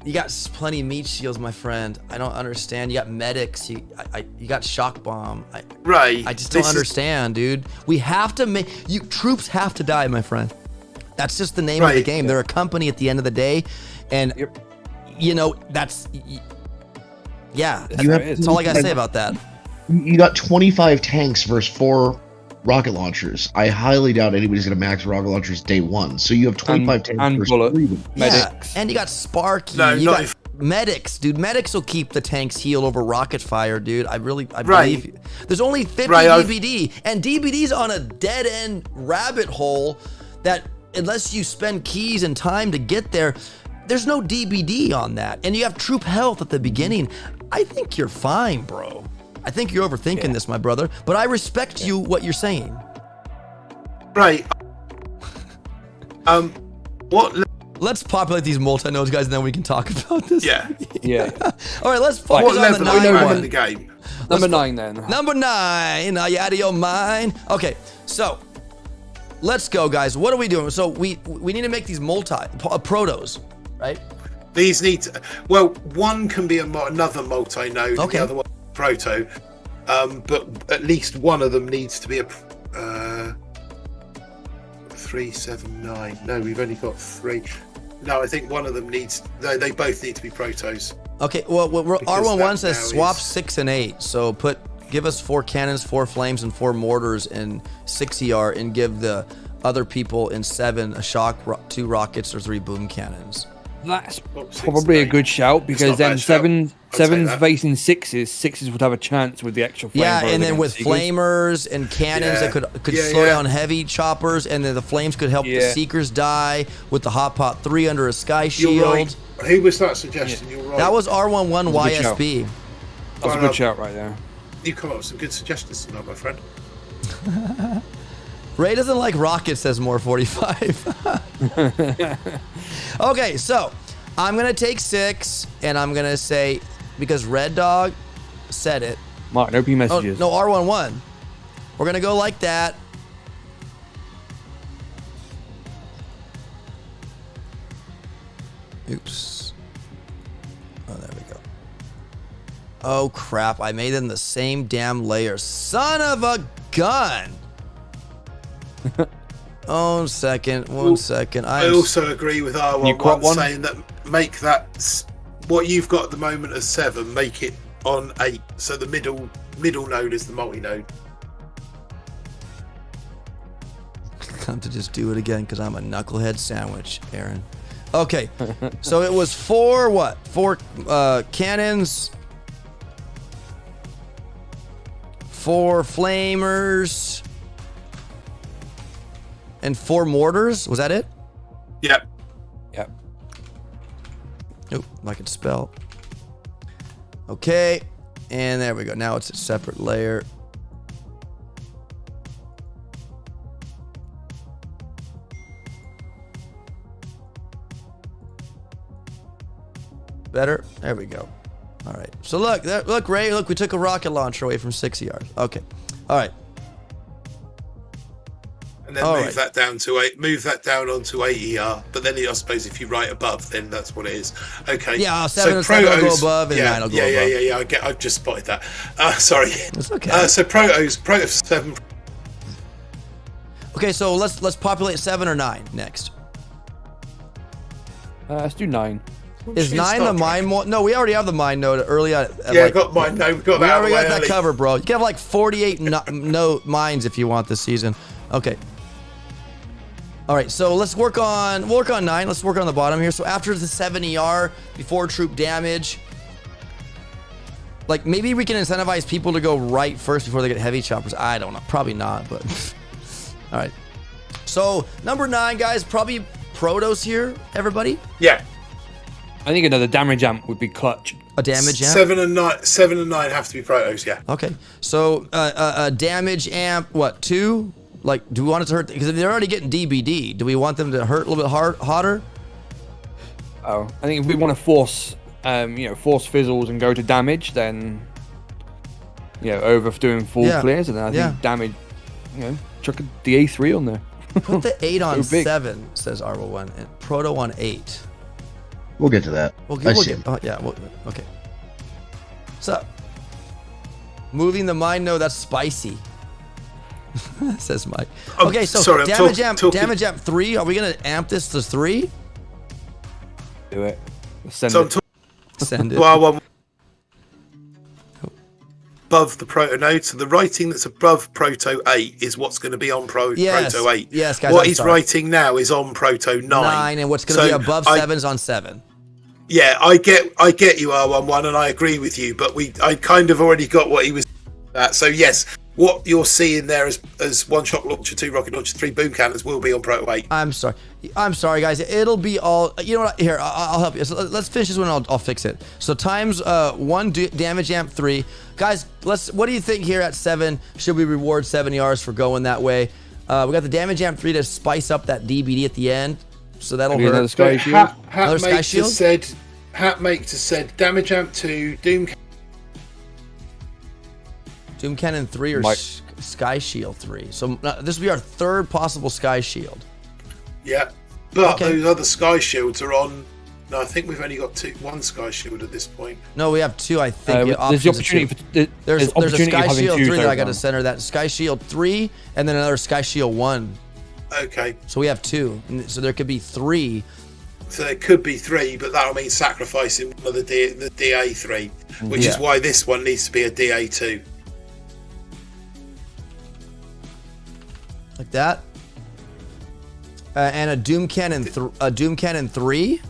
You got plenty of meat shields, my friend. I don't understand. You got medics. You got shock bomb. I just don't understand, dude. We have to make troops have to die, my friend. That's just the name of the game. They're a company at the end of the day, and that's that's all I gotta say about that. You got 25 tanks versus 4 rocket launchers. I highly doubt anybody's going to max rocket launchers day 1. So you have 25 tanks and versus bullet. 3. Medics. And you got Sparky. You got medics, dude. Medics will keep the tanks healed over rocket fire, dude. I believe you. There's only 50 DBD, and DBD's on a dead-end rabbit hole that unless you spend keys and time to get there, there's no DBD on that. And you have troop health at the beginning. I think you're fine, bro. I think you're overthinking this, my brother, but I respect you what you're saying. Right. What let's populate these multi-nodes, guys, and then we can talk about this. Yeah. Yeah. All right, let's What focus on the level are you 9 at in one. the game? Number 9 then. Number 9. Are you out of your mind? Okay, so let's go, guys. What are we doing? So we need to make these protos, right? These need to, well, one can be another multi-node, and Okay. the other one proto. But at least one of them needs to be a 3, 7, 9. No, we've only got 3. No, I think one of them needs. They both need to be protos. Okay, well, R11 that says now swap is- 6 and 8. So give us 4 cannons, 4 flames, and 4 mortars in 6 ER, and give the other people in 7 a shock, 2 rockets, or 3 boom cannons. That's Oh, 6 probably a and 8. good shout It's because not a then bad shout. I'd say seven's that. facing sixes. Sixes would have a chance with the extra flame. Yeah, throwers and then against with Seekers. flamers and cannons that could Yeah, slow yeah. down heavy choppers, and then the flames could help the Yeah. Seekers die with the Hot Pot 3 under a Sky Shield. You're right. Who was that suggestion? You're right. That was R11 That's a good shout. YSB. That's a good shout right there. You come up with some good suggestions tonight, my friend. Ray doesn't like rockets, says more 45. Okay, so I'm going to take 6, and I'm going to say, because Red Dog said it. Martin, open your Oh, messages. no, R11. We're going to go like that. Oops. Oh, there we go. Oh, crap. I made them the same damn layer. Son of a gun. One second. I also agree with You crop R11 one? saying that make that what you've got at the moment as 7, make it on 8. So the middle node is the multi-node. Time to just do it again because I'm a knucklehead sandwich, Aaron. Okay, so it was 4 what? 4 cannons, 4 flamers, and 4 mortars. Was that it? Yep. Yep. Nope, I can spell. Okay, and there we go. Now it's a separate layer. Better? There we go. All right. So look, Ray, look, we took a rocket launcher away from 6 yards. Okay. All right. And then All move right. that down to 8. Move that down onto 8 ER. But then I suppose if you write above, then that's what it is. Okay. Yeah, 7 will go above and 9 will go above. Yeah. I've just spotted that. Sorry. It's okay. So proto 7. Okay, so let's populate 7 or 9 next. Let's do 9. Is 9 the mine node? No, we already have the mine node early on. Yeah, I got mine. No, we got We that already way got that early. covered, bro. You can have like 48 no mines if you want this season. Okay. All right, so let's work on 9. Let's work on the bottom here. So after the 7 ER, before troop damage, like maybe we can incentivize people to go right first before they get heavy choppers. I don't know. Probably not, but all right. So number 9, guys, probably protos here, everybody. Yeah. I think another damage amp would be clutch. A damage amp. 7 and 9 have to be protos, yeah. Okay, so a damage amp, what, 2? Like, do we want it to hurt? Because they're already getting DBD. Do we want them to hurt a little bit hotter? Oh, I think if we want to force fizzles and go to damage, then over doing full Yeah. clears, and then I think damage, chuck a DA3 on there. Put the 8 on So big. 7, says R1, and Proto on 8. We'll get to that. I see. Okay. So, moving the mine node, that's spicy. Says Mike. Okay, so sorry, I'm damage amp 3. Are we gonna amp this to 3? Do it. Send So I'm it. talking Send it. well, above the proto node. So the writing that's above proto 8 is what's going to be on proto 8. Yes, guys. What I'm he's sorry. writing now is on proto 9. 9, and what's gonna be above 7's on 7. Yeah, I get you R11, and I agree with you, but I kind of already got what he was at. So yes, what you're seeing there as 1 shock launcher, 2 rocket launcher, 3 boom cannons will be on Proto 8. I'm sorry, guys. It'll be all. You know what? Here, I'll help you. So let's finish this one. I'll fix it. So times 1 damage amp 3, guys. What do you think here at 7? Should we reward 7 yards for going that way? We got the damage amp 3 to spice up that DBD at the end. so that'll Another hurt. Sky Shield. Another Sky Shield? Hatmaker said damage amp 2, Doom Cannon 3 or Sky Shield 3. So this will be our third possible Sky Shield. Yeah, but those other Sky Shields are on. No, I think we've only got one Sky Shield at this point. No, we have 2, I think. There's the opportunity there's a Sky Shield 3 that I got to to center. That Sky Shield 3 and then another Sky Shield 1. Okay. So we have 2. So there could be 3. So there could be 3, but that'll mean sacrificing one of the DA3, which is why this one needs to be a DA2. Like that. And a Doom Cannon 3. And a Doom Cannon 3.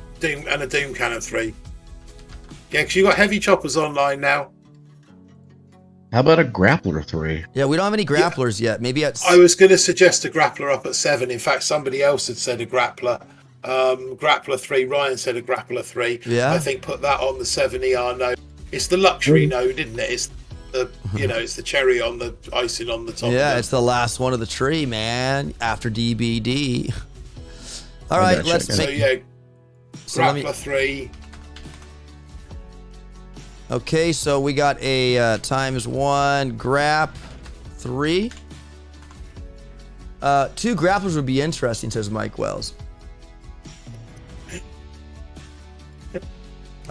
Yeah, because you got heavy choppers online now. How about a grappler 3? Yeah, we don't have any grapplers yet. Maybe I was going to suggest a grappler up at 7. In fact, somebody else had said a grappler. Grappler 3. Ryan said a grappler 3. Yeah. I think put that on the 7 ER node. It's the luxury node, isn't it? It's the it's the cherry on the icing on the top. Yeah, it's the last one of the tree, man. After DBD. All right, let's make. Grappler 3. Okay, so we got a ×1 grap 3. 2 grapplers would be interesting, says Mike Wells.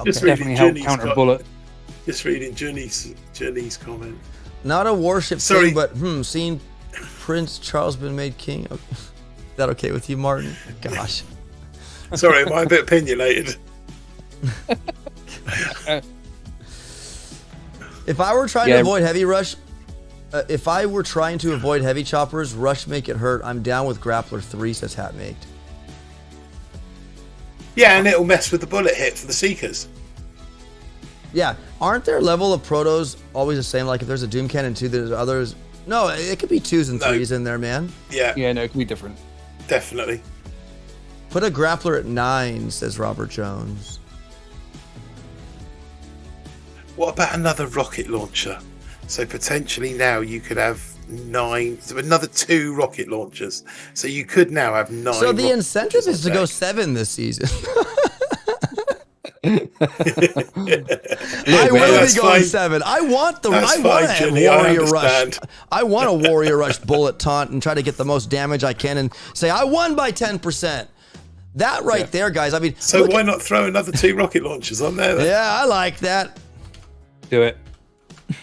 Just definitely help counter bullet. Just reading Jenny's comment. Not a warship thing, but seeing Prince Charles been made king. Okay. Is that okay with you, Martin? Gosh. Sorry, am I a bit opinionated? If I were trying to avoid heavy rush, if I were trying to avoid heavy choppers, rush make it hurt. I'm down with grappler 3, says Hatmate. Yeah, and it'll mess with the bullet hit for the Seekers. Yeah, aren't their level of protos always the same? Like if there's a Doom Cannon 2, there's others. No, it could be 2s and 3s in there, man. Yeah. Yeah, no, it could be different. Definitely. Put a grappler at 9, says Robert Jones. What about another rocket launcher? So potentially now you could have 9, so another 2 rocket launchers. So you could now have 9. So the incentive is to go 7 this season. I will be going 7. I want a warrior rush. I want a warrior rush bullet taunt and try to get the most damage I can and say I won by 10%. That right there, guys. I mean, so why not throw another 2 rocket launchers on there? Then? Yeah, I like that. Do it.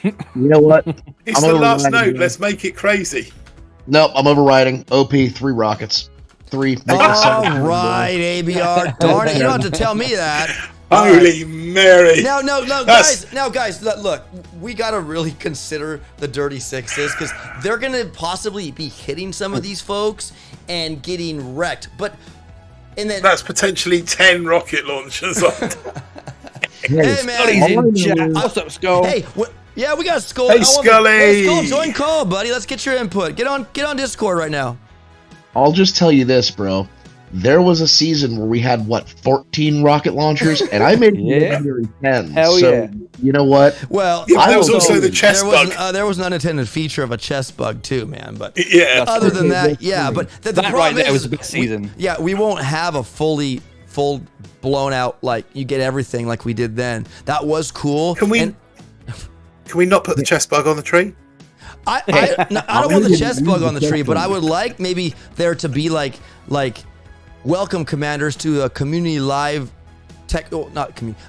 You know what? It's the last node. Let's make it crazy. Nope, I'm overriding. OP 3 rockets. 3. All right, ABR. Darn it, you don't have to tell me that. Holy Mary! No, guys. Now, guys, look, we gotta really consider the dirty sixes because they're gonna possibly be hitting some of these folks and getting wrecked. But and then that's potentially 10 rocket launchers. Hey man, what's up, Skull? Hey, yeah, we got Skull. Hey, Scully. Skull, join call, buddy. Let's get your input. Get on Discord right now. I'll just tell you this, bro. There was a season where we had 14 rocket launchers, and I made legendary 10. Hell so, yeah! You know what? Well, there was also the chest bug. There was an unintended feature of a chest bug too, man. But yeah, other than that, yeah. But the problem right there is, was a big season. We won't have a full blown out like you get everything like we did then. That was cool. Can we not put the chest bug on the tree? I don't want the chest bug on the tree, but I would like maybe there to be like welcome commanders to a community live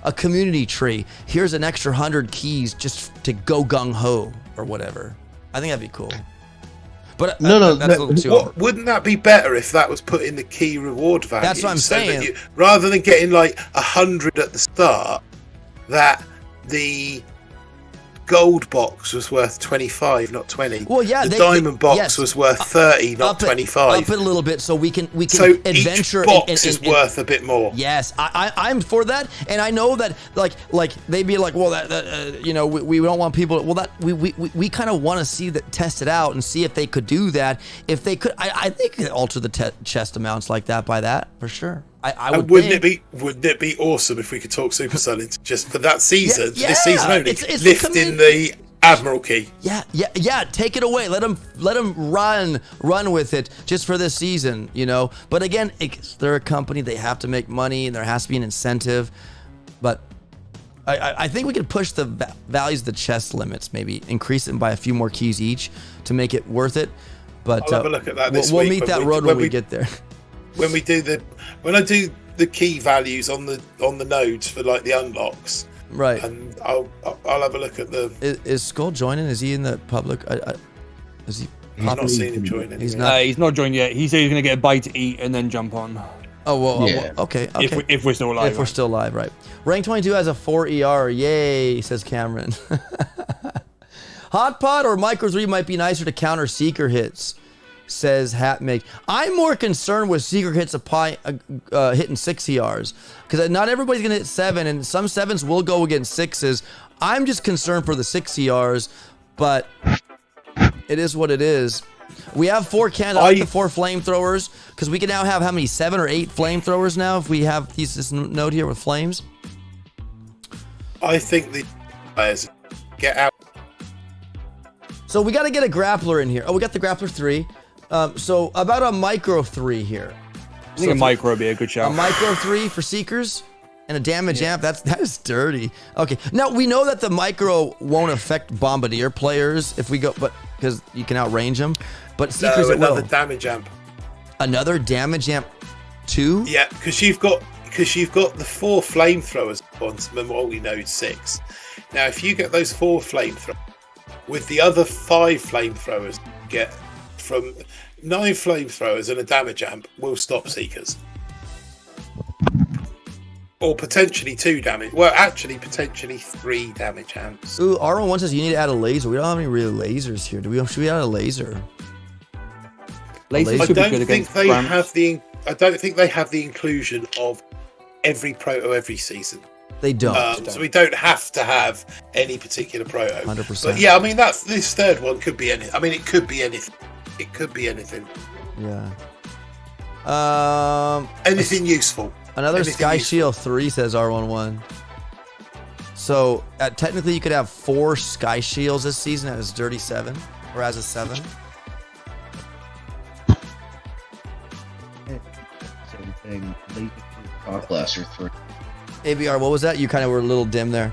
a community tree. Here's an extra 100 keys just to go gung ho or whatever. I think that'd be cool. But that's a little too wouldn't that be better if that was put in the key reward value? That's what I'm saying. Rather than getting like 100 at the start, that the gold box was worth 25, not 20. Well, yeah, the diamond box was worth 30, not 25. Up it a little bit so we can so adventure. Each box is worth a bit more. Yes, I'm for that, and I know that like they'd be like, well, that we don't want people. Well, that we kind of want to see that, test it out, and see if they could do that. If they could, I think they could alter the chest amounts like that by that for sure. I would. Wouldn't it be awesome if we could talk Supercell into just for that season, this season only, lifting the Admiralty. Yeah. Take it away. Let them run with it just for this season, you know. But again, they're a company. They have to make money, and there has to be an incentive. But I think we could push the values of the chest limits, maybe increase them by a few more keys each to make it worth it. But I'll have a look at that this we'll week. meet that road when we get there. When I do the key values on the nodes for like the unlocks. Right. And I'll have a look at the. Is Skull joining? Is he in the public? Is he? I've not seen him joining. He's not. He's not joined yet. He said he's going to get a bite to eat and then jump on. Oh well. Yeah. Okay. If we're still alive. If we're still live, right? Rank 22 has a 4 ER. Yay, says Cameron. Hot pot or Micro 3 might be nicer to counter Seeker hits, says Hatmake. I'm more concerned with Seeker hits hitting 6 ERs because not everybody's gonna hit 7, and some 7s will go against 6s. I'm just concerned for the 6 ERs, but it is what it is. We have 4 cannons, I like the 4 flamethrowers, because we can now have how many, 7 or 8 flamethrowers now if we have this node here with flames. I think the players get out. So we got to get a grappler in here. Oh, we got the grappler 3. So about a Micro 3 here. I think a Micro would be a good shout. A Micro 3 for Seekers and a damage amp. That is dirty. Okay. Now we know that the Micro won't affect Bombardier players if we go, but because you can outrange them. But Seekers it will. Another damage amp. Another damage amp 2? Yeah, because you've got the 4 flamethrowers on the Multinode 6. Now, if you get those 4 flamethrowers with the other 5 flamethrowers, get from 9 flamethrowers and a damage amp will stop Seekers. Or potentially 2 damage. Well, actually, potentially 3 damage amps. Ooh, R1 says you need to add a laser. We don't have any real lasers here. Should we add a laser? Lasers I should be don't good think against they ramps. have the inclusion of every proto every season. They don't. So we don't have to have any particular proto. 100%. But yeah, I mean this third one could be anything. I mean it could be anything. It could be anything. Yeah. Anything useful. Another Anything Sky useful. Shield 3 says R11. So technically you could have 4 Sky Shields this season as Dirty 7 or as a 7. Same thing. Shock Blaster 3. ABR, what was that? You kind of were a little dim there.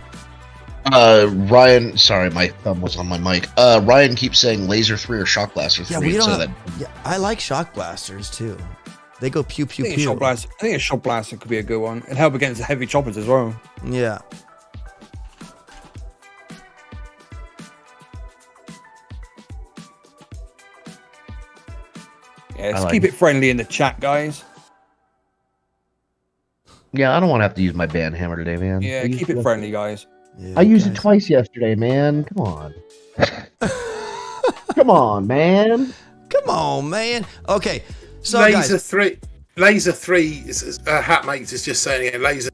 Ryan, sorry, my thumb was on my mic. Ryan keeps saying Laser 3 or Shock Blaster 3. Yeah, we don't so have, yeah, I like Shock Blasters too. They go pew pew pew. I think a Shock Blaster could be a good one. It'd help against the heavy choppers as well. Yeah. Yeah, let's keep it friendly in the chat, guys. Yeah, I don't want to have to use my band hammer today, man. Yeah, keep it friendly, guys. Yeah, I used it twice yesterday, man. Come on. Come on, man. Come on, man. Okay. So Laser guys, 3. Laser 3 is Hatmate is just saying it. Laser.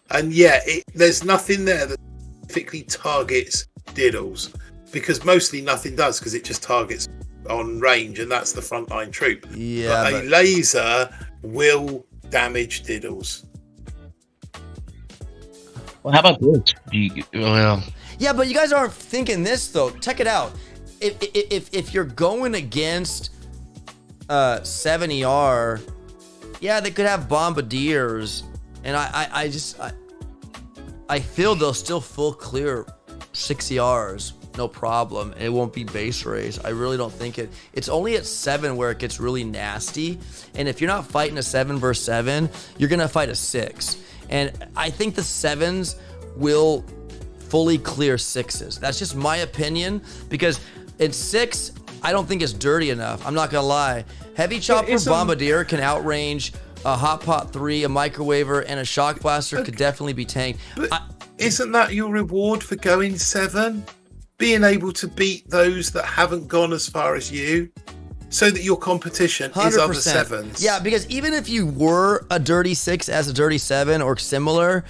And yeah, there's nothing there that specifically targets diddles because mostly nothing does because it just targets on range and that's the frontline troop. Yeah, but a laser will damage diddles. Well, how about this? yeah, but you guys aren't thinking this though. Check it out. If you're going against 7ER, yeah, they could have bombardiers, and I feel they'll still full clear 6ERs, no problem. It won't be base race. I really don't think it. It's only at 7 where it gets really nasty, and if you're not fighting a 7 versus 7, you're gonna fight a 6, and I think the 7s will fully clear 6s. That's just my opinion because in 6, I don't think it's dirty enough. I'm not gonna lie. Heavy chopper bombardier can outrange a hot pot 3, a microwaver, and a shock blaster could definitely be tanked. But isn't that your reward for going 7? Being able to beat those that haven't gone as far as you, so that your competition is other 7s. Yeah, because even if you were a dirty 6 as a dirty 7 or similar,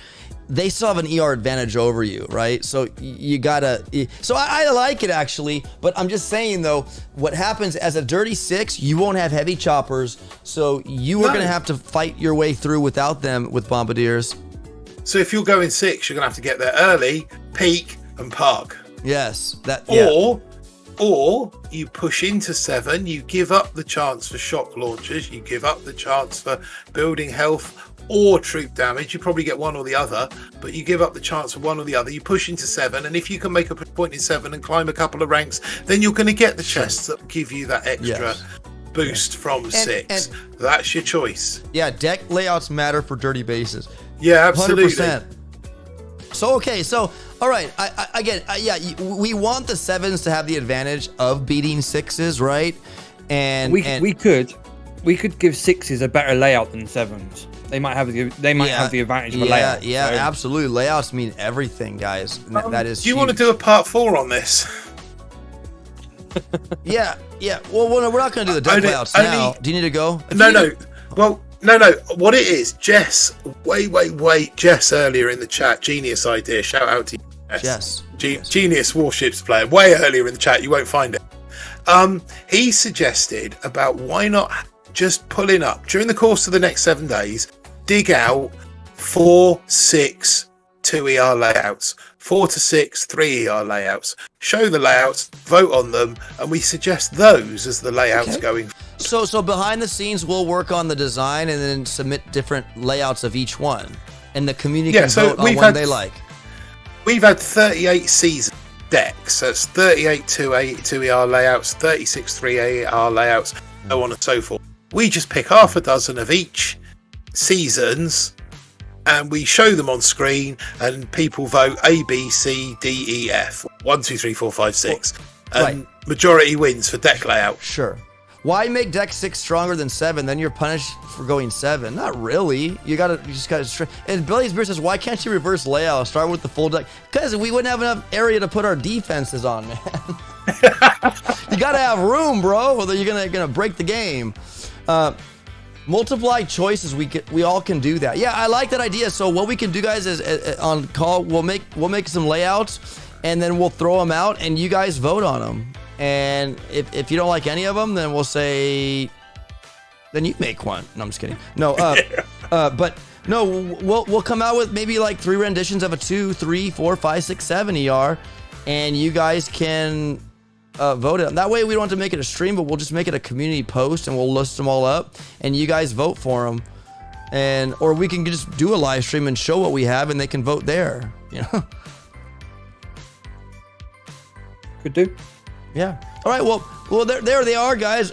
they still have an ER advantage over you, right? So you gotta. So I like it actually, but I'm just saying though, what happens as a dirty 6, you won't have heavy choppers, so you are gonna have to fight your way through without them with bombardiers. So if you're going 6, you're gonna have to get there early, peak, and park. Yes. Or you push into 7, you give up the chance for shock launchers, you give up the chance for building health or troop damage. You probably get one or the other, but you give up the chance for one or the other. You push into 7, and if you can make a point in 7 and climb a couple of ranks, then you're going to get the chests that give you that extra boost from 6. That's your choice. Yeah, deck layouts matter for dirty bases. Yeah, absolutely. 100%. So, okay, so, all right, we want the 7s to have the advantage of beating 6s, right? And we could give 6s a better layout than 7s. They might have the advantage of a layout. Yeah, so. Absolutely. Layouts mean everything, guys. That is. Do you want to do a part 4 on this? yeah. Well, we're not going to do the deck layouts now. Do you need to go? No. Well. No. What it is, Jess, Jess earlier in the chat, genius idea. Shout out to you, Jess. Genius Warships player, way earlier in the chat. You won't find it. He suggested about why not just pulling up during the course of the next 7 days, dig out 4, 6, 2ER layouts, 4 to 6, 3ER layouts, show the layouts, vote on them, and we suggest those as the layouts going. So behind the scenes, we'll work on the design and then submit different layouts of each one, and the community can vote on one they like. We've had 38 season decks. That's 38 2ER layouts, 36 3ER layouts, so on and so forth. We just pick half a dozen of each seasons, and we show them on screen, and people vote A, B, C, D, E, F, 1, 2, 3, 4, 5, 6, and majority wins for deck layout. Sure. Why make deck 6 stronger than 7? Then you're punished for going 7. Not really. You just gotta. And Billy's Beer says, why can't you reverse layout? Start with the full deck. Because we wouldn't have enough area to put our defenses on, man. You gotta have room, bro. Or you're gonna break the game. Multiply choices. We all can do that. Yeah, I like that idea. So what we can do, guys, is on call we'll make some layouts, and then we'll throw them out, and you guys vote on them. And if you don't like any of them, then we'll say, then you make one. No, I'm just kidding. No, but no, we'll come out with maybe like 3 renditions of a 2, 3, 4, 5, 6, 7 ER, and you guys can vote it. That way we don't have to make it a stream, but we'll just make it a community post, and we'll list them all up, and you guys vote for them, or we can just do a live stream and show what we have, and they can vote there. You know. Could do. Yeah. All right. Well, there they are, guys.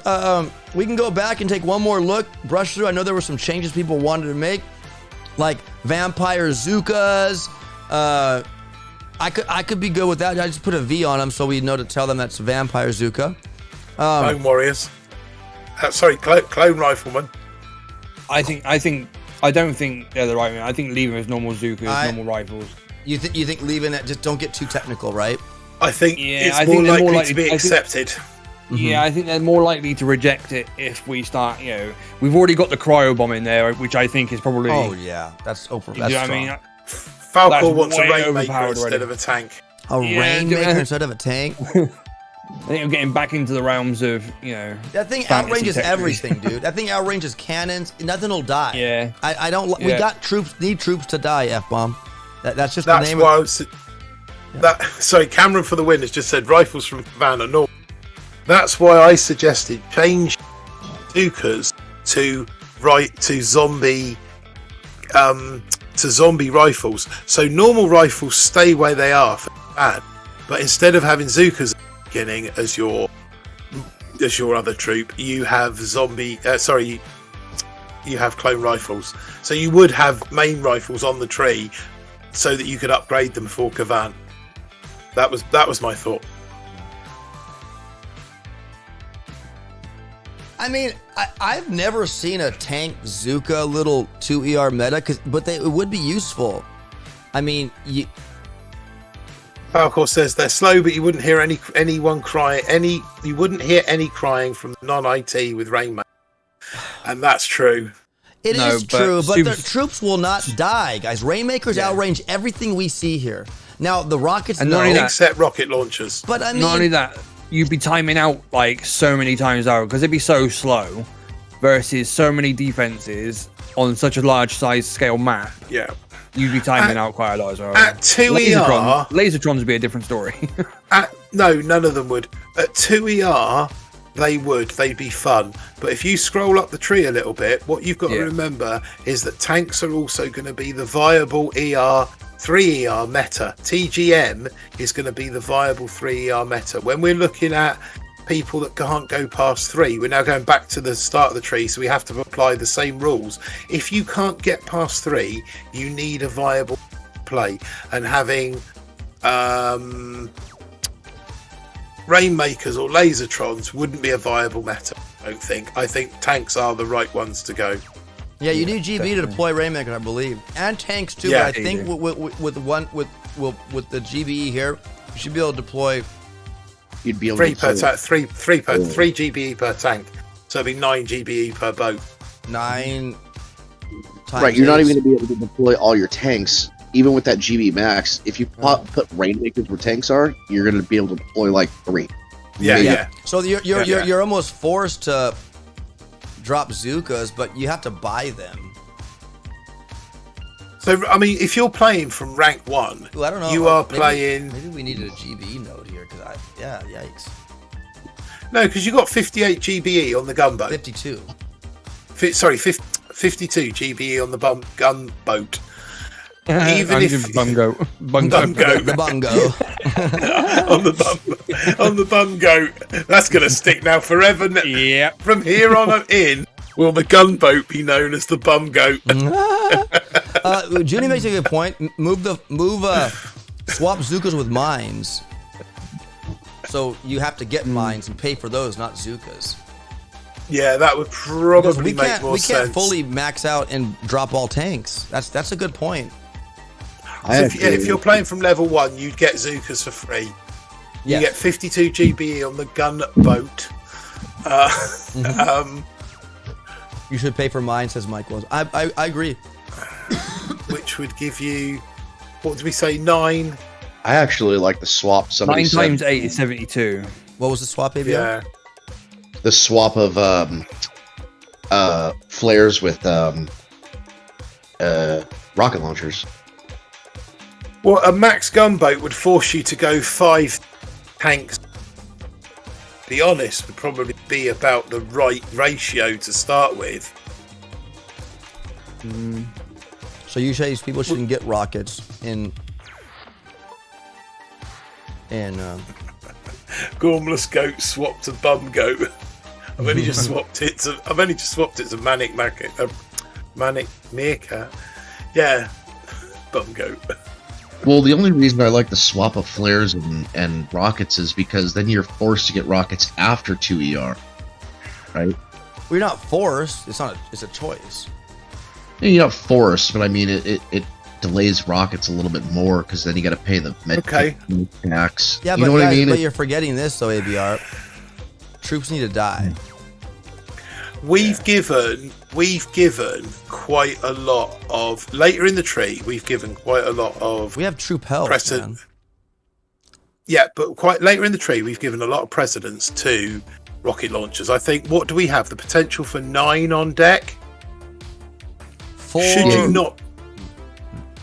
We can go back and take one more look, brush through. I know there were some changes people wanted to make, like vampire Zukas. I could be good with that. I just put a V on them so we know to tell them that's vampire Zuka. Clone warriors. Clone rifleman. I don't think they're the right one. I think leave them as normal Zukas, normal rifles. You think leaving it? Just don't get too technical, right? I think it's more likely to be accepted. Yeah, I think they're more likely to reject it if we start, we've already got the cryo bomb in there, which I think is probably... Oh, yeah. That's over. That's what I mean? Falcor wants a Rainmaker instead of a tank. A Rainmaker instead of a tank? I think I'm getting back into the realms of, That thing outranges everything, dude. That thing outranges cannons. Nothing will die. Yeah. I don't... We got troops, need troops to die, F-bomb. That's just the name of... Sorry, Cameron for the win has just said rifles from Havana North. That's why I suggested change Zukas to zombie rifles. So normal rifles stay where they are for bad, but instead of having Zukas at the beginning as your other troop, you have you have clone rifles. So you would have main rifles on the tree so that you could upgrade them for Kavan. That was my thought. I mean, I've never seen a tank Zuka little 2ER meta, but it would be useful. I mean, Falcor says they're slow, but you wouldn't hear anyone cry. You wouldn't hear any crying from non-IT with Rainmaker, and that's true. It is true, but the troops will not die, guys. Rainmakers outrange everything we see here. Now, the rockets, and except rocket launchers. But I mean, not only that, you'd be timing out like so many times out because it'd be so slow versus so many defenses on such a large size scale map. Yeah. You'd be timing out quite a lot as well. At 2 ER... Lasertrons would be a different story. No, none of them would. At 2 ER, they'd be fun. But if you scroll up the tree a little bit, what you've got to remember is that tanks are also going to be the viable 3 ER meta. TGM is going to be the viable 3 ER meta. When we're looking at people that can't go past 3, we're now going back to the start of the tree, so we have to apply the same rules. If you can't get past 3, you need a viable play, and having Rainmakers or Lasertrons wouldn't be a viable meta. I think tanks are the right ones to go. Yeah, you need GB to deploy Rainmaker, I believe, and tanks too. Yeah, but I think with the GBE here, you should be able to deploy. You'd be able three to GBE per tank, so it'd be 9 GBE per boat. 9 times. Right, you're not 8. even going to be able to deploy all your tanks, even with that GB max. If you put Rainmakers where tanks are, you're going to be able to deploy like 3. Yeah. So you're almost forced to drop Zukas, but you have to buy them. So I mean, if you're playing from rank 1, Ooh, I don't know. you are playing. Maybe we needed a GBE node here because yikes. No, because you got 58 GBE on the gunboat. 52. 52 GBE on the gunboat. Even if bungo. The bungo. on the bum goat, that's going to stick now forever. Yeah. From here on in, will the gunboat be known as the bum goat? Junie makes a good point. Swap Zukas with mines. So you have to get mines and pay for those, not Zukas. Yeah, that would probably make more sense. We can't fully max out and drop all tanks. That's a good point. So if you're playing from level 1, you'd get Zukas for free. You get 52 GBE on the gunboat. You should pay for mine, says Mike was. I agree. Which would give you, what did we say, 9? I actually like the swap. 9 times 8 is 72. What was the swap, ABO? Yeah. The swap of flares with rocket launchers. Well, a max gunboat would force you to go 5 tanks. To be honest, would probably be about the right ratio to start with. So you say people shouldn't get rockets in Gormless goat swapped to bum goat. I've only just swapped it to manic meerkat. Yeah, bum goat. Well, the only reason I like the swap of flares and rockets is because then you're forced to get rockets after 2 ER, right? Well, you're not forced. It's a choice. You're not forced, but I mean it delays rockets a little bit more because then you got to pay the med tax. Yeah, you but know what I mean? But you're forgetting this though, ABR. Troops need to die. We've given quite a lot of later in the tree. We've given quite a lot of. We have troop health, man. Yeah, but quite later in the tree, we've given a lot of precedence to rocket launchers. I think. What do we have? The potential for 9 on deck. 4. Should you not?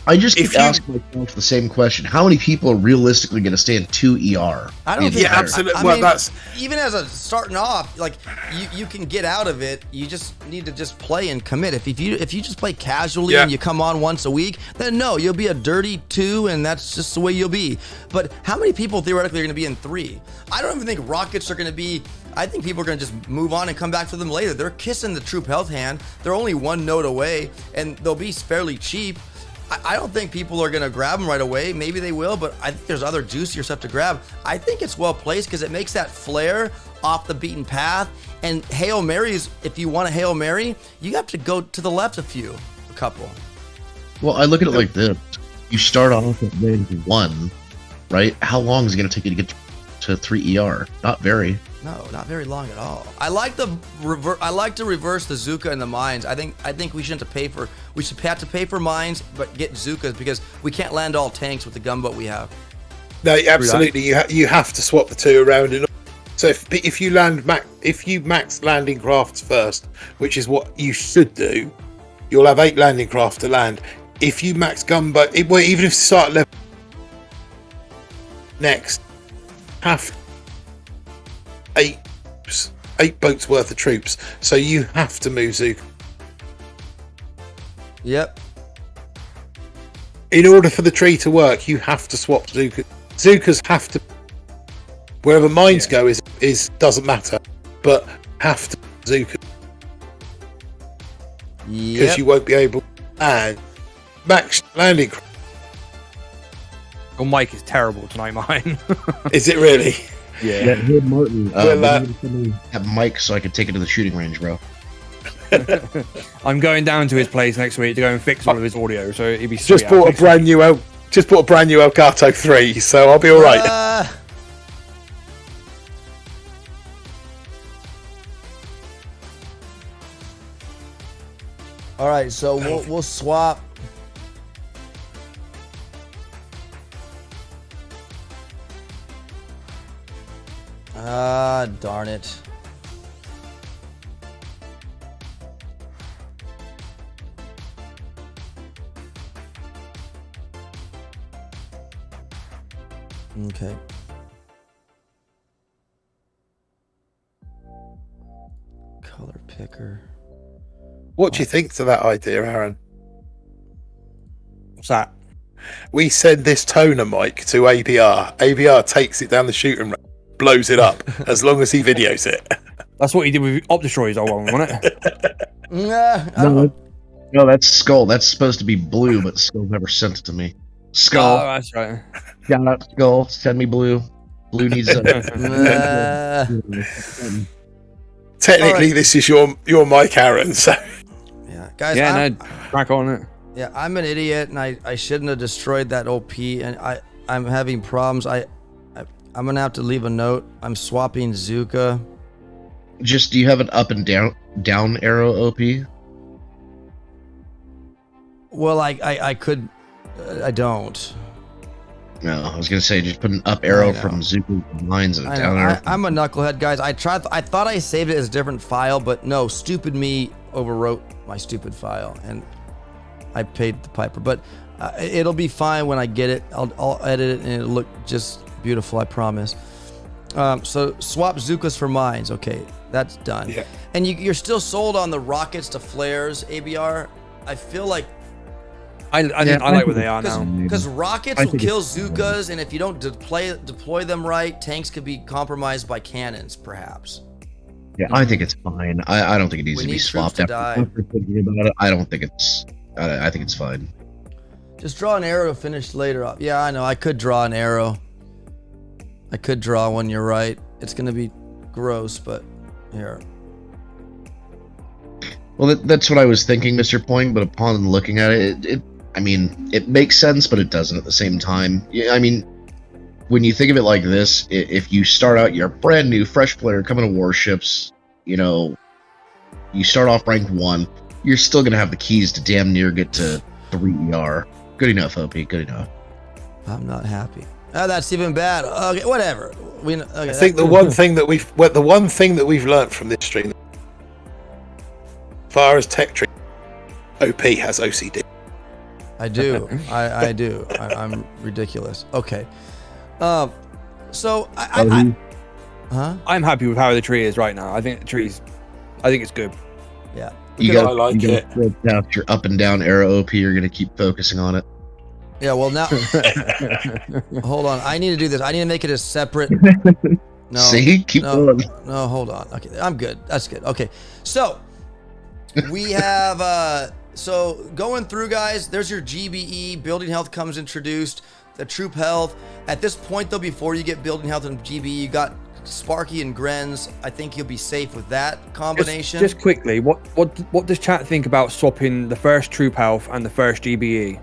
I just keep asking myself the same question: how many people are realistically going to stay in 2 ER? I don't think. Yeah, absolutely. Well, that's even as a starting off, like you can get out of it. You just need to just play and commit. If you just play casually and you come on once a week, then no, you'll be a dirty 2, and that's just the way you'll be. But how many people theoretically are going to be in 3? I don't even think rockets are going to be. I think people are going to just move on and come back to them later. They're kissing the troop health hand. They're only 1 node away, and they'll be fairly cheap. I don't think people are going to grab them right away. Maybe they will, but I think there's other juicier stuff to grab. I think it's well placed because it makes that flare off the beaten path. And Hail Marys, if you want a Hail Mary, you have to go to the left a couple. Well, I look at it like this: you start off at range 1, right? How long is it going to take you to get to 3 ER? Not very. No, not very long at all. I like to reverse the Zuka and the mines. I think we should have to pay for mines, but get Zukas because we can't land all tanks with the gunboat we have. No, absolutely. You have to swap the 2 around. So if you max landing crafts first, which is what you should do, you'll have 8 landing craft to land. if you max gun, but even if you start level next, have 8 boats worth of troops, so you have to move Zuka. Yep. In order for the tree to work, you have to swap Zuka. Zukas have to. Wherever mines go is doesn't matter, but have to Zuka. Because you won't be able to land max landing. Your mic is terrible tonight, mine. Is it really? Yeah. Hey, Martin. Have Mike so I could take it to the shooting range, bro. I'm going down to his place next week to go and fix all of his audio, so it'd be just bought a brand new Elgato 3, so I'll be all right. All right, so we'll swap. Darn it. Okay. Color picker. What do you think to that idea, Aaron? What's that? We send this toner mic to ABR. ABR takes it down the shooting range, blows it up, as long as he videos it. That's what he did with opdestroy's old one, wasn't it? No, that's Skull. That's supposed to be blue, but Skull never sent it to me. Skull. Oh, that's right. Shout out Skull. Send me blue. Blue needs Technically, this is your mic, Aaron. So yeah, guys. Yeah, no, crack on it. Yeah, I'm an idiot, and I shouldn't have destroyed that OP, and I'm having problems. I'm gonna have to leave a note. I'm swapping Zuka. Just, do you have an up and down arrow OP? Well, I could. I don't. No, I was gonna say just put an up arrow from Zuka lines and a down arrow. I'm a knucklehead, guys. I thought I saved it as a different file, but no, stupid me overwrote my stupid file, and I paid the piper. But it'll be fine when I get it. I'll edit it, and it'll look just beautiful. I promise. So swap Zukas for mines. Okay, that's done. Yeah. And you're still sold on the rockets to flares, ABR. I feel like. I like where they are now. Because rockets will kill Zukas, and if you don't deploy them right, tanks could be compromised by cannons, perhaps. Yeah, I think it's fine. I don't think it needs to be swapped out. After thinking about it, I don't think it's. I think it's fine. Just draw an arrow to finish later up. Yeah, I know. I could draw an arrow. I could draw one. You're right. It's gonna be gross, but here. Well, that's what I was thinking, Mr. Poing. But upon looking at it, I mean, it makes sense, but it doesn't at the same time. I mean, when you think of it like this, if you start out, you're a brand new, fresh player coming to Warships, you start off ranked 1, you're still going to have the keys to damn near get to 3 ER. Good enough, OP, good enough. I'm not happy. Oh, that's even bad. Okay, whatever. I think the one thing that we've learned from this stream, as far as tech tree, OP has OCD. I do. I do. I'm ridiculous. Okay. So I'm happy with how the tree is right now. I think it's good. Yeah. I like it. Out your up and down arrow OP, you're gonna keep focusing on it. Yeah. Well, now. Hold on. I need to do this. I need to make it a separate. No. See, keep going. No, hold on. Okay, I'm good. That's good. Okay, so we have. So going through, guys, there's your GBE. Building health comes introduced. The troop health. At this point, though, before you get building health and GBE, you got Sparky and Grenz. I think you'll be safe with that combination. Just quickly, what does chat think about swapping the first troop health and the first GBE,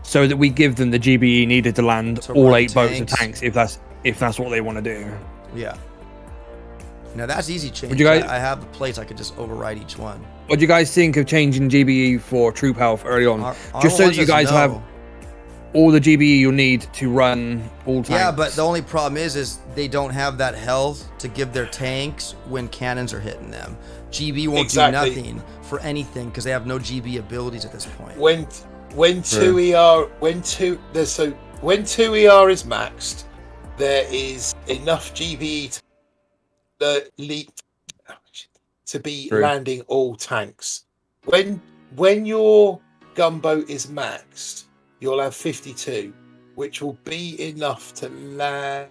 so that we give them the GBE needed to land all 8 boats of tanks, if that's what they want to do? Yeah. Now that's easy change. Would you guys, I have the plates. I could just override each one. What do you guys think of changing GBE for troop health early on, just so that you guys have all the GBE you'll need to run all tanks? Yeah, but the only problem is they don't have that health to give their tanks when cannons are hitting them. GB won't do nothing for anything because they have no GB abilities at this point. when 2ER when 2ER is maxed, there is enough GBE to be landing all tanks. When your gunboat is maxed, you'll have 52, which will be enough to land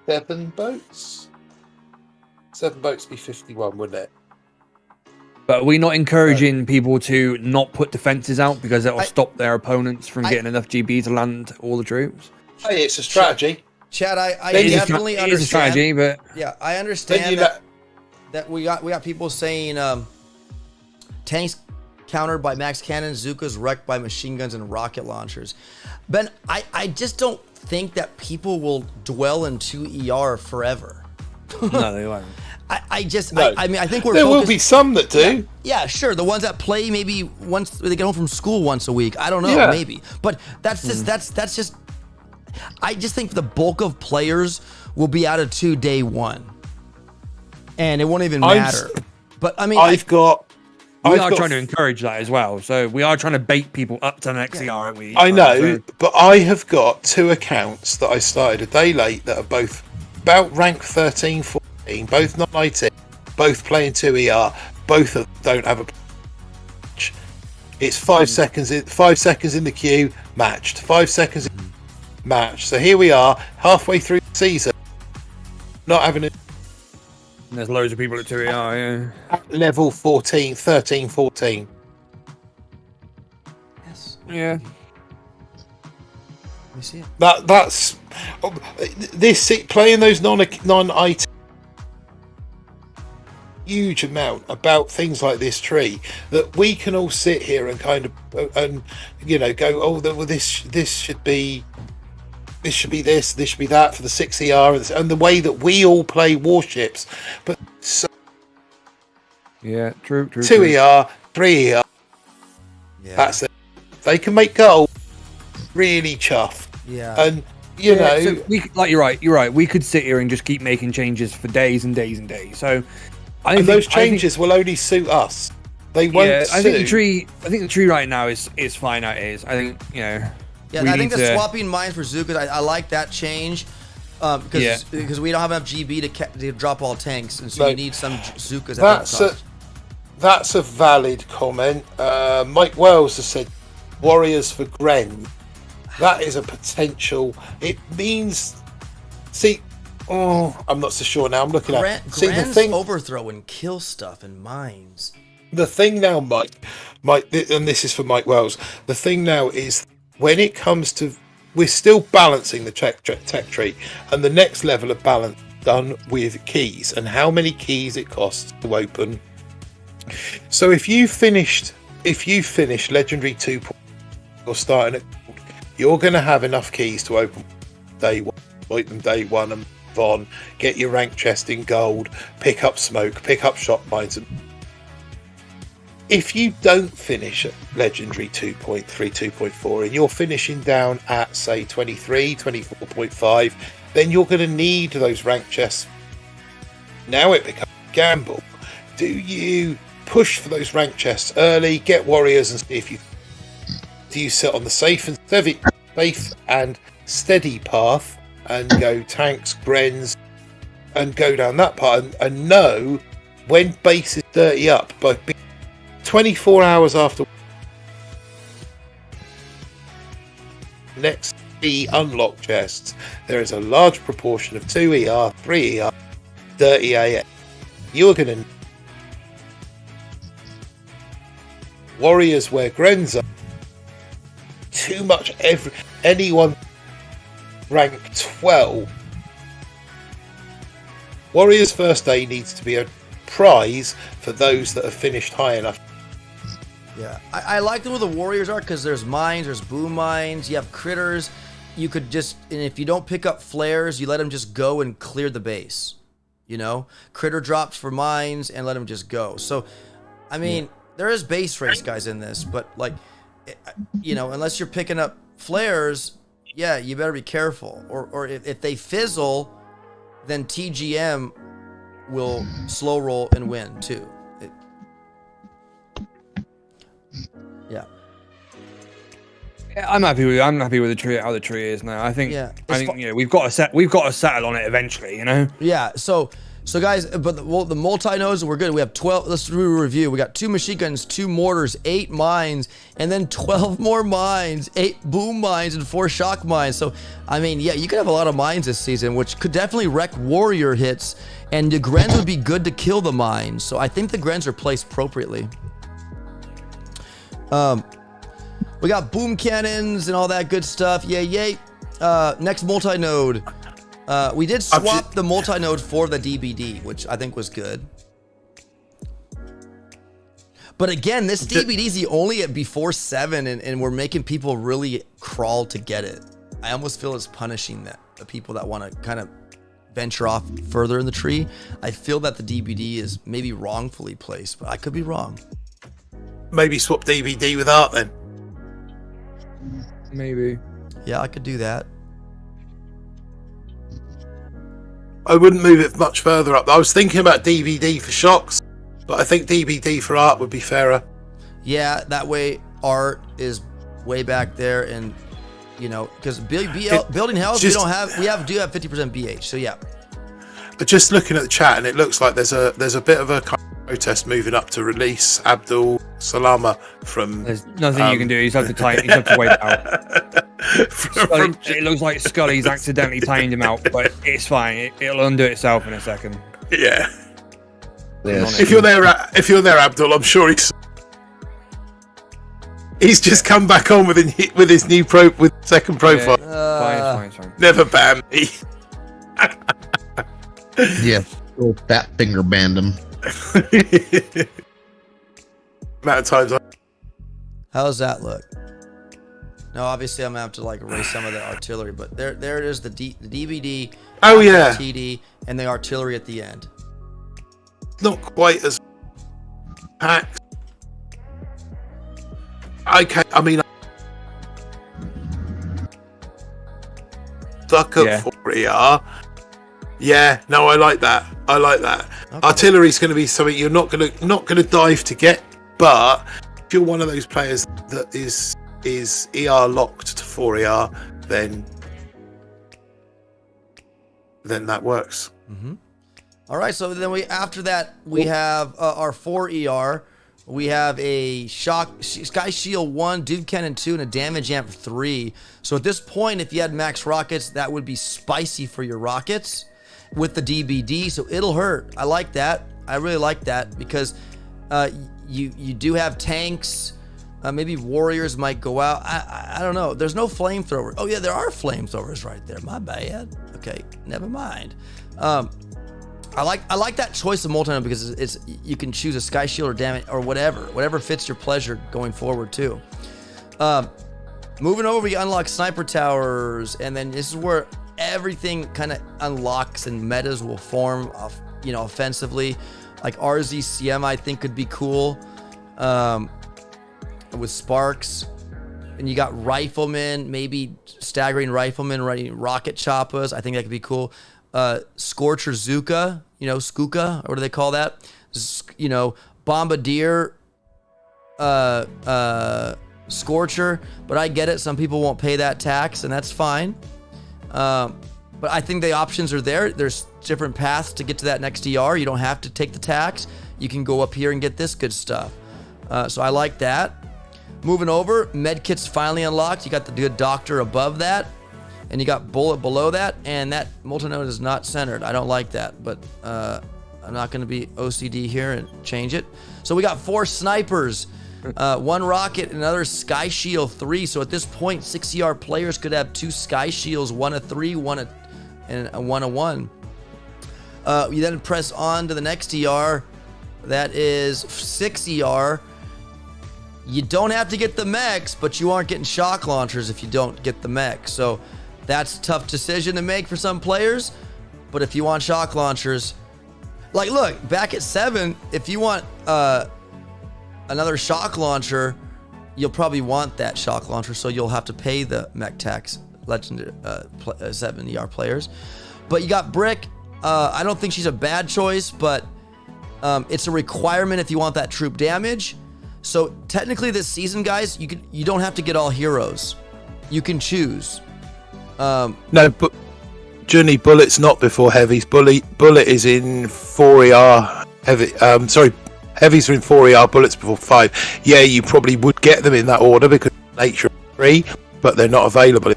7 boats. 7 boats be 51, wouldn't it? But are we not encouraging people to not put defenses out because that will stop their opponents from getting enough GB to land all the troops? Hey, it's a strategy. Chad, I definitely understand. It is a strategy, but yeah, I understand that we got people saying tanks countered by max cannons, Zukas wrecked by machine guns and rocket launchers. Ben, I just don't think that people will dwell in 2ER forever. No, they won't. I mean, I think there will be some that do. Yeah, sure. The ones that play maybe once they get home from school once a week. I don't know, maybe. But that's just I just think the bulk of players will be out of 2 day 1, and it won't even matter. But I mean, we are trying to encourage that as well. So we are trying to bait people up to the next ER, aren't we? I know, but I have got 2 accounts that I started a day late that are both about rank 13, 14, both non-IT, both playing 2ER, both of them don't have a match. It's 5 seconds in the queue, matched. 5 seconds in match. So here we are, halfway through the season, not having a... And there's loads of people at 2ER, at level 14, 13, 14. Yes. Yeah. We see it. That's this playing those non-IT huge amount about things like this tree that we can all sit here and kind of go, oh, well, this should be this should be that for the 6ER and the way that we all play Warships, but so yeah, true. 2ER, 3ER, that's it. They can make gold really chuffed. Yeah. And you know, so you're right. We could sit here and just keep making changes for days and days and days. So I think those changes will only suit us. They won't. Yeah, I think the tree right now is fine how it is. I think Yeah, I think the swapping mines for Zukas, I like that change because we don't have enough GB to drop all tanks, and so you need some Zukas. That's a valid comment. Mike Wells has said warriors for Gren. That is a potential. It means, I'm not so sure now. I'm looking at the thing. Overthrow and kill stuff and mines. The thing now, Mike, and this is for Mike Wells. The thing now is when it comes to, we're still balancing the tech tree, and the next level of balance done with keys and how many keys it costs to open. So if you finish Legendary 2 or starting at, you're going to have enough keys to open day 1, like them day 1 and move on, get your rank chest in gold, pick up smoke, pick up shot mines. If you don't finish at Legendary 2.3, 2.4 and you're finishing down at say 23, 24.5, then you're going to need those rank chests. Now it becomes a gamble. Do you push for those rank chests early, get warriors, and see if you sit on the safe and steady path and go tanks, Grens, and go down that path and know when base is 30 up by 24 hours after next the unlock chests, there is a large proportion of 2ER, 3ER, 30 AF. You are going to warriors where Grens are too much. Anyone rank 12 warriors first day needs to be a prize for those that have finished high enough. Yeah, I like where the warriors are because there's mines, there's boom mines, you have critters. You could just, and if you don't pick up flares, you let them just go and clear the base. You know, critter drops for mines and let them just go. So, I mean, there is base race guys in this, but like, you know, unless you're picking up flares, yeah, you better be careful. Or if they fizzle, then TGM will slow roll and win too. Yeah. I'm happy with the tree, how the tree is now. I think we've got to settle on it eventually, you know. Yeah. So guys, but the multi-nodes, we're good. We have 12. Let's do a review. We got 2 machine guns, 2 mortars, 8 mines, and then 12 more mines, 8 boom mines, and 4 shock mines. So, I mean, yeah, you could have a lot of mines this season, which could definitely wreck warrior hits, and the Grens would be good to kill the mines. So I think the Grens are placed appropriately. We got boom cannons and all that good stuff. Yay. Next multi-node. We did swap the multi-node for the DBD, which I think was good. But again, this DBD is the only at before 7, and we're making people really crawl to get it. I almost feel it's punishing the people that want to kind of venture off further in the tree. I feel that the DBD is maybe wrongfully placed, but I could be wrong. Maybe swap DBD with art then. Maybe. Yeah, I could do that. I wouldn't move it much further up. I was thinking about DBD for shocks, but I think DBD for art would be fairer. Yeah, that way art is way back there, and you know, because building houses, we do have 50% BH. So yeah. But just looking at the chat, and it looks like there's a bit of a protest moving up to release Abdul Salama from. There's nothing you can do. You just have to wait it out. It looks like Scully's accidentally timed him out, but it's fine. It'll undo itself in a second. Yeah. Yes. If you're there, Abdul, I'm sure he's just come back on with his new with second profile. Fine. Never ban me. Yeah, little fat finger banned him. Amount of times. How's that look? No, obviously I'm gonna have to like erase some of the artillery, but there it is, the DBD. Oh yeah. TD and the artillery at the end. Not quite as packed. Okay, I mean, stuck at 4ER. Yeah, no, I like that. Okay. Artillery's going to be something you're not going to dive to get, but if you're one of those players that is ER locked to 4ER, then that works. Mm-hmm. All right, so then after that we have our 4ER. We have a Sky Shield 1, Dude Cannon 2, and a Damage Amp 3. So at this point, if you had max rockets, that would be spicy for your rockets with the DBD. So it'll hurt. I like that. I really like that because you do have tanks. Maybe warriors might go out. I don't know. There's no flamethrower. Oh yeah, there are flamethrowers right there. My bad. Okay, never mind. I like that choice of multi because it's you can choose a Sky Shield or Damage or whatever fits your pleasure going forward too. Moving over, we unlock sniper towers, and then this is where everything kind of unlocks and metas will form, offensively. Like RZCM, I think could be cool with Sparks, and you got riflemen, maybe staggering riflemen running rocket choppas. I think that could be cool. Scorcher Zuka, Skuka, or what do they call that? Bombardier, Scorcher, but I get it. Some people won't pay that tax, and that's fine. But I think the options are there. There's different paths to get to that next ER. You don't have to take the tax. You can go up here and get this good stuff. So I like that. Moving over, medkits finally unlocked. You got the good doctor above that. And you got bullet below that, and that multinode is not centered. I don't like that, but I'm not going to be OCD here and change it. So we got 4 snipers, 1 rocket, another Sky Shield 3. So at this point, 6ER players could have 2 Sky Shields, 1 of 3, 1 of 1. You then press on to the next ER. That is 6ER. You don't have to get the mechs, but you aren't getting shock launchers if you don't get the mech. So that's a tough decision to make for some players, but if you want shock launchers, like look, back at 7, if you want another shock launcher, you'll probably want that shock launcher, so you'll have to pay the mech tax, legendary 7ER players. But you got Brick. I don't think she's a bad choice, but it's a requirement if you want that troop damage. So technically this season, guys, you don't have to get all heroes. you can choose. No, but Journey Bullet's not before Heavies. Bullet is in 4ER. Heavies are in 4ER, Bullets before 5. Yeah, you probably would get them in that order because of nature of 3, but they're not available.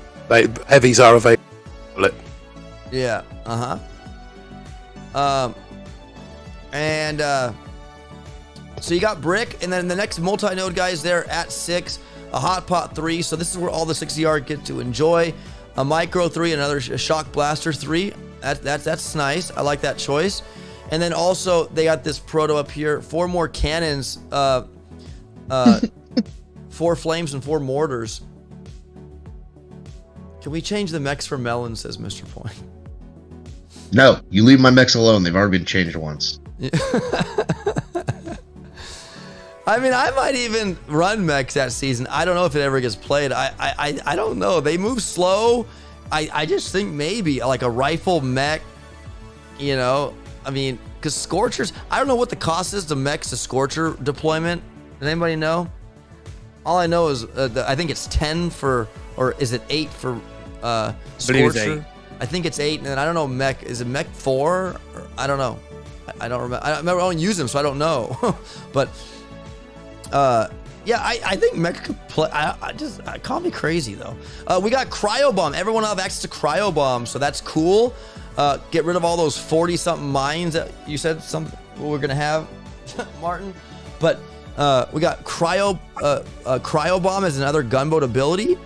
Heavies are available. Bullet. Yeah. So you got Brick, and then the next multi-node guys there at 6, a Hot Pot 3. So this is where all the 6ER get to enjoy. A Micro 3, another Shock Blaster 3. That's nice. I like that choice. And then also they got this proto up here. 4 more cannons, 4 flames and 4 mortars. Can we change the mechs for Melon, says Mr. Point. No, you leave my mechs alone. They've already been changed once. I mean, I might even run mechs that season. I don't know if it ever gets played. I don't know. They move slow. I just think maybe like a rifle mech, you know, I mean, because Scorchers, I don't know what the cost is to mechs to Scorcher deployment. Does anybody know? All I know is I think it's 10 for, or is it 8 for Scorcher? I think it's 8, and then I don't know mech. Is it mech 4? Or, I don't know. I don't remember. I don't use them, so I don't know. But yeah, I think mech could play. I call me crazy though. We got Cryo Bomb. Everyone will have access to Cryo Bomb, so that's cool. Get rid of all those 40-something mines that you said we're gonna have, Martin. But we got Cryo Bomb as another gunboat ability.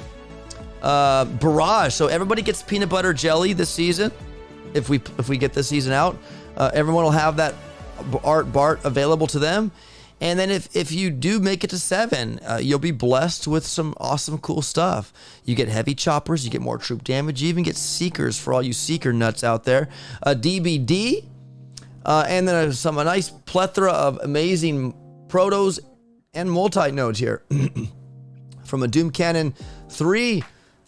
Barrage. So everybody gets peanut butter jelly this season. If we get this season out, everyone will have that Bart available to them. And then if you do make it to 7, you'll be blessed with some awesome, cool stuff. You get heavy choppers, you get more troop damage, you even get seekers for all you seeker nuts out there. DBD, and then a nice plethora of amazing protos and multi-nodes here. From a Doom Cannon 3,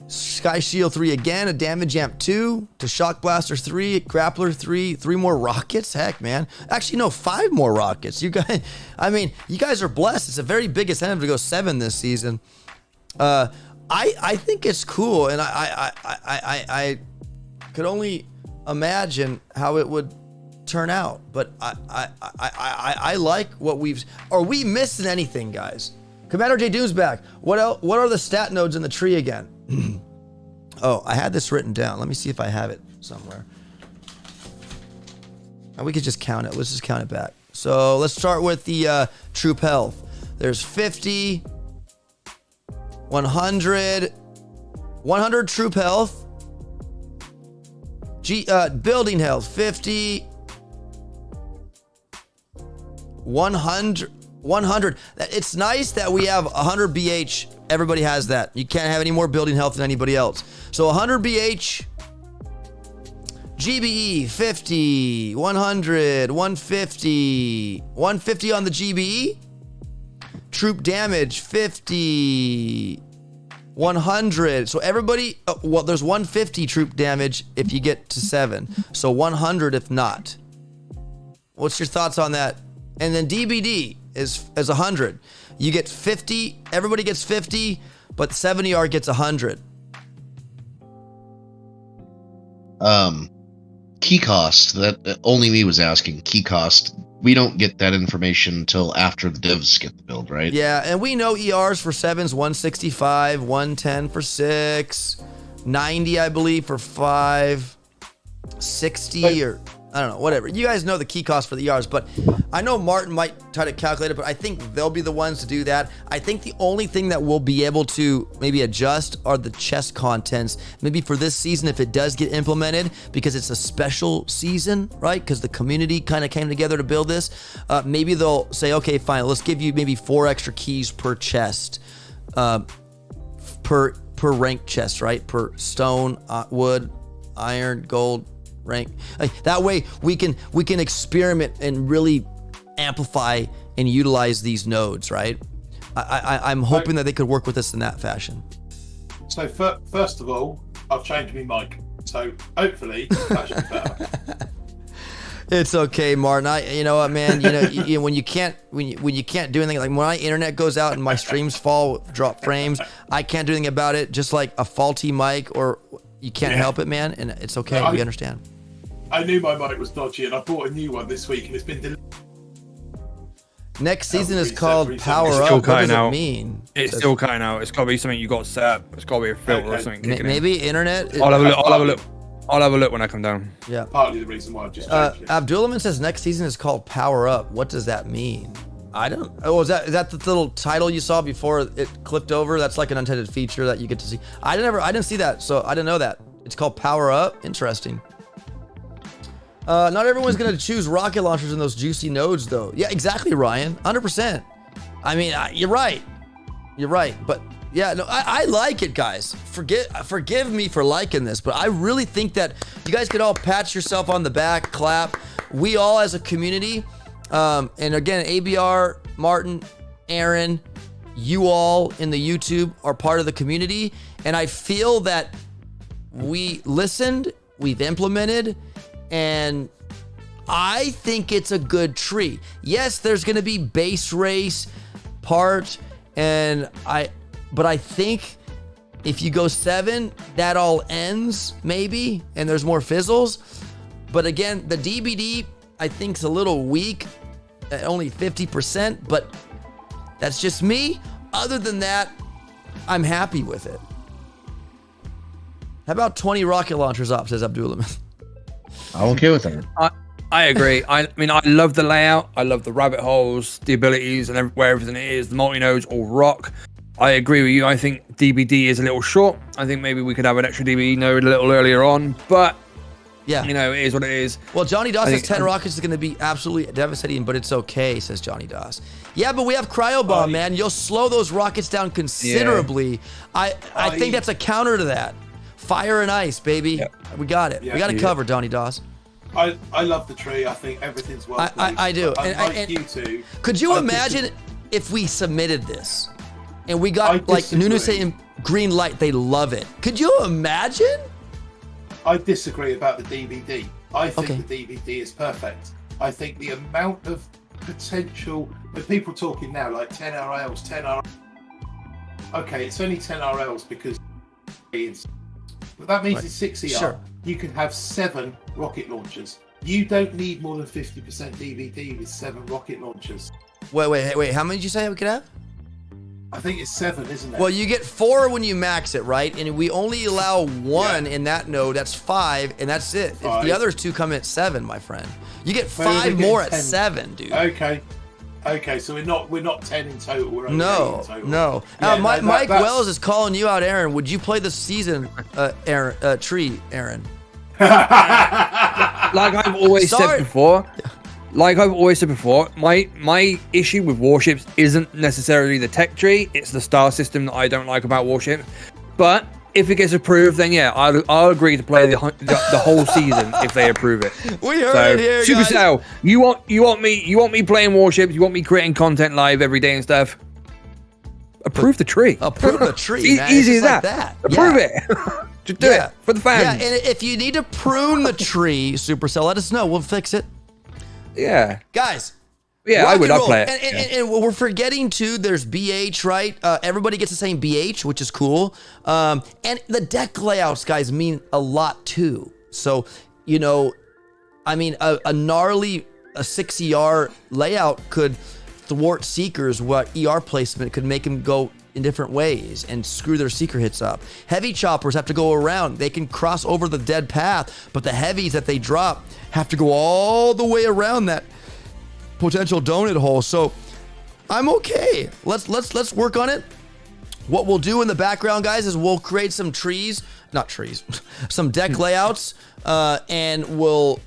Sky Shield 3 again, a Damage Amp 2, to Shock Blaster 3, Grappler 3, 3 more rockets. Heck, man. Actually, no, 5 more rockets. You guys, I mean, you guys are blessed. It's a very big incentive to go 7 this season. I think it's cool, and I could only imagine how it would turn out. But I like what we've. Are we missing anything, guys? Commander J Doom's back. What else? What are the stat nodes in the tree again? Oh, I had this written down. Let me see if I have it somewhere. We could just count it. Let's just count it back. So let's start with the troop health. There's 50, 100 troop health. Building health, 50, 100. It's nice that we have 100 BH. Everybody has that. You can't have any more building health than anybody else. So 100 BH, GBE 50, 100, 150, 150 on the GBE. Troop damage 50, 100. So everybody, well, there's 150 troop damage if you get to 7. So 100 if not. What's your thoughts on that? And then DBD is 100. You get 50. Everybody gets 50, but 70R gets 100. Key cost. That only me was asking. Key cost. We don't get that information until after the divs get the build, right? Yeah, and we know ERs for 7's 165, 110 for 6, 90 I believe for 5, 60 or I don't know, whatever. You guys know the key cost for the ERs, but I know Martin might try to calculate it, but I think they'll be the ones to do that. I think the only thing that we'll be able to maybe adjust are the chest contents. Maybe for this season, if it does get implemented, because it's a special season, right? Because the community kind of came together to build this. Maybe they'll say, okay, fine, let's give you maybe 4 extra keys per chest, per rank chest, right? Per stone, wood, iron, gold, rank. That way we can experiment and really amplify and utilize these nodes, right? I'm hoping that they could work with us in that fashion. So first of all, I've changed my mic, so hopefully that should be better. It's okay, Martin. You know what, man? When you can't do anything, like when my internet goes out and my streams drop frames, I can't do anything about it. Just like a faulty mic, or you can't help it, man. And it's okay. We understand. I knew my mic was dodgy, and I bought a new one this week, and it's been delivered. Next season is called Power Up. What does it mean? It's still cutting out. It's got to be something you got set up. It's got to be a filter or something. Maybe internet. I'll have a look. I'll have a look when I come down. Yeah. Partly the reason why I've just changed it. Abdulrahman says next season is called Power Up. What does that mean? I don't. Oh, is that the little title you saw before it clicked over? That's like an unintended feature that you get to see. I didn't see that, so I didn't know that. It's called Power Up. Interesting. Not everyone's gonna choose rocket launchers in those juicy nodes, though. Yeah, exactly, Ryan. 100%. I mean, you're right. You're right. But yeah, no, I like it, guys. Forgive me for liking this, but I really think that you guys could all pat yourself on the back, clap. We all, as a community, and again, ABR, Martin, Aaron, you all in the YouTube are part of the community, and I feel that we listened, we've implemented. And I think it's a good tree. Yes, there's going to be base race part, but I think if you go 7, that all ends maybe, and there's more fizzles. But again, the DBD I think is a little weak, at only 50%. But that's just me. Other than that, I'm happy with it. How about 20 rocket launchers up? Says Abdullah. I'm okay with that. I agree. I mean, I love the layout. I love the rabbit holes, the abilities, and where everything is. The multi-nodes all rock. I agree with you. I think DBD is a little short. I think maybe we could have an extra DBD node a little earlier on. But, yeah, it is what it is. Well, Johnny Doss says 10 rockets is going to be absolutely devastating, but it's okay, says Johnny Doss. Yeah, but we have Cryo Bomb, man. You'll slow those rockets down considerably. Yeah. I think that's a counter to that. Fire and ice, baby. Yeah. We got it. We got it covered, Donnie Doss. I love the tree. I think everything's well. I do. And you too. Could you imagine if we submitted this and we got like Nunu saying green light? They love it. Could you imagine? I disagree about the DVD. I think the DVD is perfect. I think the amount of potential, with people talking now like 10 RLs, 10 RLs. Okay, it's only 10 RLs because but that means it's 6 ER. Sure. You can have 7 rocket launchers. You don't need more than 50% DVD with 7 rocket launchers. Wait. How many did you say we could have? I think it's 7, isn't it? Well, you get 4 when you max it, right? And we only allow 1 in that node. That's 5, and that's it. If the other 2 come at 7, my friend. You get 5 more at 7, dude. Okay, so we're not 10 in total. We're only 8 in total. No. Yeah, Mike Wells is calling you out, Aaron. Would you play the season, Aaron? Like I've always said before. My issue with Warships isn't necessarily the tech tree. It's the star system that I don't like about Warships. But if it gets approved, then yeah, I'll agree to play the whole season if they approve it. We heard it here, guys. Supercell, you want me playing Warships? You want me creating content live every day and stuff? Approve the tree. Approve the tree. It's easy as that. Approve it. Just do it for the fans. Yeah, and if you need to prune the tree, Supercell, let us know. We'll fix it. Yeah, guys. Yeah, I would. I'll play it. And we're forgetting too. There's BH, right? Everybody gets the same BH, which is cool. And the deck layouts, guys, mean a lot too. So, a gnarly 6 ER layout could thwart seekers. What ER placement could make them go in different ways and screw their seeker hits up. Heavy choppers have to go around. They can cross over the dead path, but the heavies that they drop have to go all the way around that potential donut hole. So I'm okay. Let's work on it. What we'll do in the background, guys, is we'll create some some deck layouts, and we'll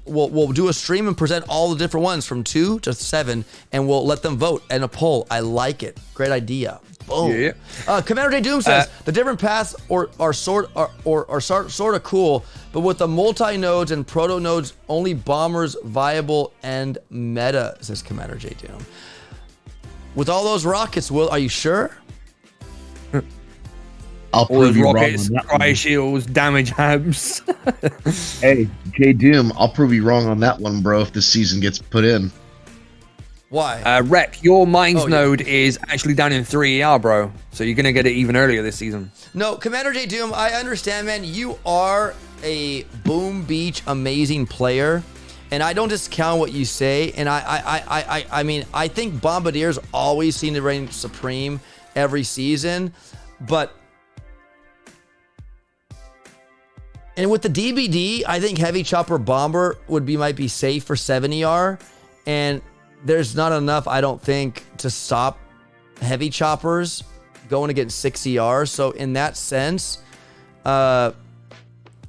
do a stream and present all the different ones from 2 to 7, and we'll let them vote in a poll. I like it. Great idea. Boom. Yeah. Commander J Doom says the different paths are sort of cool, but with the multi nodes and proto nodes, only bombers viable and meta, says Commander J Doom. With all those rockets, are you sure? I'll All those prove you wrong rockets, on that one. fire shields, damage hams. Hey, J Doom, I'll prove you wrong on that one, bro. If this season gets put in. Why? Rep, your mines Oh, yeah. node is actually down in 3 ER, bro. So you're gonna get it even earlier this season. No, Commander J Doom, I understand, man. You are a Boom Beach amazing player, and I don't discount what you say. And I mean, I think Bombardiers always seem to reign supreme every season, but. And with the DBD, I think Heavy Chopper Bomber might be safe for 7 ER, and there's not enough, I don't think, to stop Heavy Choppers going against 6 ER. So in that sense, I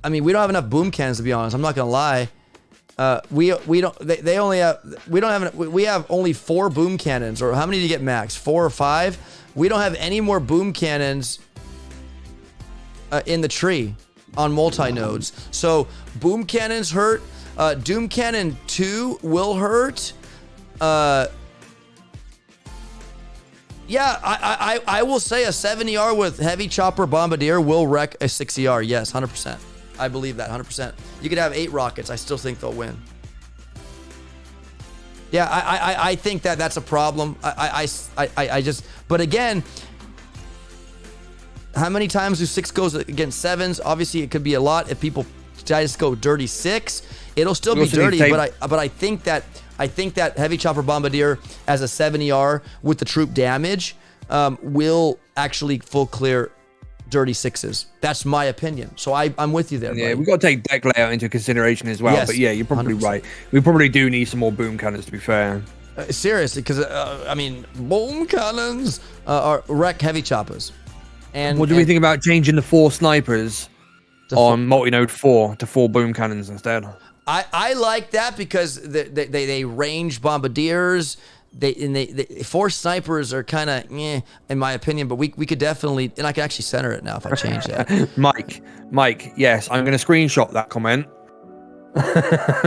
mean, we don't have enough boom cannons, to be honest. I'm not gonna lie. We have only 4 boom cannons, or how many do you get max? 4 or 5? We don't have any more boom cannons in the tree on multi-nodes. So boom cannons hurt. Doom Cannon 2 will hurt. Yeah, I will say a 7 ER with Heavy Chopper Bombardier will wreck a 6 ER. Yes, 100%. I believe that 100%. You could have 8 rockets. I still think they'll win. Yeah, I think that's a problem. I just, but again, how many times do 6 goes against 7s? Obviously, it could be a lot. If people just go dirty 6, it'll still be dirty. But I think that Heavy Chopper Bombardier as a 7 ER with the troop damage will actually full clear dirty 6s. That's my opinion. So I'm with you there. Yeah, buddy. we've got to take deck layout into consideration as well. Yes, but yeah, you're probably 100%. right. We probably do need some more boom cannons, to be fair. Seriously, because I mean, boom cannons are wreck Heavy Choppers. And What do we think about changing the 4 snipers on multi-node 4 to 4 boom cannons instead? I like that because they range bombardiers. They 4 snipers are kind of in my opinion, but we could definitely, and I can actually center it now if I change that. Mike, yes, I'm going to screenshot that comment.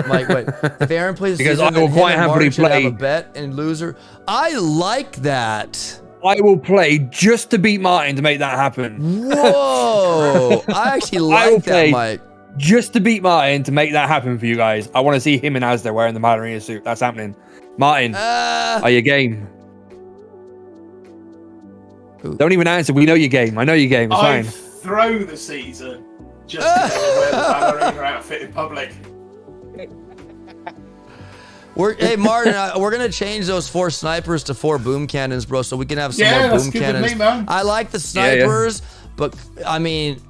Mike, wait. If Aaron plays Because season, I will then quite him and happily Martin should play. have a bet and loser. I like that. I will play just to beat Martin to make that happen. Whoa! I actually will like that, play Mike. Just to beat Martin to make that happen for you guys. I want to see him in Asda wearing the ballerina suit. That's happening. Martin, are you game? Don't even answer. We know your game. I know your game. It's I fine. throw the season just to go and wear the ballerina outfit in public. Hey Martin, we're gonna change those 4 snipers to 4 boom cannons, bro, so we can have some more that's boom good with cannons. me, man. I like the snipers, but I mean,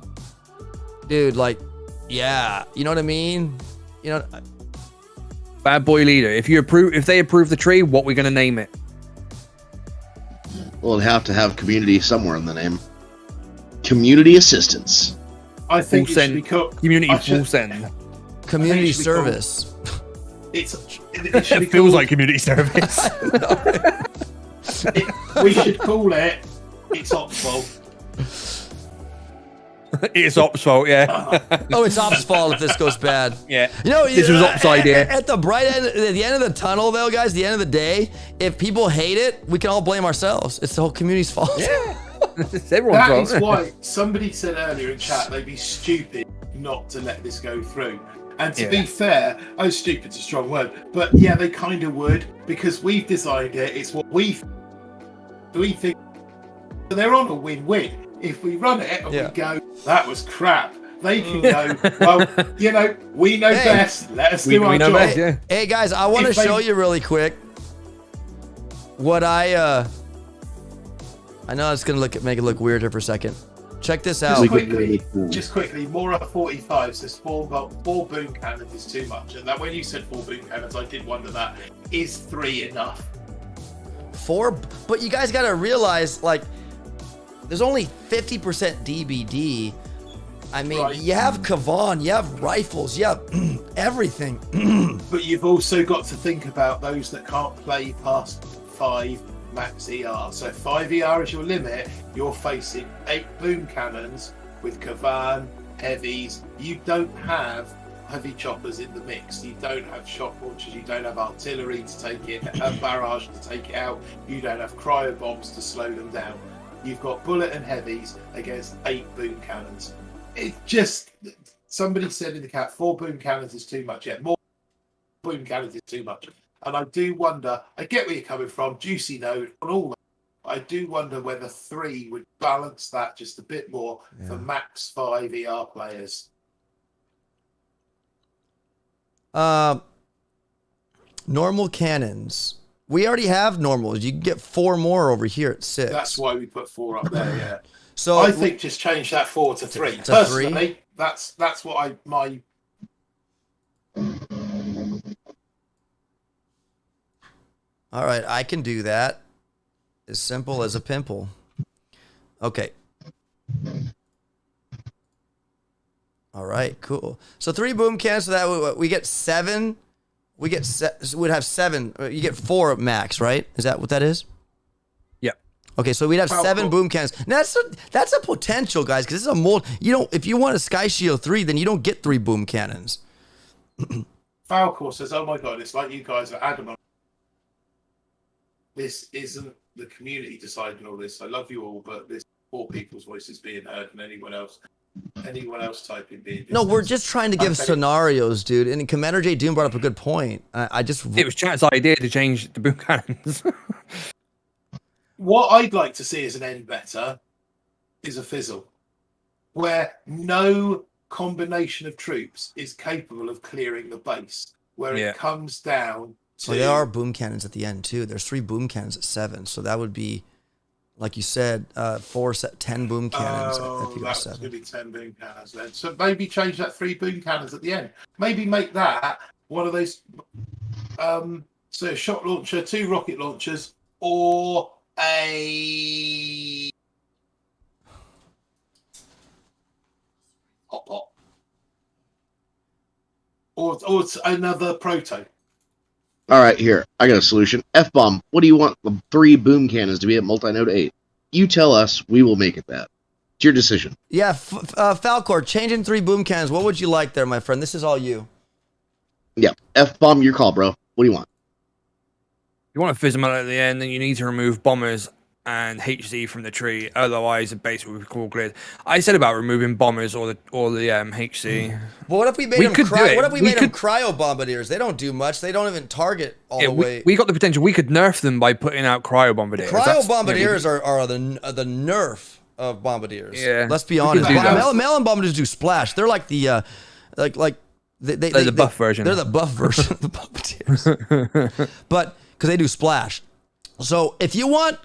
dude, like, yeah, you know what I mean? You know, Bad boy leader. If they approve the tree, what we gonna name it? Well, it'd have to have community somewhere in the name. Community assistance. I think Full it should be send. called Community full send. community should be called- service. it should be It feels called, like community service. we should call it It's Ops Fault. It's Ops' fault, yeah. Oh, it's Ops' fault if this goes bad. Yeah. You know, This was Ops' idea. At the bright end, at the end of the tunnel, though, guys, the end of the day, if people hate it, we can all blame ourselves. It's the whole community's fault. Yeah. It's everyone's That fault. is why somebody said earlier in chat they'd be stupid not to let this go through. And to be fair, stupid's a strong word, but yeah, they kind of would because we've designed it. It's what we think. They're on a win-win. If we run it and we go, that was crap, they can go, well, you know, we know best. Let us do our job. Best, yeah. Hey, guys, I want to If they- show you really quick what I know it's gonna make it look weird here for a second. Check this out. Just quickly, Mora 45 says 4 boom cannons is too much. And that when you said 4 boom cannons, I did wonder that. Is 3 enough? 4, but you guys gotta realize, like, there's only 50% DBD. I mean, you have Kavan, you have rifles, you have everything. But you've also got to think about those that can't play past 5 max ER. So 5 ER is your limit. You're facing 8 boom cannons with Kavan, heavies. You don't have heavy choppers in the mix. You don't have shot launchers. You don't have artillery to take it, a barrage to take it out. You don't have cryo bombs to slow them down. you've got bullet and heavies against 8 boom cannons. It just, somebody said in the chat, 4 boom cannons is too much. Yeah, more boom cannons is too much. And I do wonder, I get where you're coming from, juicy node on all that. I do wonder whether 3 would balance that just a bit more for max 5 ER players. Normal cannons. We already have normals. You can get 4 more over here at 6. That's why we put 4 up there, yeah. So I think just change that 4 to 3. Personally, that's what my All right, I can do that. As simple as a pimple. Okay. All right, cool. So 3 boom cannons, so that we get 7. We'd have 7. You get 4 max, right? Is that what that is? Yeah. Okay, so we'd have 7 boom cannons. Now that's a potential, guys, because this is a mold. If you want a Sky Shield 3, then you don't get 3 boom cannons. Falcor says, "Oh my god, it's like you guys are adamant. This isn't the community deciding all this. I love you all, but this poor people's voices being heard, and anyone else typing being." No, we're just trying to give scenarios, dude. And Commander J Doom brought up a good point. It was chat's idea to change the boom cannons. What I'd like to see as an end better is a fizzle, where no combination of troops is capable of clearing the base, where it comes down to... Well, there are boom cannons at the end, too. There's 3 boom cannons at 7, so that would be, like you said, 10 boom cannons if you got 7. Going to be 10 boom cannons then. So maybe change that 3 boom cannons at the end. Maybe make that one of those... so a shot launcher, 2 rocket launchers, or a... Hot. Or another proto. All right, here. I got a solution. F-bomb. What do you want the 3 boom cannons to be at Multinode 8? You tell us. We will make it that. It's your decision. Yeah, Falcor, changing 3 boom cannons. What would you like there, my friend? This is all you. Yeah. F-bomb, your call, bro. What do you want? You want to fizz them out at the end, then you need to remove bombers and HC from the tree. Otherwise, the base will be all cleared. I said about removing bombers or the HC. Well, what if we made them cryo bombardiers? They don't do much. They don't even target all the way. We got the potential. We could nerf them by putting out cryo bombardiers. Cryo bombardiers are the nerf of bombardiers. Yeah, let's be honest. Melon bombardiers do splash. They're like the they're the buff version. They're the buff version of the bombardiers. But because they do splash. So if you want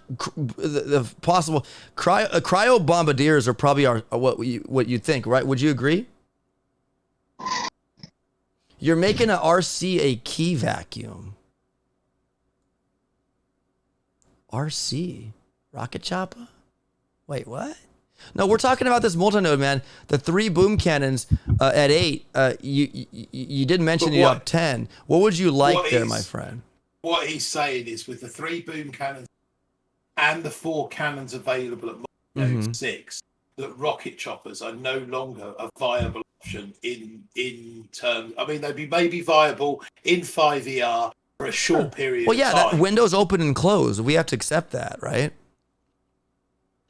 the possible cryo bombardiers are probably what you think, right? Would you agree? You're making an RC a key vacuum. RC rocket chopper? Wait, what? No, we're talking about this multinode, man. The 3 boom cannons at 8. You did mention the up 10. What would you like there, my friend? What he's saying is with the 3 boom cannons and the 4 cannons available at Multinode 6, that rocket choppers are no longer a viable option in terms. I mean, they'd be maybe viable in 5ER for a short period. Well, yeah, of time. That windows open and close. We have to accept that, right?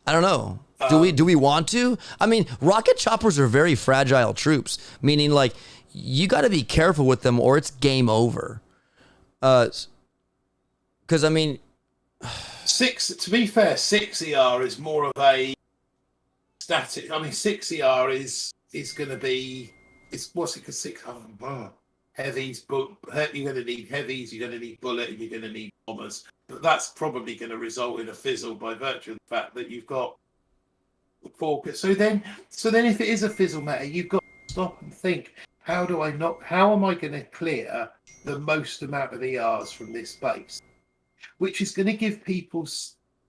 I don't know. Do we want to? I mean, rocket choppers are very fragile troops, meaning like you got to be careful with them or it's game over. Because I mean, 6. To be fair, 6ER is more of a static. I mean, 6ER is going to be. What's it? 6 heavies. You're going to need heavies. You're going to need bullet, and you're going to need bombers. But that's probably going to result in a fizzle by virtue of the fact that you've got 4. So then, if it is a fizzle matter, you've got to stop and think. How am I going to clear the most amount of ERs from this base? Which is going to give people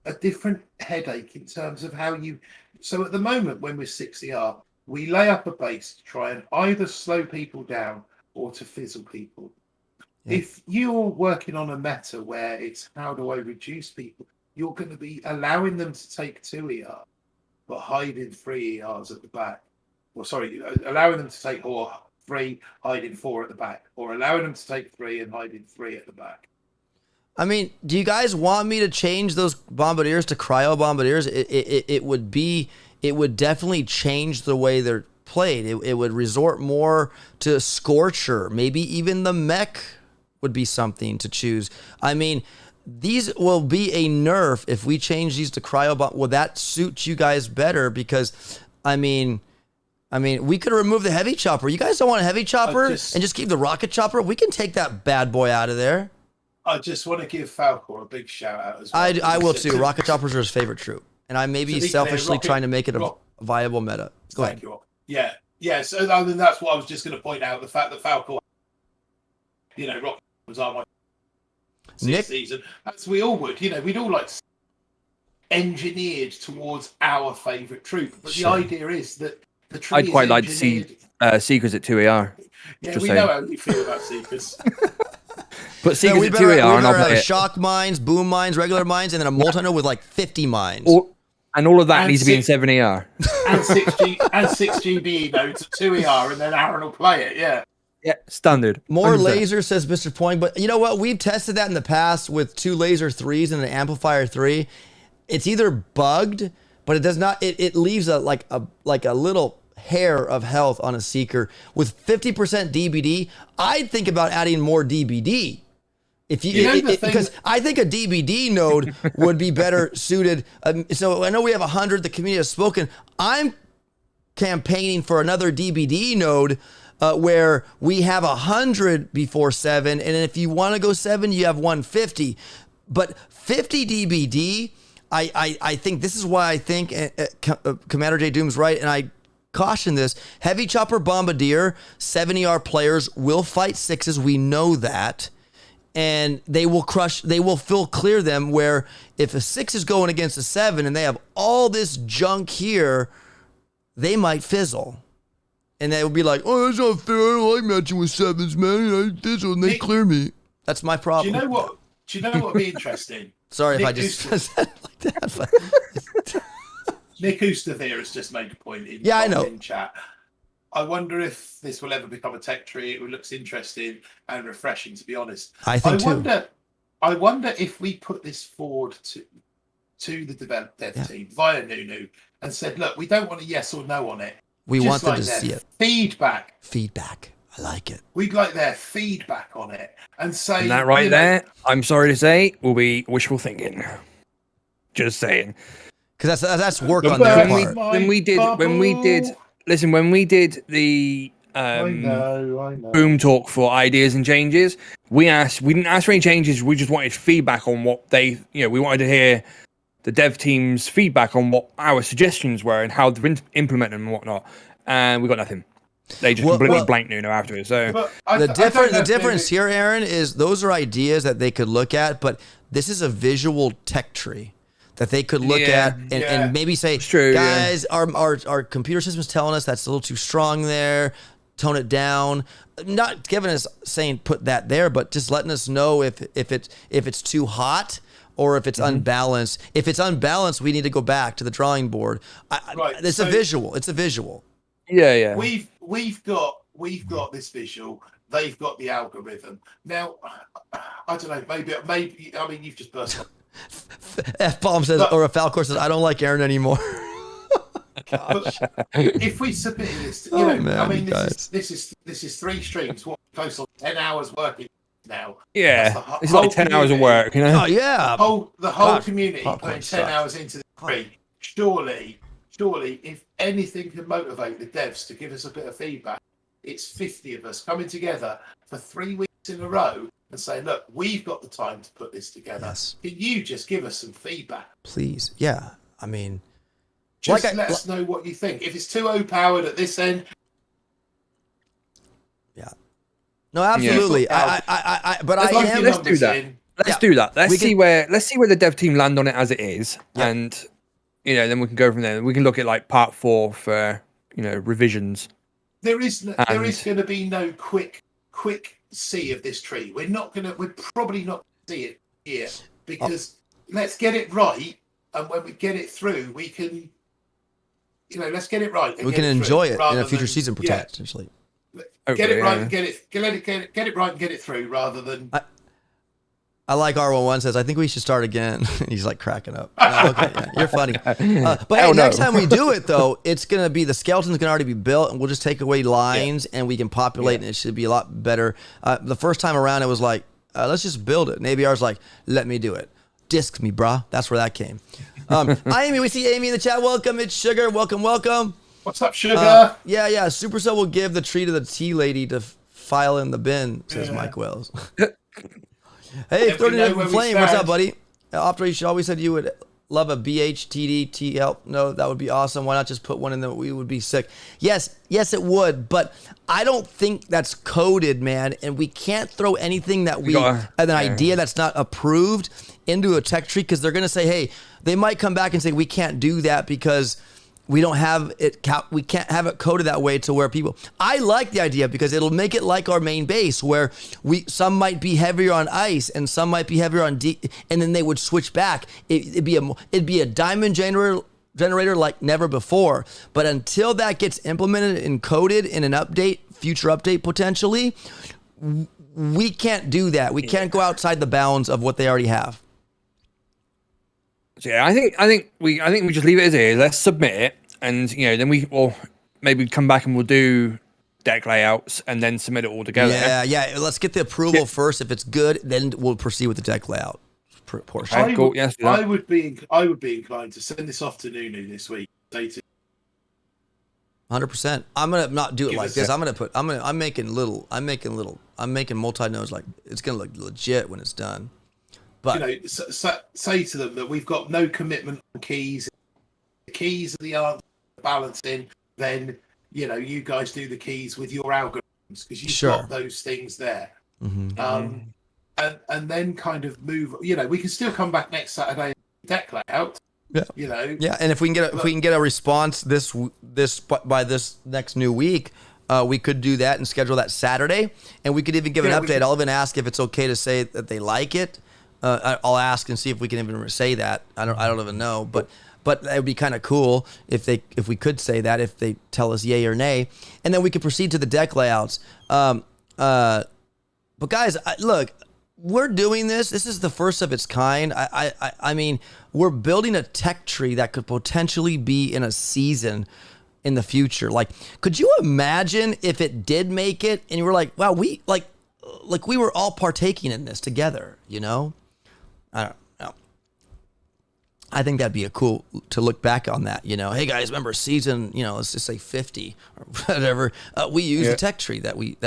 a different headache in terms of how you... So at the moment, when we're 6ER, we lay up a base to try and either slow people down or to fizzle people. Yeah. If you're working on a meta where it's how do I reduce people, you're going to be allowing them to take 2ER, but hiding 3 ERs at the back. Well, sorry, allowing them to take 3, hiding 4 at the back, or allowing them to take 3 and hiding 3 at the back. I mean, do you guys want me to change those bombardiers to cryo bombardiers? It would definitely change the way they're played. It would resort more to Scorcher. Maybe even the mech would be something to choose. I mean, these will be a nerf if we change these to cryo bomb. Will that suit you guys better? Because I mean, we could remove the heavy chopper. You guys don't want a heavy chopper and just keep the rocket chopper? We can take that bad boy out of there. I just want to give Falcor a big shout out as well. I will too. Rocket choppers are his favorite troop. And I may be selfishly trying to make it a viable meta. Go ahead. Yeah. So I mean, that's what I was just going to point out. The fact that Falcor, Rocket was our season, as we all would. We'd all like engineered towards our favourite troop. But the idea is that the troop I'd quite like to see Seekers at 2AR. Yeah, we know how you feel about Seekers. But Seekers at 2AR and I'll play it. Shock mines, boom mines, regular mines, and then a multinode with like 50 mines. And all of that needs to be in 7AR. And 6 GBE nodes at 2AR, and then Aaron will play it, yeah. Yeah, standard. More laser, says Mr. Point, but you know what? We've tested that in the past with 2 laser 3s and an amplifier 3. It's either bugged, but it does not. It leaves a little hair of health on a Seeker with 50% DBD. I'd think about adding more DBD. Because I think a DBD node would be better suited. So I know we have 100. The community has spoken. I'm campaigning for another DBD node where we have 100 before 7, and if you want to go 7, you have 150. But 50 DBD, I think this is why I think Commander J Doom's right, and I caution this. Heavy chopper bombardier 70R players will fight 6s. We know that. And they will clear them, where if a 6 is going against a 7 and they have all this junk here, they might fizzle. And they will be like, oh, that's not fair. I don't like matching with 7s, man. I fizzle and they clear me. That's my problem. Do you know what would be interesting? Sorry if I just said it like that. But... Nick Oosterveer has just made a point in chat. I wonder if this will ever become a tech tree. It looks interesting and refreshing, to be honest. I wonder if we put this forward to the dev team via Nunu and said, look, we don't want a yes or no on it. We want them to see it. Feedback. I like it. We'd like their feedback on it and say... And that right there, I'm sorry to say, will be wishful thinking. Just saying. Because that's work on their part. When we did the I know. boom talk for ideas and changes, we didn't ask for any changes. We just wanted feedback on what we wanted to hear the dev team's feedback on what our suggestions were and how to implement them and whatnot. And we got nothing. They just completely blanked Nuno afterwards. So the difference here, Aaron, is those are ideas that they could look at, but this is a visual tech tree that they could look at and maybe say, guys, our computer system's telling us that's a little too strong there. Tone it down. Not giving us saying put that there, but just letting us know if it's too hot or if it's unbalanced. If it's unbalanced, we need to go back to the drawing board. It's a visual. It's a visual. Yeah. We've got this visual. They've got the algorithm. Now, I don't know. Maybe. I mean, you've just burst. F-bomb says, or a Falcor says, I don't like Aaron anymore. If we submit this, this is 3 streams. What, close on 10 hours working now? Yeah, it's like 10 hours of work, you know. Oh yeah. The whole community putting 10 hours into the stream. Surely, if anything can motivate the devs to give us a bit of feedback, it's 50 of us coming together for 3 weeks in a row and saying, look, we've got the time to put this together. Yes. Can you just give us some feedback? Please. Yeah. I mean, let us know what you think. If it's too overpowered at this end. Yeah. No, absolutely. Yeah. Let's do that. Let's do that. Let's see where the dev team land on it as it is. Yeah. And then we can go from there. We can look at like part 4 for, revisions. There is going to be no quick see of this tree. We're probably not going to see it here because let's get it right, and when we get it through, we can, let's get it right. We can enjoy it in a future season, potentially. Get it right and get it right and get it through, rather than. I like R11 says, I think we should start again. He's like cracking up. No, okay, yeah, you're funny. But hey, next time we do it, though, it's going to be the skeleton's going to already be built, and we'll just take away lines, and we can populate, and it should be a lot better. The first time around, it was like, let's just build it. And ABR's like, let me do it. Disc me, brah. That's where that came. Hi, Amy. We see Amy in the chat. Welcome. It's Sugar. Welcome, welcome. What's up, Sugar? Yeah. Supercell will give the tree to the tea lady to file in the bin, says Mike Wells. Hey, 30 Flame, what's up, buddy? Opdestroy, you should always said you would love a BHTD help. No, that would be awesome. Why not just put one in there? We would be sick. Yes, it would, but I don't think that's coded, man. And we can't throw anything that an idea that's not approved into a tech tree, because they're going to say, hey, they might come back and say, we can't do that because we don't have it. We can't have it coded that way to where people. I like the idea because it'll make it like our main base, where some might be heavier on ice and some might be heavier on D, and then they would switch back. It'd be a diamond generator like never before. But until that gets implemented and coded in an update, future update potentially, we can't do that. We can't go outside the bounds of what they already have. So yeah, I think we just leave it as it is. Let's submit it, and then we will maybe come back and we'll do deck layouts and then submit it all together. Yeah. Let's get the approval first. If it's good, then we'll proceed with the deck layout portion. Right, cool. Yes, I would be inclined to send this off to Nunu this week. 100%. I'm gonna not do it like this. I'm making multi-nodes like it's gonna look legit when it's done. But say to them that we've got no commitment on keys. The keys are the answer to balancing. Then you guys do the keys with your algorithms because you've got those things there. Mm-hmm. And then kind of move. We can still come back next Saturday deck layout. Yeah. Yeah, and if we can get a response this by this next new week, we could do that and schedule that Saturday, and we could even give an update. I'll even ask if it's okay to say that they like it. I'll ask and see if we can even say that. I don't even know, but it would be kind of cool if we could say that, if they tell us yay or nay, and then we could proceed to the deck layouts. But guys, look, we're doing this. This is the first of its kind. I mean, we're building a tech tree that could potentially be in a season in the future. Like, could you imagine if it did make it and you were like, wow, we were all partaking in this together, I don't know. I think that'd be a cool to look back on that, Hey guys, remember season, let's just say 50 or whatever. We used a tech tree that we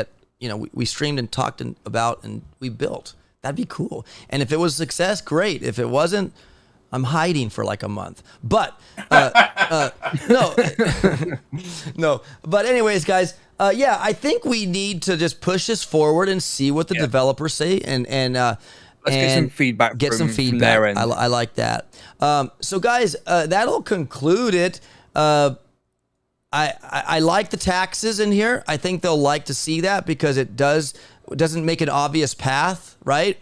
streamed and talked about and we built. That'd be cool. And if it was a success, great. If it wasn't, I'm hiding for like a month. But no. But anyways, guys, I think we need to just push this forward and see what the developers say and let's get some feedback. From their end. I like that. So guys, that'll conclude it. I like the taxes in here. I think they'll like to see that because it doesn't make an obvious path, right?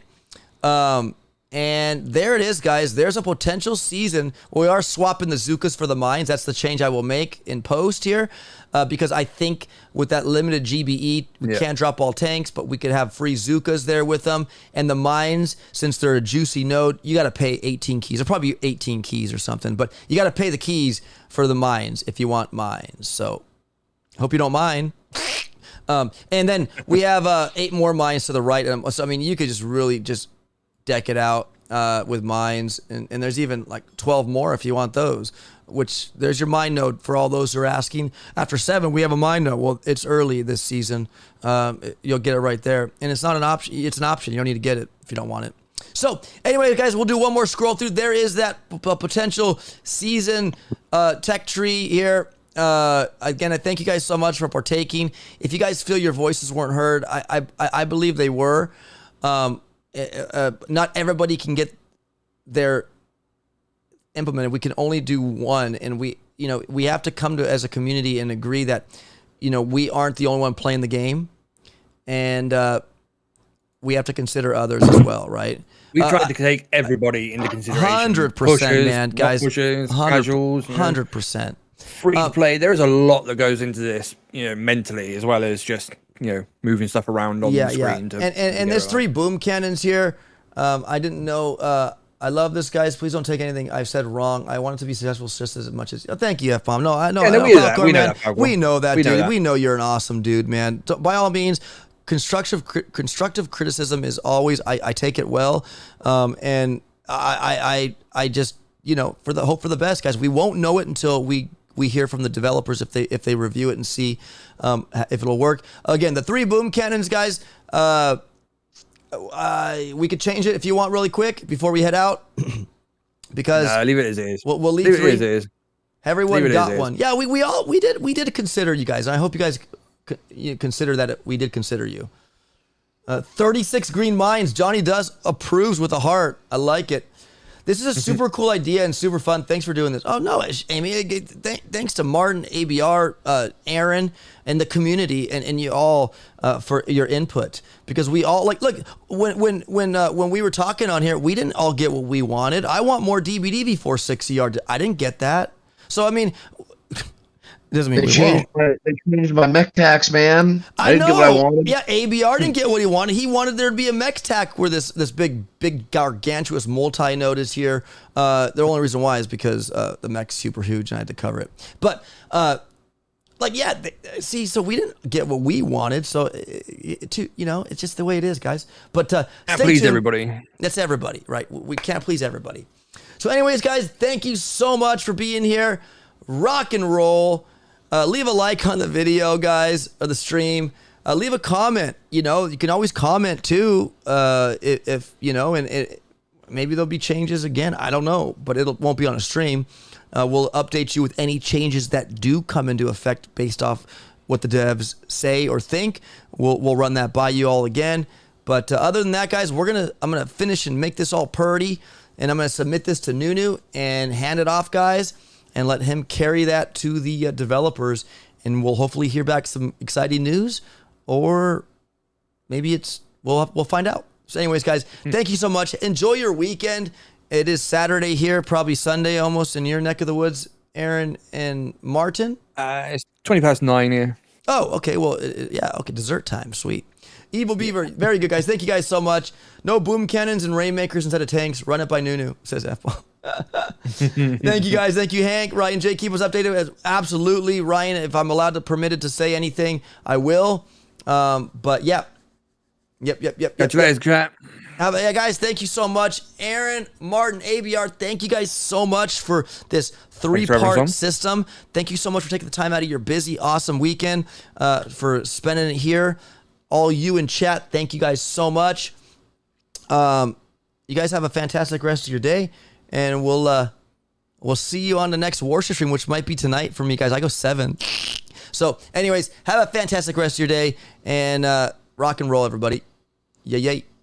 And there it is, guys. There's a potential season. We are swapping the Zukas for the mines. That's the change I will make in post here, because I think with that limited GBE, we can't drop all tanks, but we could have free Zukas there with them. And the mines, since they're a juicy node, you got to pay 18 keys. Or probably 18 keys or something, but you got to pay the keys for the mines if you want mines. So hope you don't mind. And then we have 8 more mines to the right. So, I mean, you could just really just deck it out with mines, and there's even like 12 more if you want those, which there's your mine node for all those who are asking. After 7, we have a mine node. Well, it's early this season. You'll get it right there. And it's not an option. It's an option. You don't need to get it if you don't want it. So anyway, guys, we'll do one more scroll through. There is that potential season tech tree here. Again, I thank you guys so much for partaking. If you guys feel your voices weren't heard, I believe they were. Not everybody can get their implemented. We can only do one, and we have to come to as a community and agree that we aren't the only one playing the game, and we have to consider others as well, right? We tried to take everybody into consideration. 100%, man, guys. Pushers, casuals, 100%. Free to play. There is a lot that goes into this, mentally, as well as just moving stuff around on the screen. And there's 3 boom cannons here. I didn't know. I love this, guys. Please don't take anything I've said wrong. I want it to be successful just as much as. Thank you, F-Bomb. No, I know. Yeah, we know that. We know that, we know dude. that. We know you're an awesome dude, man. By all means, constructive criticism is always. I take it well, and I just for the hope for the best, guys. We won't know it until we hear from the developers if they review it and see if it'll work. Again, the 3 boom cannons, guys. We could change it if you want really quick before we head out because leave it as it is. We'll leave leave 3. it as it is. Everyone got one. Yeah, we did consider you guys. And I hope you guys consider that we did consider you. 36 green mines. Johnny Does approves with a heart. I like it. This is a super cool idea and super fun. Thanks for doing this. Oh, no, Amy. Thanks to Martin, ABR, Aaron, and the community, and you all for your input. Because we all, look, when we were talking on here, we didn't all get what we wanted. I want more DBD before 6CR. I didn't get that. So, I mean, doesn't mean they changed my mech tax, man. I didn't get what I wanted. Yeah, ABR didn't get what he wanted. He wanted there to be a mech tac where this big gargantuous multi-node is here. The only reason why is because the mech's super huge and I had to cover it. But so we didn't get what we wanted. So it's just the way it is, guys. But can't please everybody. That's everybody, right? We can't please everybody. So, anyways, guys, thank you so much for being here. Rock and roll. Leave a like on the video, guys, or the stream. Leave a comment. You can always comment too. If maybe there'll be changes again. I don't know, but it won't be on a stream. We'll update you with any changes that do come into effect based off what the devs say or think. We'll run that by you all again. But other than that, guys, I'm gonna finish and make this all purdy, and I'm gonna submit this to Nunu and hand it off, guys. And let him carry that to the developers, and we'll hopefully hear back some exciting news, or maybe we'll find out. So, anyways, guys, thank you so much. Enjoy your weekend. It is Saturday here, probably Sunday almost in your neck of the woods, Aaron and Martin. It's 9:20 here. Oh, okay. Well, yeah. Okay, dessert time. Sweet. Evil Beaver, very good, guys. Thank you guys so much. No boom cannons and rainmakers instead of tanks. Run it by Nunu, says F-Ball. Thank you guys. Thank you, Hank. Ryan J. Keep us updated. Absolutely, Ryan. If I'm allowed to permit it to say anything, I will. But yeah. Yep. Catch you later, chat. Yeah, guys, thank you so much. Aaron, Martin, ABR, thank you guys so much for this 3-part system. Thank you so much for taking the time out of your busy, awesome weekend for spending it here. All you in chat, thank you guys so much. You guys have a fantastic rest of your day. And we'll see you on the next Warship stream, which might be tonight for me, guys. I go 7. So, anyways, have a fantastic rest of your day, and rock and roll, everybody. Yay.